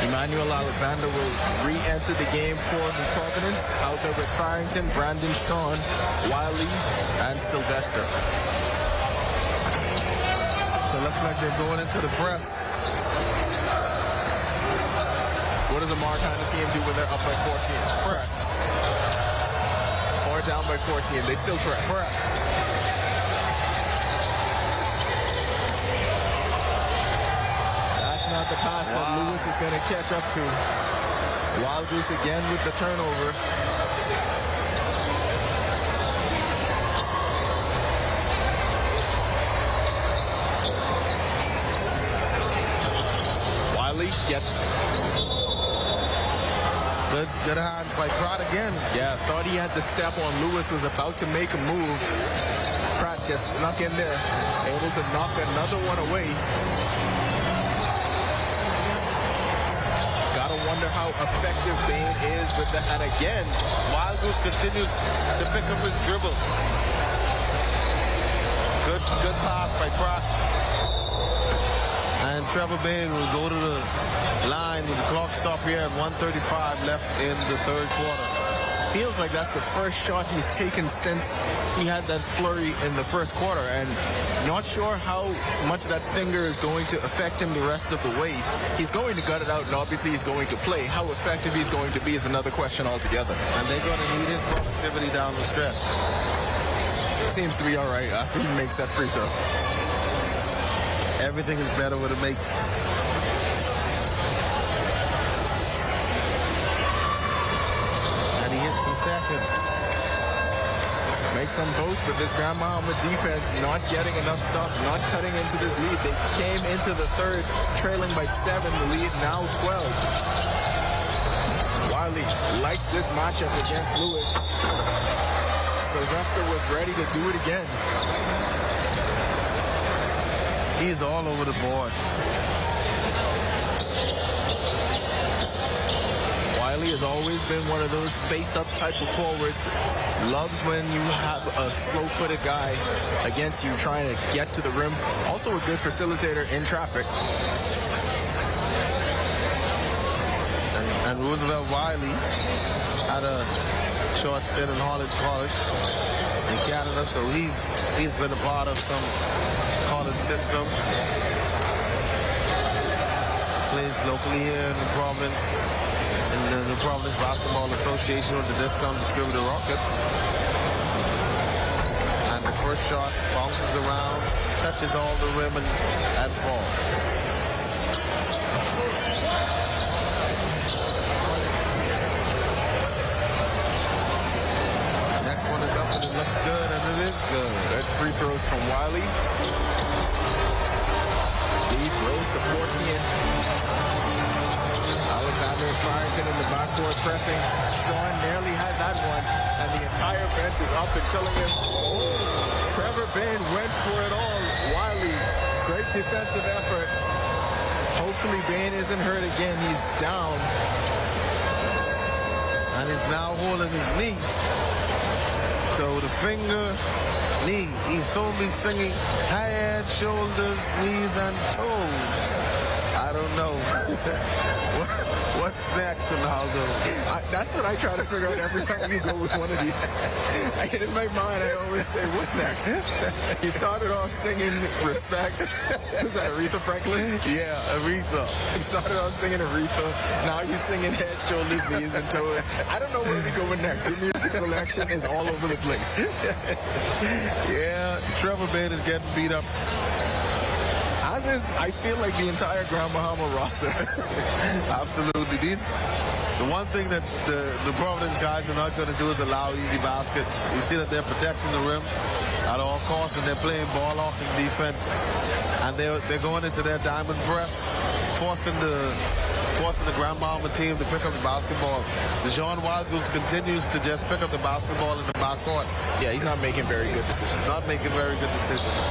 Emmanuel Alexander will re-enter the game for New Providence. Out there with Farrington, Brandon Shawn, Wiley, and Sylvester. So it looks like they're going into the press. What does a Marcana team do when they're up by 14? Press. Or down by 14. They still press. That's not the pass that Lewis is going to catch up to. Wild Goose again with the turnover. Wiley gets Good hands by Pratt again. Yeah, thought he had the step on. Lewis was about to make a move. Pratt just snuck in there, able to knock another one away. Gotta wonder how effective Bain is with that. And again, Wild Goose continues to pick up his dribble. Good pass by Pratt. And Trevor Bain will go to the line with the clock stop here at 1:35 left in the third quarter. feels like that's the first shot he's taken since he had that flurry in the first quarter, and not sure how much that finger is going to affect him the rest of the way. He's going to gut it out, and obviously he's going to play. How effective he's going to be is another question altogether. And they're going to need his productivity down the stretch. Seems to be all right after he makes that free throw. Everything is better with a make. And he hits the second. Makes them both, but this Grand Bahama defense not getting enough stops, not cutting into this lead. They came into the third trailing by 7, the lead now 12. Wiley likes this matchup against Lewis. Sylvester was ready to do it again. He's all over the boards. Wiley has always been one of those face-up type of forwards. Loves when you have a slow-footed guy against you trying to get to the rim. Also a good facilitator in traffic. And Roosevelt Wiley had a short stint in Harlan College in Canada, so he's been a part of some college system. Plays locally here in the Providence, in the New Providence Basketball Association with the Discount Distributor Rockets. And the first shot bounces around, touches all the rim and falls. One is up and it looks good, and it is good. Good free throws from Wiley. Lead grows to 14. Alexander and Farrington in the backcourt pressing. Sean nearly had that one, and the entire bench is up and telling him, Trevor Bain went for it all. Wiley, great defensive effort. Hopefully Bain isn't hurt again. He's down. And he's now holding his knee. So the finger, knee, he's only singing head, shoulders, knees, and toes. I don't know. What's next, Ronaldo? That's what I try to figure out every time you go with one of these. In my mind, I always say, what's next? He started off singing Respect. Was that Aretha Franklin? Yeah, Aretha. He started off singing Aretha. Now he's singing head, shoulders, knees, and toes. I don't know where we going next. Your music selection is all over the place. Yeah, Trevor Bain is getting beat up. As is, I feel like the entire Grand Bahama roster. Absolutely. The one thing that the Providence guys are not going to do is allow easy baskets. You see that they're protecting the rim at all costs, and they're playing ball-hawking defense. And they're going into their diamond press, forcing the Grand Bahama team to pick up the basketball. DeJohn Wildgoose continues to just pick up the basketball in the backcourt. Yeah, he's not making very good decisions. Not making very good decisions.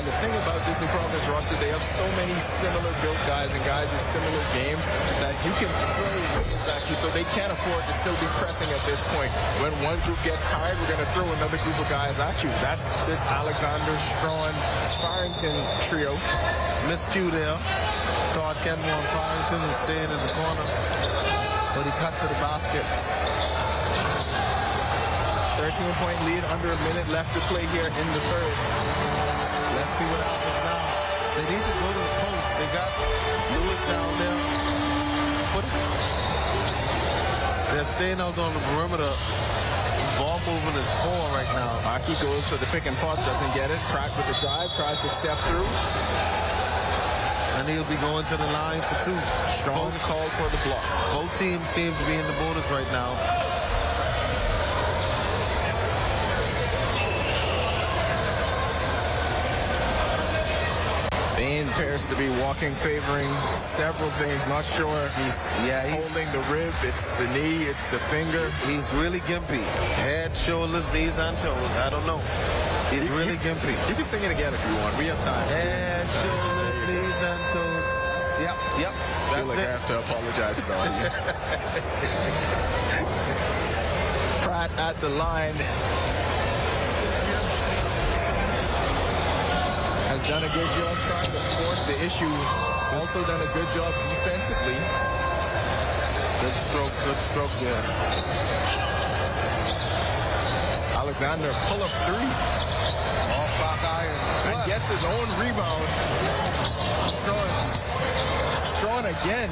The thing about this New Providence roster, they have so many similar built guys and guys with similar games that you can throw back you, so they can't afford to still be pressing at this point. When one group gets tired, we're going to throw another group of guys at you. That's this Alexander, Strawn, Farrington trio. Missed you there. Todd Kenmore Farrington is staying in the corner, but he cut to the basket. 13-point lead, under a minute left to play here in the third. Let's see what happens now. They need to go to the post. They got Lewis down there. They're staying out on the perimeter. Ball movement is poor right now. Aki goes for the pick and pop, doesn't get it. Pratt with the drive, tries to step through. And he'll be going to the line for two. Strong call for the block. Both teams seem to be in the bonus right now. Bain appears to be walking, favoring several things. Not sure if he's holding the rib, it's the knee, it's the finger. He's really gimpy. Head, shoulders, knees, and toes. I don't know. He's really gimpy. You can sing it again if you want. We have time. Head, shoulders, knees, and toes. Yep. I feel like I have to apologize to the audience. Pratt at the line. Has done a good job trying to force the issue. Also done a good job defensively. Good stroke there. Alexander pull-up three. Off back iron. And gets his own rebound. Strawn again.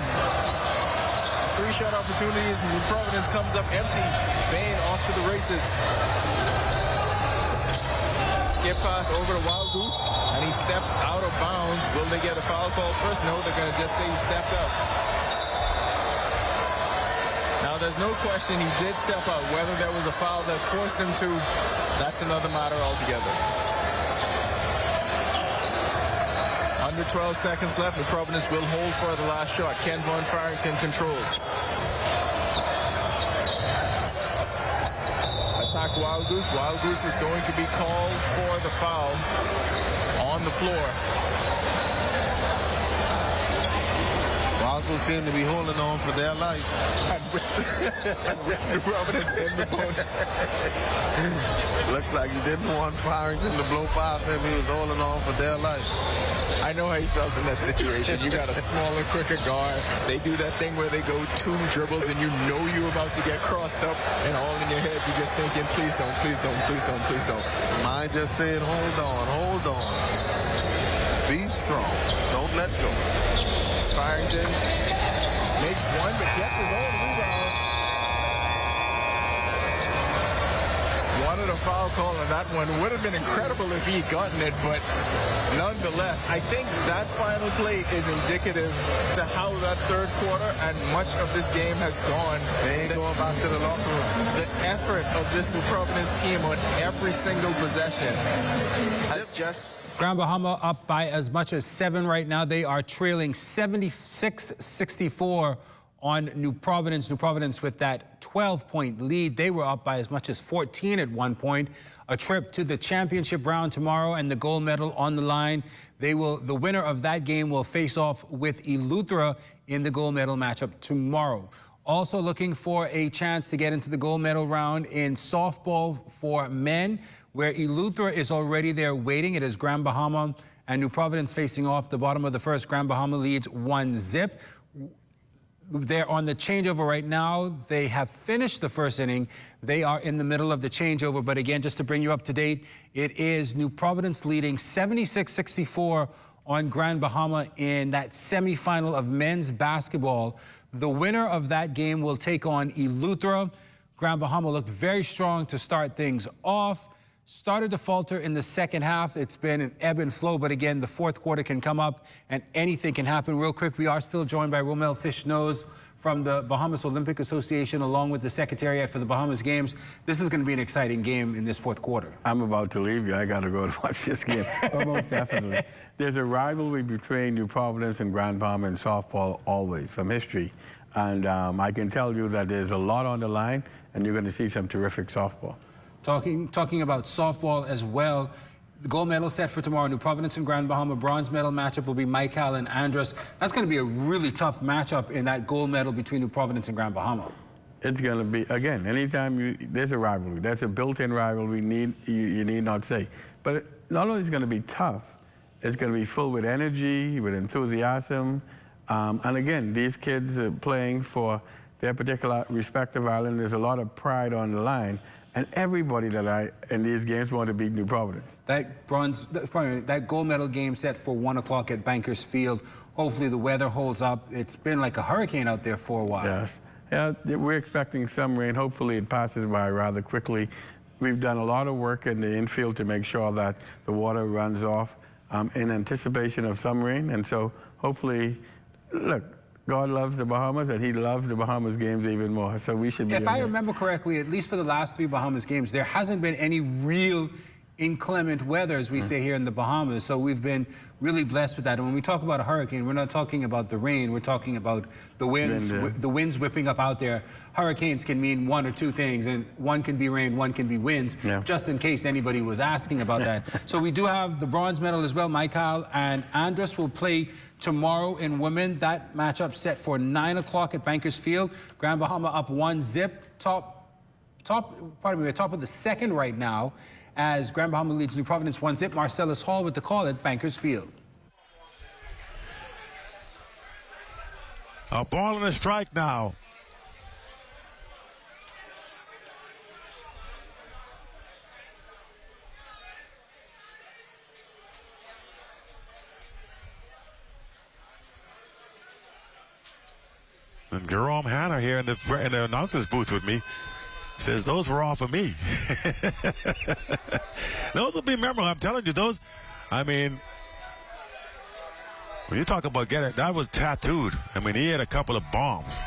3 shot opportunities. New Providence comes up empty. Bain off to the races. Skip pass over to Wild Goose, and he steps out of bounds. Will they get a foul call first? No, they're going to just say he stepped out. Now, there's no question he did step out. Whether there was a foul that forced him to, that's another matter altogether. Under 12 seconds left, New Providence will hold for the last shot. Ken Von Farrington controls. Attacks Wild Goose. Wild Goose is going to be called for the foul on the floor. Wild Goose seem to be holding on for their life. And with New Providence in the bonus. Looks like he didn't want Farrington to blow past him. He was holding on for their life. I know how he felt in that situation. You got a smaller, quicker guard. They do that thing where they go 2 dribbles and you know you're about to get crossed up, and all in your head you're just thinking, please don't, please don't, please don't, please don't. Mine just said, hold on. Be strong. Don't let go. Farrington makes one, but gets his own rebound. Wanted a foul call on that one. Would have been incredible if he'd gotten it, but nonetheless, I think that final play is indicative to how that third quarter and much of this game has gone. They ain't going back to the locker room. The effort of this New Providence team on every single possession has just... Grand Bahama up by as much as 7 right now. They are trailing 76-64 on New Providence. New Providence with that 12-point lead. They were up by as much as 14 at one point. A trip to the championship round tomorrow and the gold medal on the line. The winner of that game will face off with Eleuthera in the gold medal matchup tomorrow. Also looking for a chance to get into the gold medal round in softball for men, where Eleuthera is already there waiting. It is Grand Bahama and New Providence facing off. The bottom of the first, Grand Bahama leads 1-0. They're on the changeover right now. They have finished the first inning. They are in the middle of the changeover. But again, just to bring you up to date, it is New Providence leading 76-64 on Grand Bahama in that semifinal of men's basketball. The winner of that game will take on Eleuthera. Grand Bahama looked very strong to start things off. Started to falter in the second half. It's been an ebb and flow, but again, the fourth quarter can come up and anything can happen. Real quick, we are still joined by Romel Fish-Nose from the Bahamas Olympic Association, along with the Secretariat for the Bahamas Games. This is going to be an exciting game in this fourth quarter. I'm about to leave you. I got to go to watch this game. Most definitely. There's a rivalry between New Providence and Grand Bahama in softball always, from history. And I can tell you that there's a lot on the line, and you're going to see some terrific softball. Talking about softball as well, The gold medal set for tomorrow, New Providence and Grand Bahama. Bronze medal matchup will be Michael and Andres. That's going to be a really tough matchup in that gold medal between New Providence and Grand Bahama. It's going to be, again, anytime there's a rivalry, there's a built-in rivalry, you need not say. But not only is it going to be tough, it's going to be full with energy, with enthusiasm. And again, these kids are playing for their particular respective island. There's a lot of pride on the line. And everybody in these games want to beat New Providence. That gold medal game set for 1 o'clock at Bankers Field. Hopefully the weather holds up. It's been like a hurricane out there for a while. Yes. Yeah, we're expecting some rain. Hopefully it passes by rather quickly. We've done a lot of work in the infield to make sure that the water runs off in anticipation of some rain. And so hopefully, look, God loves the Bahamas, and he loves the Bahamas games even more. So we should be. If I remember correctly, at least for the last 3 Bahamas games, there hasn't been any real inclement weather, as we say here in the Bahamas. So we've been really blessed with that. And when we talk about a hurricane, we're not talking about the rain. We're talking about the winds, the winds whipping up out there. Hurricanes can mean 1 or 2 things, and one can be rain, one can be winds, just in case anybody was asking about that. So we do have the bronze medal as well. Michael and Andres will play tomorrow in women. That matchup set for 9 o'clock at Bankers Field. Grand Bahama up 1-0, top of the second right now, as Grand Bahama leads New Providence 1-0. Marcellus Hall with the call at Bankers Field. A ball and a strike now. And Jerome Hanna here in the announcer's booth with me says those were off of me. Those will be memorable. I'm telling you, those, I mean, when you talk about getting, that was tattooed. I mean, he had a couple of bombs.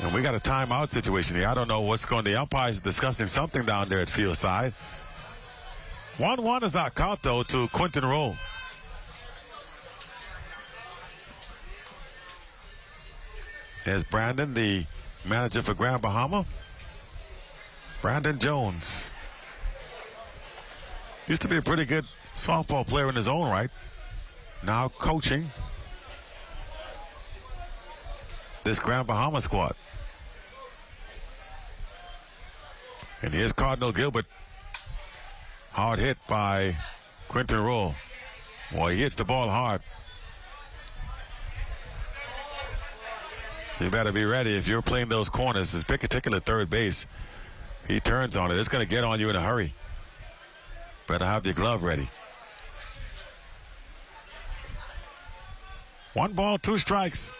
And we got a timeout situation here. I don't know what's going on. The umpire's discussing something down there at field side. 1-1 is not count, though, to Quentin Rowe. There's Brandon, the manager for Grand Bahama. Brandon Jones. Used to be a pretty good softball player in his own right. Now coaching this Grand Bahama squad. And here's Cardinal Gilbert. Hard hit by Quentin Rowe. Boy, he hits the ball hard. You better be ready if you're playing those corners. This particular third base, he turns on it. It's going to get on you in a hurry. Better have your glove ready. 1 ball, 2 strikes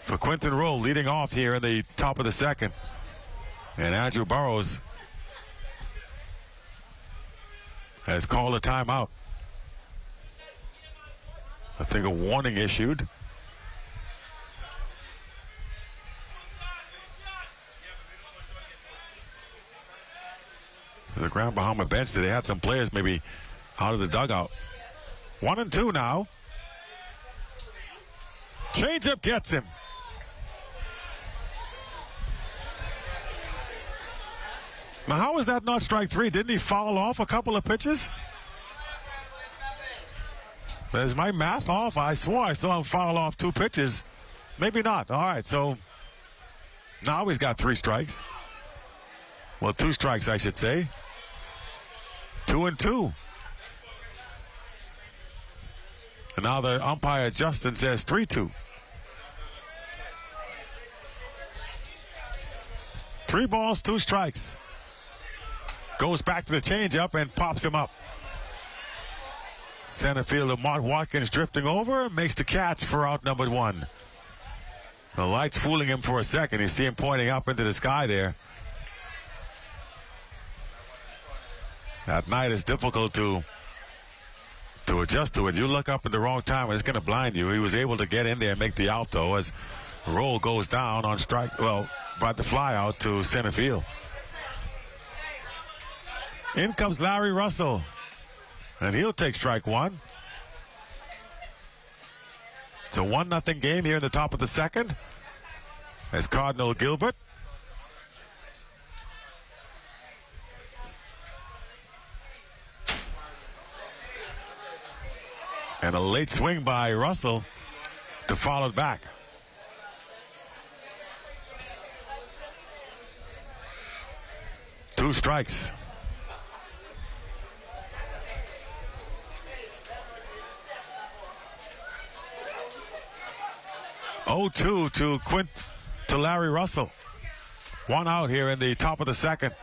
for Quentin Rowe, leading off here in the top of the second. And Andrew Burrows has called a timeout. I think a warning issued. The Grand Bahama bench, they had some players maybe out of the dugout. 1-2 now. Changeup gets him. Now, how is that not strike 3? Didn't he foul off a couple of pitches? Is my math off? I swore I saw him foul off 2 pitches. Maybe not. All right, so now he's got 3 strikes. Well, 2 strikes, I should say. 2-2. And now the umpire, Justin, says 3-2. 3 balls, 2 strikes. Goes back to the changeup and pops him up. Center fielder Mark Watkins drifting over, makes the catch for out number 1. The light's fooling him for a second. You see him pointing up into the sky there. At night, it's difficult to adjust to it. You look up at the wrong time, it's going to blind you. He was able to get in there and make the out, though, as Roll goes down on strike. Well, brought the fly out to center field. In comes Larry Russell, and he'll take strike 1. It's a 1-0 game here in the top of the second. As Cardinal Gilbert And a late swing by Russell to foul it back. Two strikes. 0-2 to Larry Russell. One out here in the top of the second.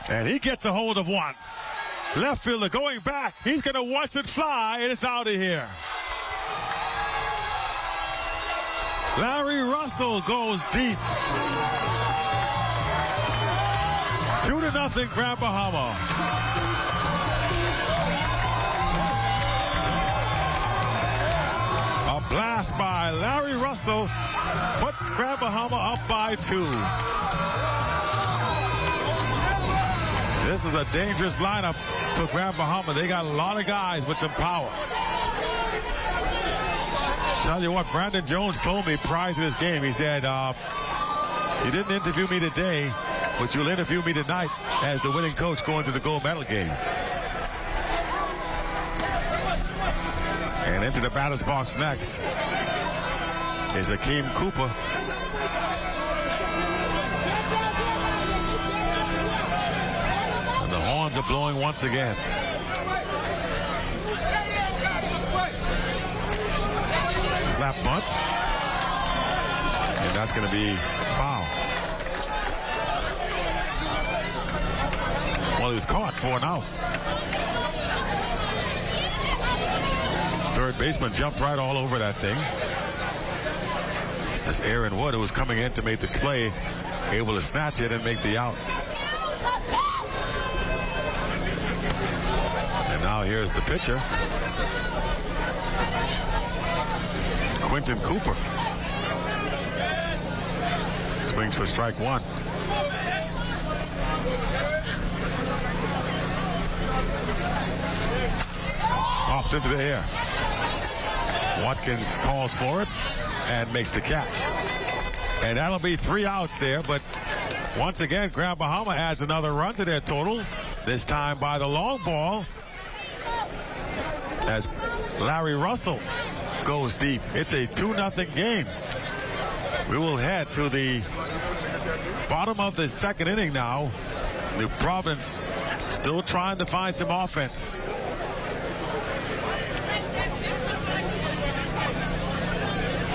And he gets a hold of one. Left fielder going back. He's going to watch it fly, and it's out of here. Larry Russell goes deep. 2-0 Grand Bahama. A blast by Larry Russell puts Grand Bahama up by 2. This is a dangerous lineup for Grand Bahama. They got a lot of guys with some power. Tell you what, Brandon Jones told me prior to this game, he said, you didn't interview me today, but you'll interview me tonight as the winning coach going to the gold medal game. And into the batter's box next is Akeem Cooper. And the horns are blowing once again. Slap bunt. And that's going to be foul. Well, he was caught for an out. Third baseman jumped right all over that thing. That's Aaron Wood, who was coming in to make the play, able to snatch it and make the out. And now here's the pitcher, Quentin Cooper. Swings for strike one. Popped into the air. Watkins calls for it and makes the catch. And that'll be 3 outs there, but once again, Grand Bahama adds another run to their total, this time by the long ball, as Larry Russell goes deep. It's a 2-0 game. We will head to the bottom of the second inning now. New Providence still trying to find some offense.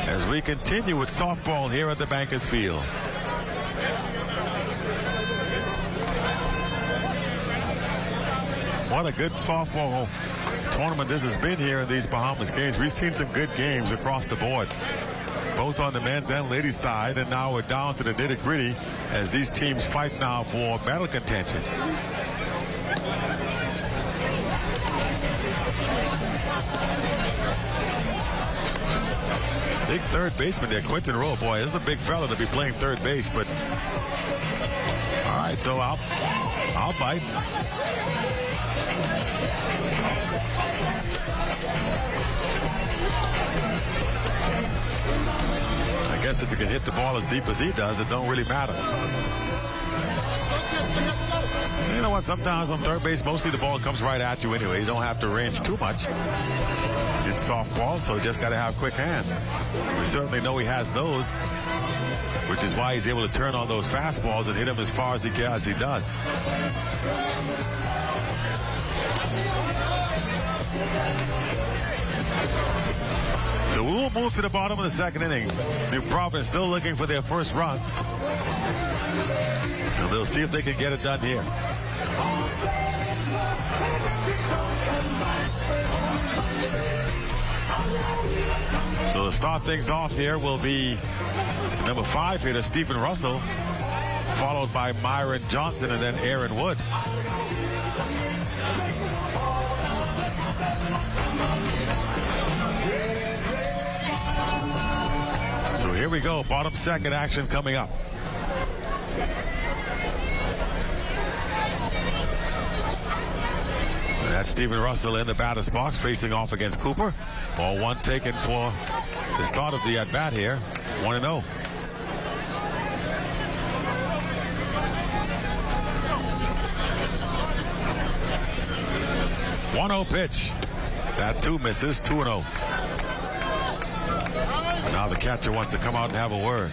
As we continue with softball here at the Bankers Field. What a good softball tournament this has been here in these Bahamas games. We've seen some good games across the board, both on the men's and ladies side, and now we're down to the nitty-gritty as these teams fight now for medal contention. Big third baseman there, Quentin Rowe. Boy, this is a big fella to be playing third base, but all right, so I'll bite. I guess if you can hit the ball as deep as he does, it don't really matter. You know what? Sometimes on third base, mostly the ball comes right at you anyway. You don't have to range too much. It's softball, so you just got to have quick hands. We certainly know he has those, which is why he's able to turn on those fastballs and hit them as far as he does. So we'll move to the bottom of the second inning. New Providence still looking for their first runs. And they'll see if they can get it done here. So to start things off here will be number 5 hitter, Stephen Russell, followed by Myron Johnson and then Aaron Wood. So here we go, bottom second action coming up. That's Stephen Russell in the batter's box facing off against Cooper. Ball one taken for the start of the at-bat here. 1-0. 1-0 pitch. That 2 misses, 2-0. Now the catcher wants to come out and have a word.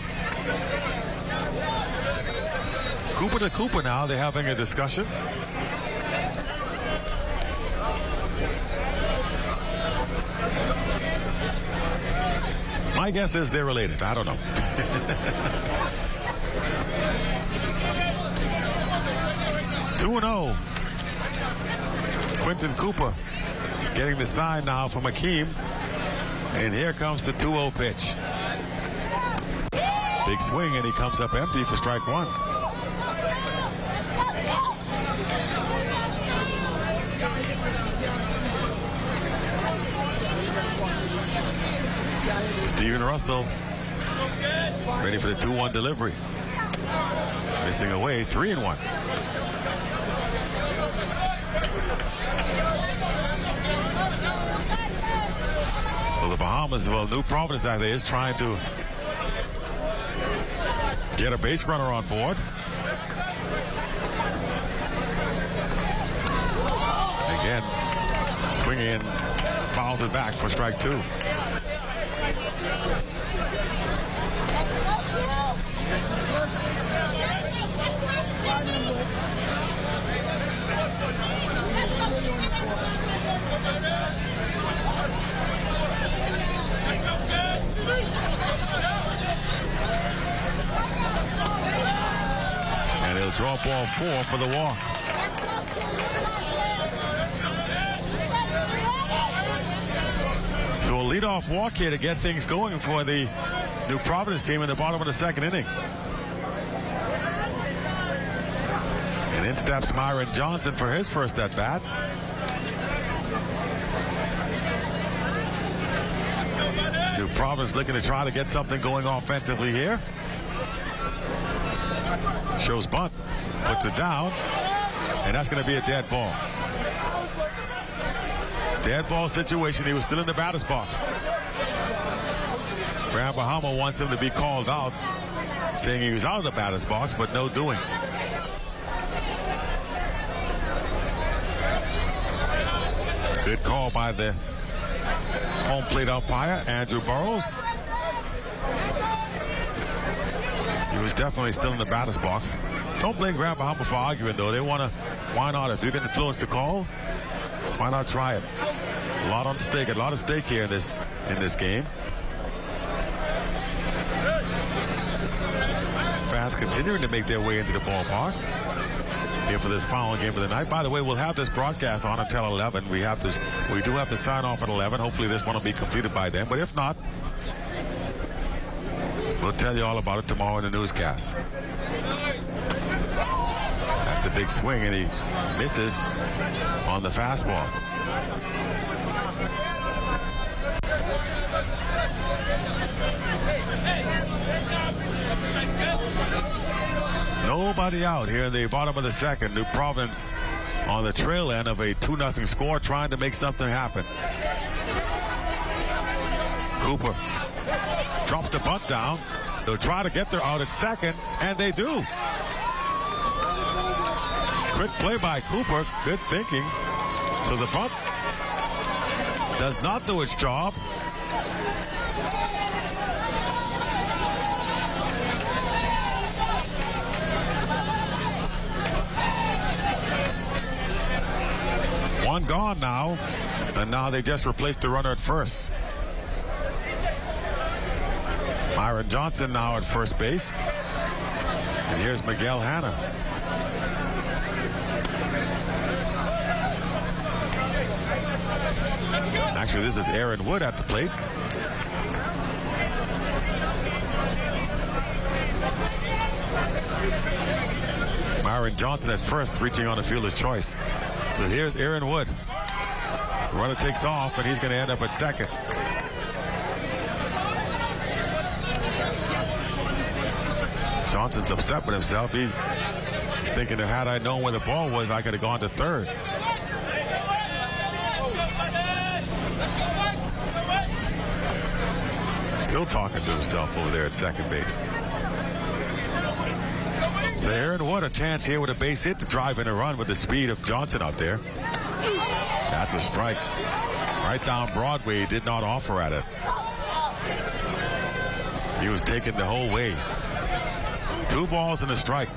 Cooper to Cooper now, they're having a discussion. My guess is they're related. I don't know. Two 2-0. Quentin Cooper getting the sign now from Akeem. And here comes the 2-0 pitch. Big swing, and he comes up empty for strike 1. Steven Russell ready for the 2-1 delivery. Missing away, 3-1. So the Bahamas, well, New Providence actually is trying to get a base runner on board. Again, swinging in, fouls it back for strike 2. And he'll draw ball 4 for the walk. So a leadoff walk here to get things going for the New Providence team in the bottom of the 2nd inning. And in steps Myron Johnson for his first at bat. New Providence looking to try to get something going offensively here. Shows bunt, puts it down, and that's going to be a dead ball. Dead ball situation. He was still in the batter's box. Grand Bahama wants him to be called out, saying he was out of the batter's box, but no doing. Good call by the home plate umpire, Andrew Burrows. He was definitely still in the batter's box. Don't blame Grand Bahama for arguing, though. They want to, why not? If you can influence the call, why not try it? A lot on stake, a lot of stake here in this game. Fans continuing to make their way into the ballpark here for this final game of the night. By the way, we'll have this broadcast on until 11. We do have to sign off at 11. Hopefully this one will be completed by then. But if not, we'll tell you all about it tomorrow in the newscast. That's a big swing, and he misses on the fastball. Nobody out here in the bottom of the 2nd. New Providence on the trail end of a 2-0 score, trying to make something happen. Cooper drops the bunt down. They'll try to get their out at 2nd, and they do. Quick play by Cooper. Good thinking. So the bunt does not do its job. One gone now, and now they just replaced the runner at first. Myron Johnson now at first base. And here's Miguel Hanna. Actually, this is Aaron Wood at the plate. Myron Johnson at first, reaching on a fielder's choice. So here's Aaron Wood. The runner takes off, and he's going to end up at 2nd. Johnson's upset with himself. He's thinking that had I known where the ball was, I could have gone to 3rd. Still talking to himself over there at 2nd base. So Aaron Wood, a chance here with a base hit to drive in a run with the speed of Johnson out there. That's a strike. Right down Broadway, did not offer at it. He was taken the whole way. 2 balls and a strike.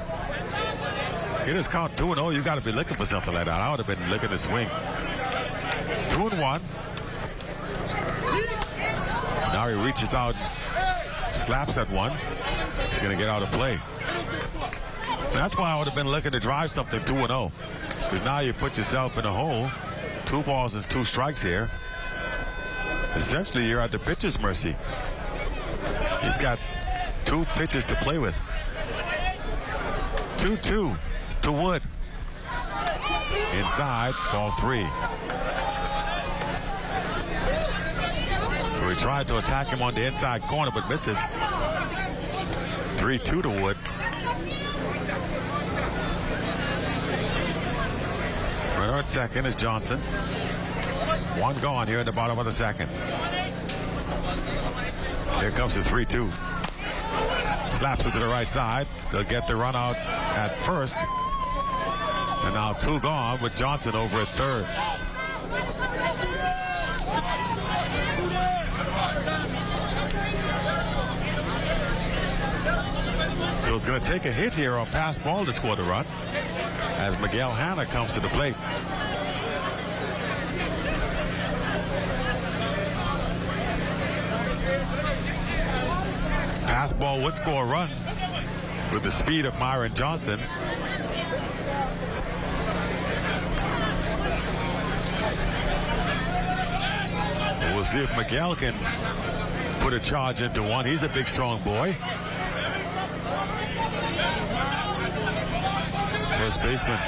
It is count 2-0. You got to be looking for something like that. I would have been looking to swing. 2-1. Now he reaches out, slaps at one. He's going to get out of play. That's why I would have been looking to drive something 2-0. Because now you put yourself in a hole. 2 balls and 2 strikes here. Essentially, you're at the pitcher's mercy. He's got 2 pitches to play with. 2-2 to Wood. Inside, ball 3. So he tried to attack him on the inside corner, but misses. 3-2 to Wood. Runner at second is Johnson. 1 gone here in the bottom of the second. Here comes the 3-2. Slaps it to the right side. They'll get the run out at first. And now 2 gone with Johnson over at third. So it's going to take a hit here on pass ball to score the run as Miguel Hanna comes to the plate. Pass ball would score a run with the speed of Myron Johnson. We'll see if Miguel can put a charge into one. He's a big, strong boy. First baseman.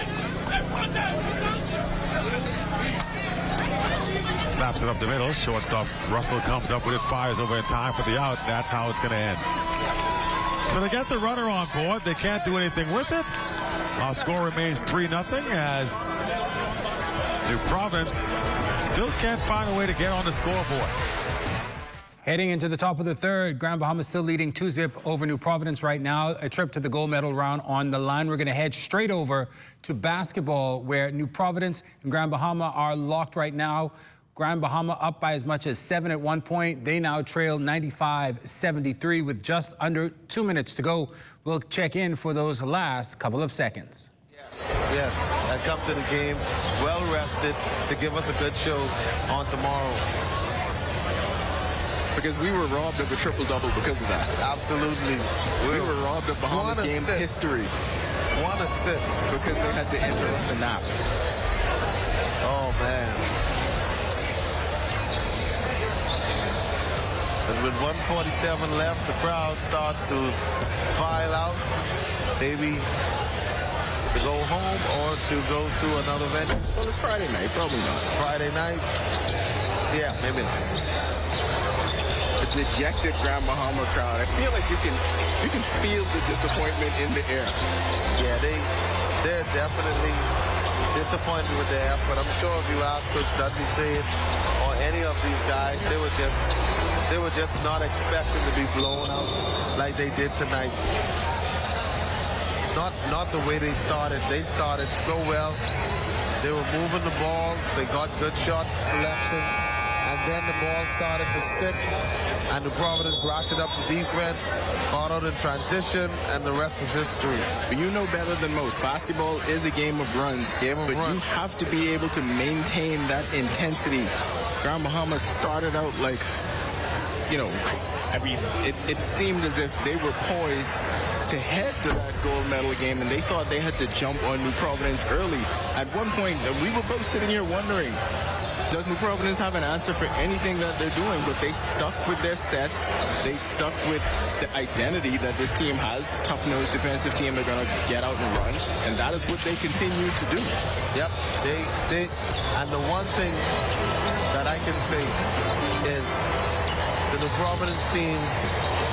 Slaps it up the middle. Shortstop Russell comes up with it, fires over in time for the out. That's how it's going to end. So they got the runner on board. They can't do anything with it. Our score remains 3-0 as New Providence still can't find a way to get on the scoreboard. Heading into the top of the third, Grand Bahamas still leading 2-0 over New Providence right now. A trip to the gold medal round on the line. We're going to head straight over to basketball, where New Providence and Grand Bahama are locked right now. Grand Bahama up by as much as 7 at one point. They now trail 95-73 with just under 2 minutes to go. We'll check in for those last couple of seconds. Yes, I come to the game well rested to give us a good show on tomorrow. Because we were robbed of a triple-double because of that. Absolutely. We were robbed of Bahamas games history. 1 assist. Because they had to interrupt the nap. Oh, man. And with 1:47 left, the crowd starts to file out. Maybe to go home or to go to another venue. Well, it's Friday night. Probably not. Friday night? Yeah, maybe not. Dejected Grand Bahama crowd. I feel like you can feel the disappointment in the air. Yeah, they're definitely disappointed with their effort. I'm sure if you ask Coach Dudley Sage or any of these guys, they were just not expecting to be blown out like they did tonight. Not the way they started. They started so well. They were moving the ball. They got good shot selection. And then the ball started to stick, and the Providence ratcheted up the defense, auto in transition, and the rest is history. But you know better than most, basketball is a game of runs. Game of but runs. You have to be able to maintain that intensity. Grand Bahama started out like, you know, I mean, it seemed as if they were poised to head to that gold medal game, and they thought they had to jump on New Providence early. At one point, we were both sitting here wondering, does New Providence have an answer for anything that they're doing? But they stuck with their sets. They stuck with the identity that this team has. Tough-nosed defensive team. They're going to get out and run. And that is what they continue to do. Yep. And the one thing that I can say is the New Providence team's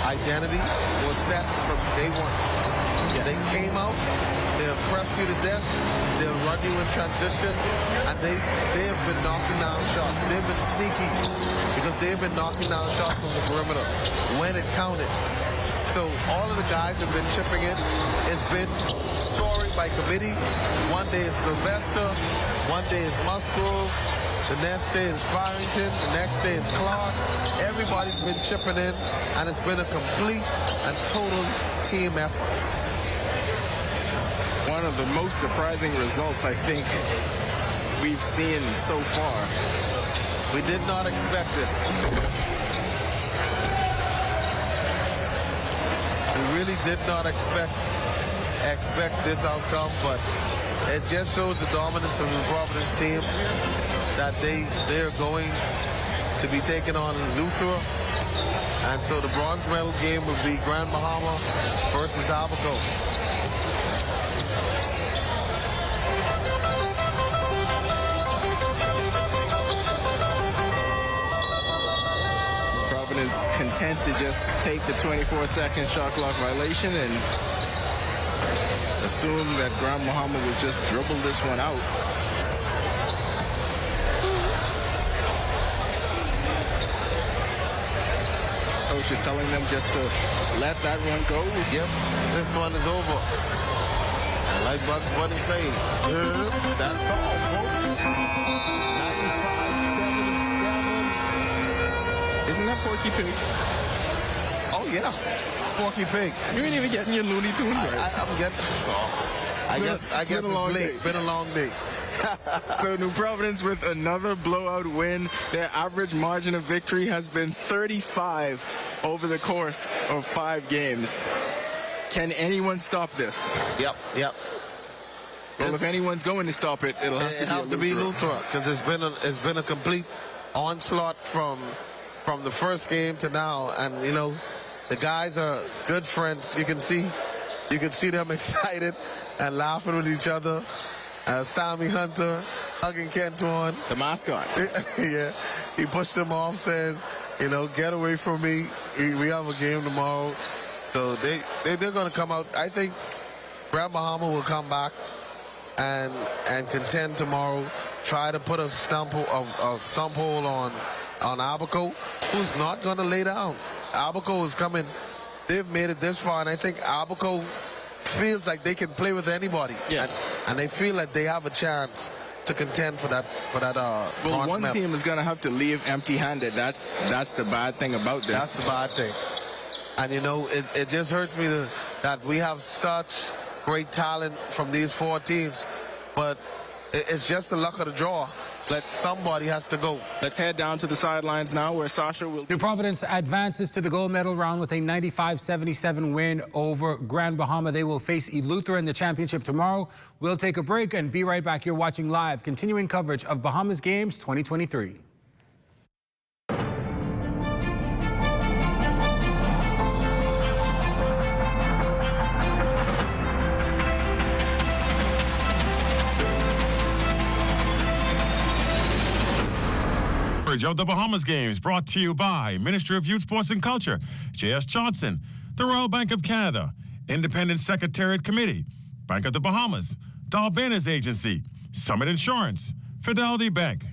identity was set from day one. Yes. They came out, they'll press you to death, they'll run you in transition, and they have been knocking down shots. They've been sneaky because they've been knocking down shots from the perimeter when it counted. So all of the guys have been chipping in. It's been scoring by committee. One day it's Sylvester, one One day is Musgrove. The next day is Farrington. The next day is Clark. Everybody's been chipping in, and it's been a complete and total team effort. One of the most surprising results I think we've seen so far. We did not expect this. We really did not expect this outcome, but it just shows the dominance of the Providence team that they're going to be taking on Luther. And so the bronze medal game would be Grand Bahama versus Abaco. Providence content to just take the 24-second shot clock violation and assume that Grand Bahama would just dribble this one out. Coach is telling them just to let that one go. Yep, this one is over. And like Bugs Bunny say, that's all, folks. 95-77. Isn't that Porky Pig? Oh, yeah. Porky Pig. You ain't even getting your Looney Tunes right. I'm getting... I guess it's late. Been a long day. So New Providence with another blowout win. Their average margin of victory has been 35 over the course of 5 games. Can anyone stop this? Yep. Well, if anyone's going to stop it, it'll have to be Luther, because it's been a complete onslaught from the first game to now, and you know the guys are good friends. You can see them excited and laughing with each other. Sammy Hunter hugging Kenton, the mascot. Yeah, he pushed him off, said, you know, get away from me. We have a game tomorrow. So they're going to come out. I think Grand Bahama will come back and contend tomorrow. Try to put a stump hole on Abaco, who's not going to lay down. Abaco is coming. They've made it this far, and I think Abaco feels like they can play with anybody. Yeah. And they feel like they have a chance to contend for that well, one team is going to have to leave empty-handed. That's the bad thing about this. That's the bad thing. And, you know, it just hurts me that we have such great talent from these 4 teams. But it's just the luck of the draw. Somebody has to go. Let's head down to the sidelines now where Sasha will... New Providence advances to the gold medal round with a 95-77 win over Grand Bahama. They will face Eleuthera in the championship tomorrow. We'll take a break and be right back. You're watching live, continuing coverage of Bahamas Games 2023. Of the Bahamas Games, brought to you by Ministry of Youth, Sports and Culture, J.S. Johnson, the Royal Bank of Canada, Independent Secretariat Committee, Bank of the Bahamas, Dalbenas Agency, Summit Insurance, Fidelity Bank,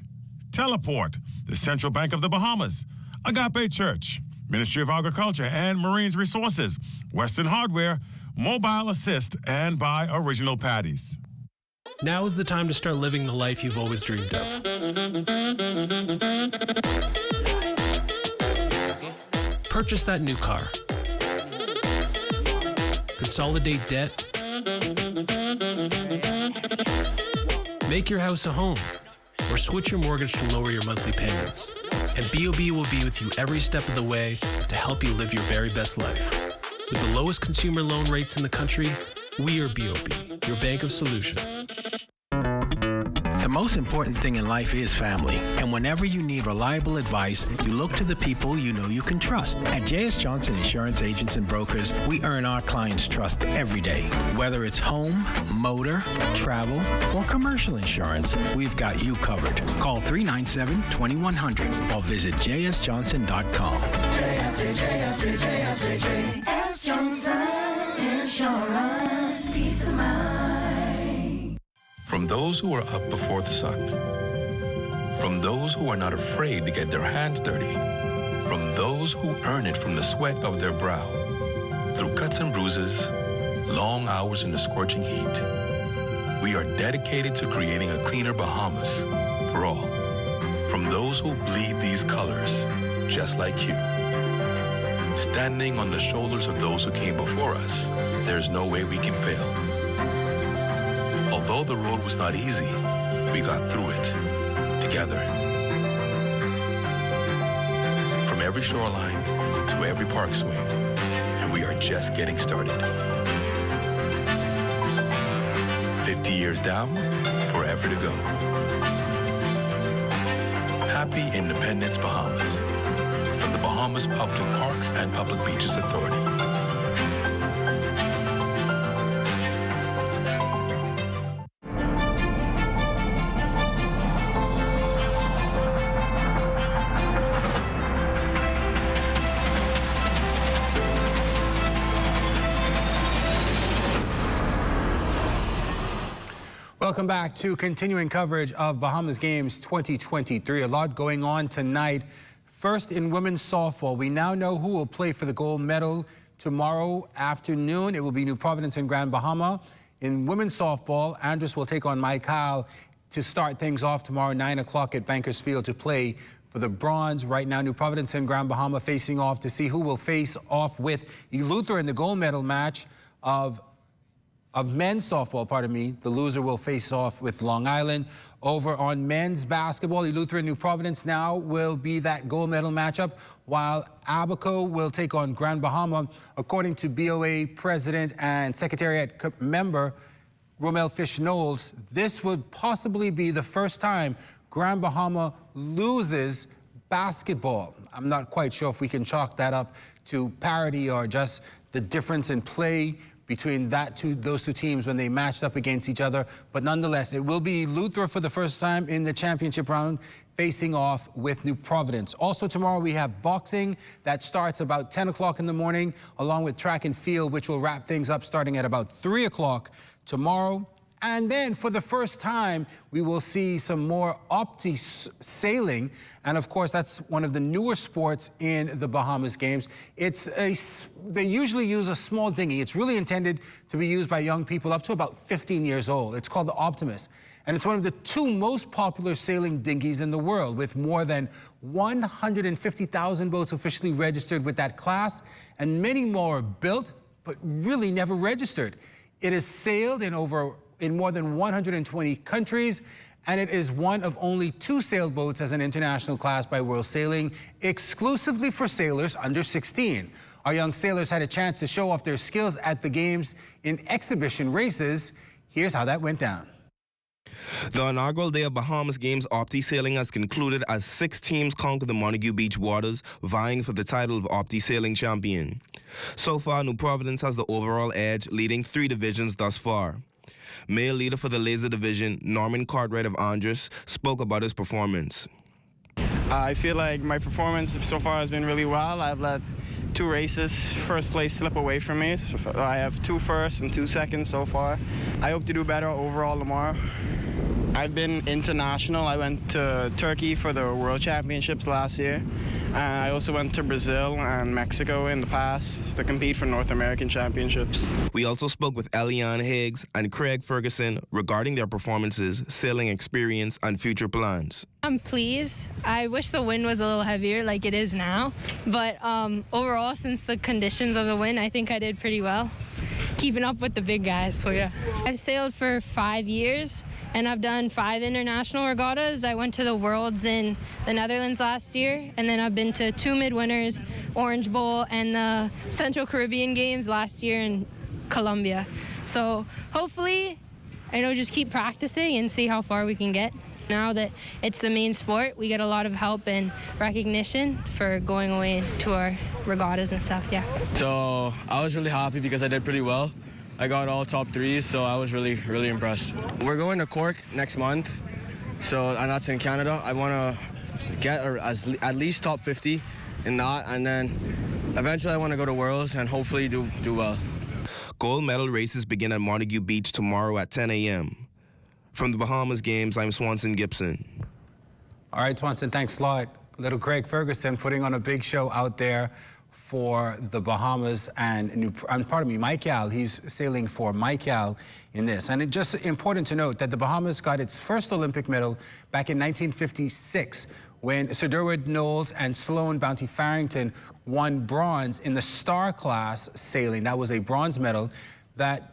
Teleport, the Central Bank of the Bahamas, Agape Church, Ministry of Agriculture and Marines Resources, Western Hardware, Mobile Assist, and by Original Patties. Now is the time to start living the life you've always dreamed of. Purchase that new car. Consolidate debt. Make your house a home. Or switch your mortgage to lower your monthly payments. And BOB will be with you every step of the way to help you live your very best life. With the lowest consumer loan rates in the country, we are BOB, your bank of solutions. The most important thing in life is family. And whenever you need reliable advice, you look to the people you know you can trust. At J.S. Johnson Insurance Agents and Brokers, we earn our clients' trust every day. Whether it's home, motor, travel, or commercial insurance, we've got you covered. Call 397-2100 or visit jsjohnson.com. J.S. Johnson Insurance. Peace of mind. From those who are up before the sun. From those who are not afraid to get their hands dirty. From those who earn it from the sweat of their brow. Through cuts and bruises, long hours in the scorching heat. we are dedicated to creating a cleaner Bahamas for all. From those who bleed these colors, just like you. Standing on the shoulders of those who came before us, there's no way we can fail. Although the road was not easy, we got through it together. From every shoreline to every park swing, and we are just getting started. 50 years down, forever to go. Happy Independence, Bahamas. From the Bahamas Public Parks and Public Beaches Authority. Welcome back to continuing coverage of Bahamas Games 2023. A lot going on tonight. First, in women's softball, we now know who will play for the gold medal tomorrow afternoon. It will be New Providence and Grand Bahama. In women's softball, Andrus will take on Mike Kyle to start things off tomorrow, 9 o'clock at Bankers Field to play for the bronze. Right now, New Providence and Grand Bahama facing off to see who will face off with Eleuthera in the gold medal match of men's softball, pardon me. The loser will face off with Long Island. Over on men's basketball, Eleuthera and New Providence now will be that gold medal matchup, while Abaco will take on Grand Bahama. According to BOA President and Secretariat member Romel Fish-Knowles, this would possibly be the first time Grand Bahama loses basketball. I'm not quite sure if we can chalk that up to parity or just the difference in play between those two teams when they matched up against each other. But nonetheless, it will be Eleuthera for the first time in the championship round facing off with New Providence. Also tomorrow we have boxing that starts about 10 o'clock in the morning, along with track and field, which will wrap things up starting at about 3 o'clock tomorrow. And then for the first time, we will see some more opti sailing. And of course, that's one of the newer sports in the Bahamas Games. They usually use a small dinghy. It's really intended to be used by young people up to about 15 years old. It's called the Optimist. And it's one of the 2 most popular sailing dinghies in the world, with more than 150,000 boats officially registered with that class, and many more built, but really never registered. It is sailed in more than 120 countries, and it is one of only 2 sailboats as an international class by World Sailing, exclusively for sailors under 16. Our young sailors had a chance to show off their skills at the Games in exhibition races. Here's how that went down. The inaugural day of Bahamas Games Opti Sailing has concluded as 6 teams conquered the Montague Beach waters, vying for the title of Opti Sailing Champion. So far, New Providence has the overall edge, leading 3 divisions thus far. Male leader for the Laser Division, Norman Cartwright of Andrus, spoke about his performance. I feel like my performance so far has been really well. I've let 2 races, first place slip away from me. So I have 2 firsts and 2 seconds so far. I hope to do better overall tomorrow. I've been international. I went to Turkey for the World Championships last year. And I also went to Brazil and Mexico in the past to compete for North American Championships. We also spoke with Eliane Higgs and Craig Ferguson regarding their performances, sailing experience, and future plans. I'm pleased. I wish the wind was a little heavier like it is now. But overall, since the conditions of the wind, I think I did pretty well. Keeping up with the big guys, so yeah. I've sailed for 5 years, and I've done 5 international regattas. I went to the Worlds in the Netherlands last year, and then I've been to 2 Midwinters, Orange Bowl, and the Central Caribbean Games last year in Colombia. So hopefully, just keep practicing and see how far we can get. Now that it's the main sport, we get a lot of help and recognition for going away to our regattas and stuff, yeah. So I was really happy because I did pretty well. I got all top 3s, so I was really, really impressed. We're going to Cork next month, and that's in Canada. I want to get at least top 50 in that, and then eventually I want to go to Worlds and hopefully do well. Gold medal races begin at Montague Beach tomorrow at 10 a.m. From the Bahamas Games, I'm Swanson Gibson. All right, Swanson, thanks a lot. Little Craig Ferguson putting on a big show out there for the Bahamas and Michael. He's sailing for Michael in this. And it's just important to note that the Bahamas got its first Olympic medal back in 1956 when Sir Derwent Knowles and Sloane Bounty Farrington won bronze in the star class sailing. That was a bronze medal. That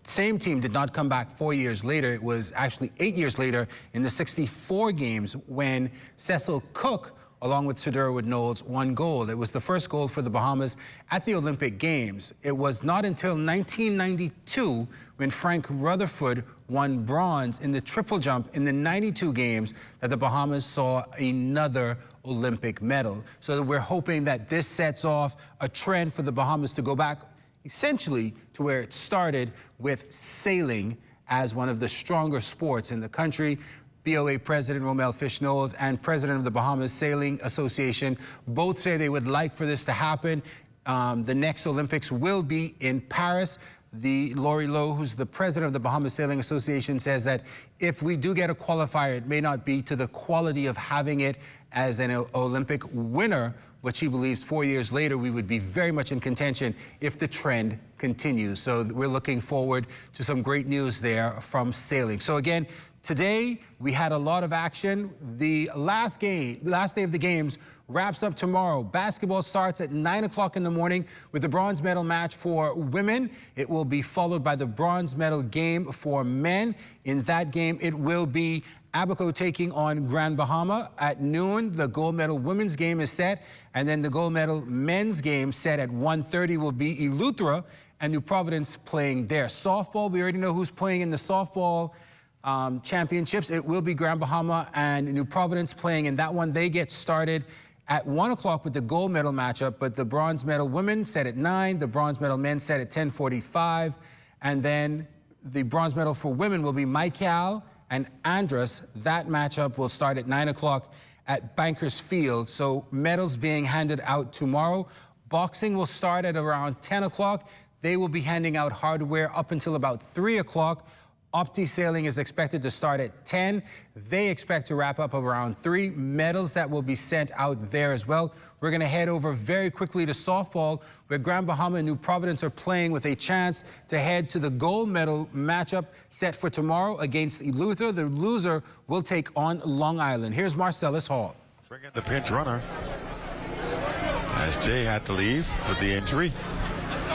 same team did not come back 4 years later. It was actually 8 years later in the 64 games when Cecil Cook, along with Sir Derwent Knowles, won gold. It was the first gold for the Bahamas at the Olympic Games. It was not until 1992 when Frank Rutherford won bronze in the triple jump in the 92 games that the Bahamas saw another Olympic medal. So we're hoping that this sets off a trend for the Bahamas to go back essentially to where it started, with sailing as one of the stronger sports in the country. BOA President Romel Fish-Knowles and President of the Bahamas Sailing Association both say they would like for this to happen. The next Olympics will be in Paris. Laurie Lowe, who's the president of the Bahamas Sailing Association, says that if we do get a qualifier, it may not be to the quality of having it as an Olympic winner, but she believes 4 years later we would be very much in contention if the trend continues. So we're looking forward to some great news there from sailing. So again, today we had a lot of action. The last day of the games wraps up tomorrow. Basketball starts at 9 o'clock in the morning with the bronze medal match for women. It will be followed by the bronze medal game for men. In that game, it will be Abaco taking on Grand Bahama at noon. The gold medal women's game is set, and then the gold medal men's game set at 1:30 will be Eleuthera and New Providence playing there. Softball, we already know who's playing in the softball championships. It will be Grand Bahama and New Providence playing in that one. They get started at 1 o'clock with the gold medal matchup, but the bronze medal women set at 9, the bronze medal men set at 10:45, and then the bronze medal for women will be Michael and Andrus. That matchup will start at 9 o'clock at Bankers Field. So medals being handed out tomorrow. Boxing will start at around 10 o'clock. They will be handing out hardware up until about 3 o'clock. Opti Sailing is expected to start at 10. They expect to wrap up around 3. Medals that will be sent out there as well. We're going to head over very quickly to softball, where Grand Bahama and New Providence are playing with a chance to head to the gold medal matchup set for tomorrow against Eleuthera. The loser will take on Long Island. Here's Marcellus Hall. Bring in the pinch runner as Jay had to leave with the injury.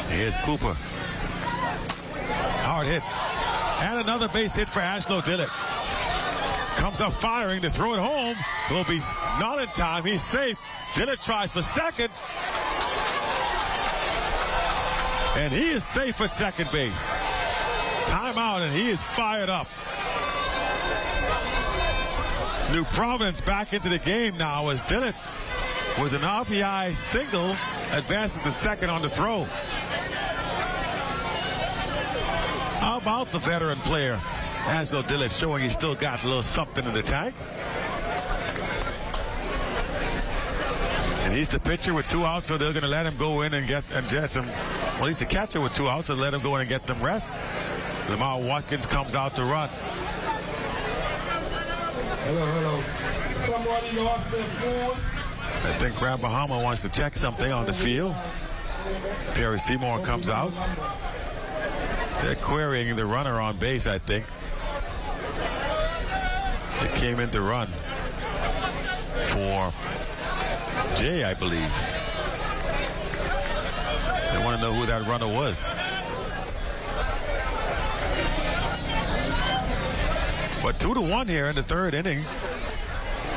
Here's Cooper. Hard hit. And another base hit for Ashlow Dillett. Comes up firing to throw it home. Will be not in time. He's safe. Dillett tries for second. And he is safe at second base. Timeout, and he is fired up. New Providence back into the game now as Dillett, with an RBI single, advances to second on the throw. How about the veteran player, Angelo Dillett, showing he's still got a little something in the tank? And he's the pitcher with 2 outs, so they're going to let him go in and get some. Well, he's the catcher with 2 outs, so let him go in and get some rest. Lamar Watkins comes out to run. Hello. Somebody lost their phone. I think Grand Bahama wants to check something on the field. Perry Seymour comes out. They're querying the runner on base, I think. It came in to run for Jay, I believe. They want to know who that runner was. But 2-1 here in the third inning,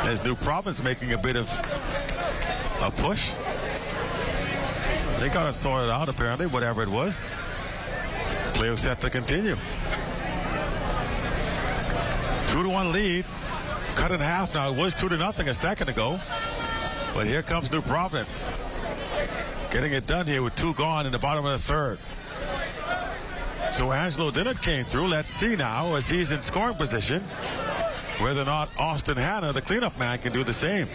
as New Providence making a bit of a push. They got it sorted out, apparently, whatever it was. Play was set to continue. 2-1 lead. Cut in half now. It was 2-0 a second ago. But here comes New Providence. Getting it done here with 2 gone in the bottom of the third. So Angelo Dillett came through. Let's see now, as he's in scoring position, whether or not Austin Hanna, the cleanup man, can do the same.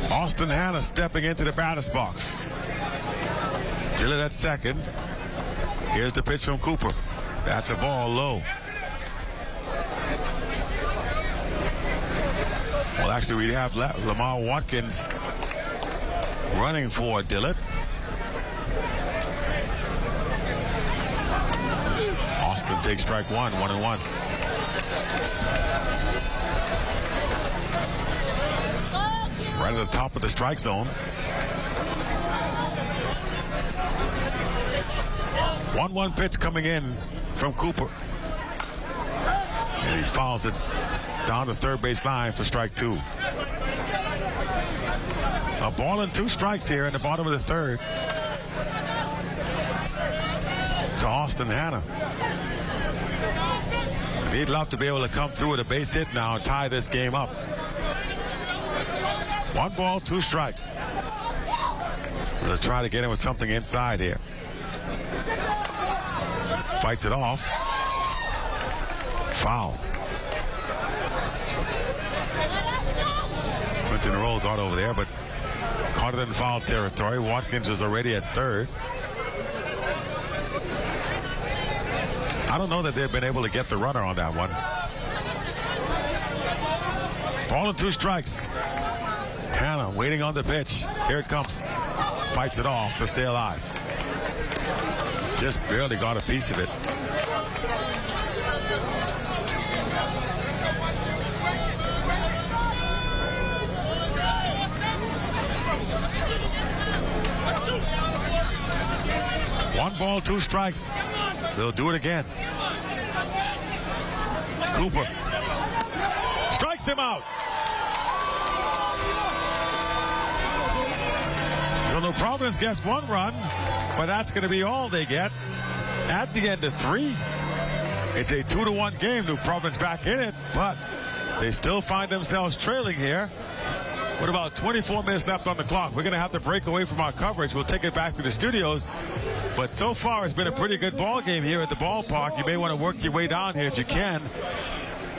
Austin Hanna stepping into the batter's box. Dillett at second. Here's the pitch from Cooper. That's a ball low. Well, actually, we have Lamar Watkins running for Dillard. Austin takes strike one, 1-1. Right at the top of the strike zone. 1-1 pitch coming in from Cooper. And he fouls it down the third base line for strike two. A ball and 2 strikes here in the bottom of the third to Austin Hanna. He'd love to be able to come through with a base hit now and tie this game up. 1 ball, 2 strikes. They'll try to get him with something inside here. Fights it off. Foul. Quinton Roll got over there, but caught it in foul territory. Watkins was already at third. I don't know that they've been able to get the runner on that one. Ball and 2 strikes. Hanna waiting on the pitch. Here it comes. Fights it off to stay alive. Just barely got a piece of it. One ball, 2 strikes. They'll do it again. Cooper strikes him out. So New Providence gets 1 run, but that's going to be all they get at the end of 3. It's a 2-1 game. New Providence back in it, but they still find themselves trailing here. With about 24 minutes left on the clock. We're going to have to break away from our coverage. We'll take it back to the studios. But so far, it's been a pretty good ball game here at the ballpark. You may want to work your way down here if you can,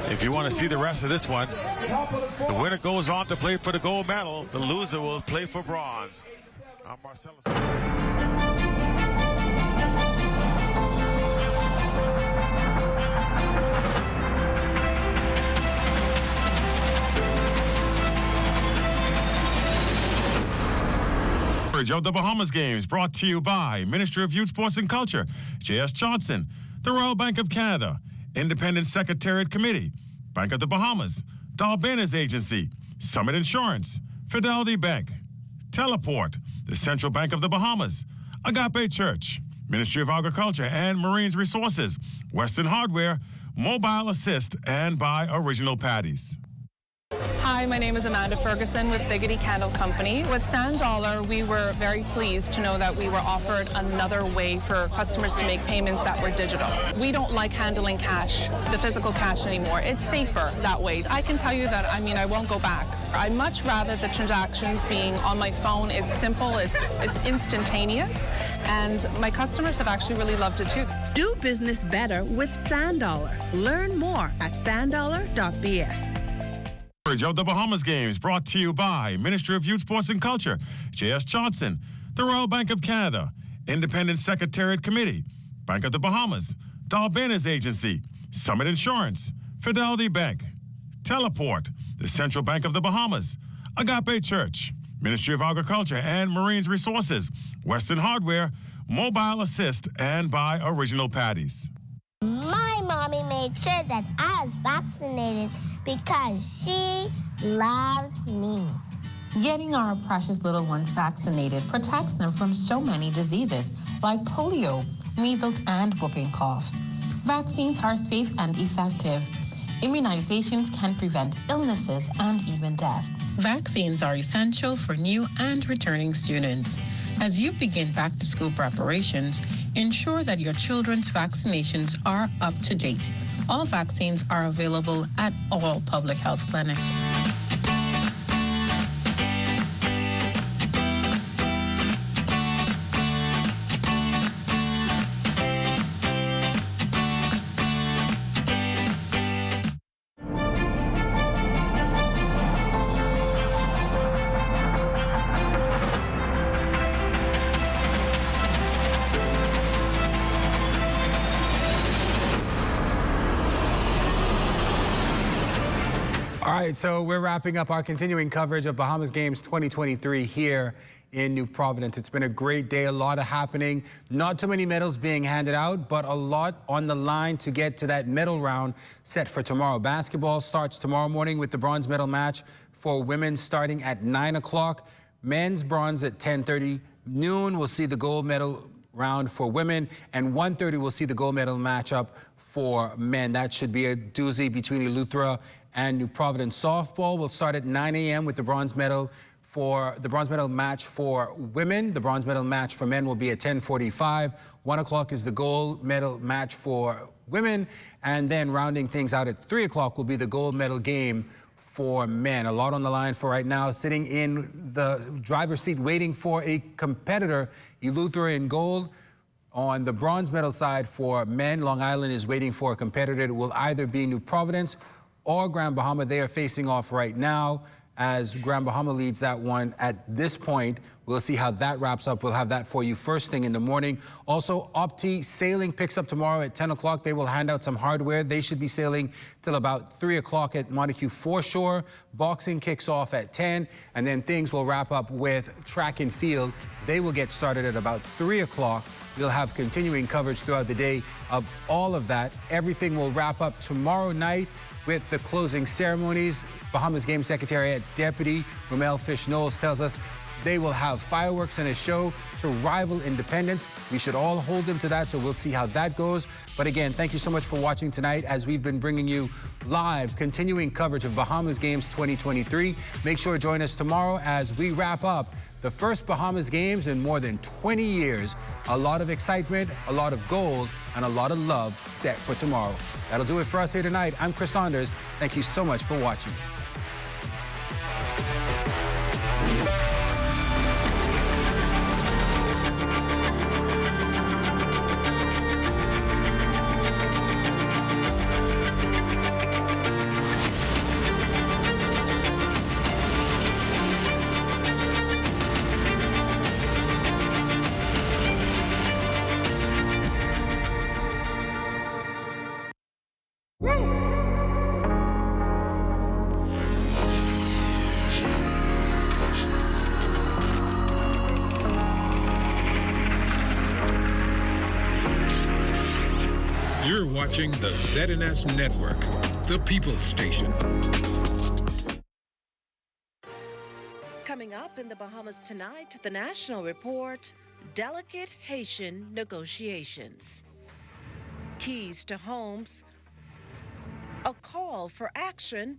if you want to see the rest of this one. The winner goes on to play for the gold medal. The loser will play for bronze. I'm Marcellus. Of the Bahamas Games, brought to you by Ministry of Youth, Sports and Culture, J.S. Johnson, the Royal Bank of Canada, Independent Secretariat Committee, Bank of the Bahamas, Dalbenas Agency, Summit Insurance, Fidelity Bank, Teleport, the Central Bank of the Bahamas, Agape Church, Ministry of Agriculture and Marines Resources, Western Hardware, Mobile Assist, and by Original Patties. Hi, my name is Amanda Ferguson with Biggity Candle Company. With Sand Dollar, we were very pleased to know that we were offered another way for customers to make payments that were digital. We don't like handling cash, the physical cash anymore. It's safer that way. I can tell you that, I won't go back. I much rather the transactions being on my phone. It's simple, it's instantaneous, and my customers have actually really loved it too. Do business better with Sand Dollar. Learn more at sanddollar.bs. Of the Bahamas Games, brought to you by Ministry of Youth, Sports and Culture, J.S. Johnson, the Royal Bank of Canada, Independent Secretariat Committee, Bank of the Bahamas, Dalbenas Agency, Summit Insurance, Fidelity Bank, Teleport, the Central Bank of the Bahamas, Agape Church, Ministry of Agriculture and Marines Resources, Western Hardware, Mobile Assist, and by Original Patties. My mommy made sure that I was vaccinated because she loves me. Getting our precious little ones vaccinated protects them from so many diseases like polio, measles, and whooping cough. Vaccines are safe and effective. Immunizations can prevent illnesses and even death. Vaccines are essential for new and returning students. As you begin back-to-school preparations, ensure that your children's vaccinations are up to date. All vaccines are available at all public health clinics. All right, so we're wrapping up our continuing coverage of Bahamas Games 2023 here in New Providence. It's been a great day, a lot of happening. Not too many medals being handed out, but a lot on the line to get to that medal round set for tomorrow. Basketball starts tomorrow morning with the bronze medal match for women starting at 9 o'clock. Men's bronze at 10:30. Noon, we'll see the gold medal round for women, and 1:30 we'll see the gold medal matchup for men. That should be a doozy between Eleuthera and New Providence. Softball will start at 9 a.m. with the bronze medal match for women. The bronze medal match for men will be at 10:45. 1 o'clock is the gold medal match for women, and then rounding things out at 3 o'clock will be the gold medal game for men. A lot on the line for right now. Sitting in the driver's seat waiting for a competitor, Eleuthera in gold. On the bronze medal side for men, Long Island is waiting for a competitor. It will either be New Providence or Grand Bahama. They are facing off right now as Grand Bahama leads that one at this point. We'll see how that wraps up. We'll have that for you first thing in the morning. Also, Opti Sailing picks up tomorrow at 10 o'clock. They will hand out some hardware. They should be sailing till about 3 o'clock at Montague Foreshore. Boxing kicks off at 10, and then things will wrap up with track and field. They will get started at about 3 o'clock. We'll have continuing coverage throughout the day of all of that. Everything will wrap up tomorrow night with the closing ceremonies. Bahamas Game Secretariat Deputy Romel Fish-Knowles tells us they will have fireworks and a show to rival Independence. We should all hold them to that, so we'll see how that goes. But again, thank you so much for watching tonight as we've been bringing you live, continuing coverage of Bahamas Games 2023. Make sure to join us tomorrow as we wrap up the first Bahamas Games in more than 20 years. A lot of excitement, a lot of gold, and a lot of love set for tomorrow. That'll do it for us here tonight. I'm Chris Saunders. Thank you so much for watching. You're watching the ZNS Network, the People's Station. Coming up in the Bahamas tonight, the National Report, delicate Haitian negotiations. Keys to homes, a call for action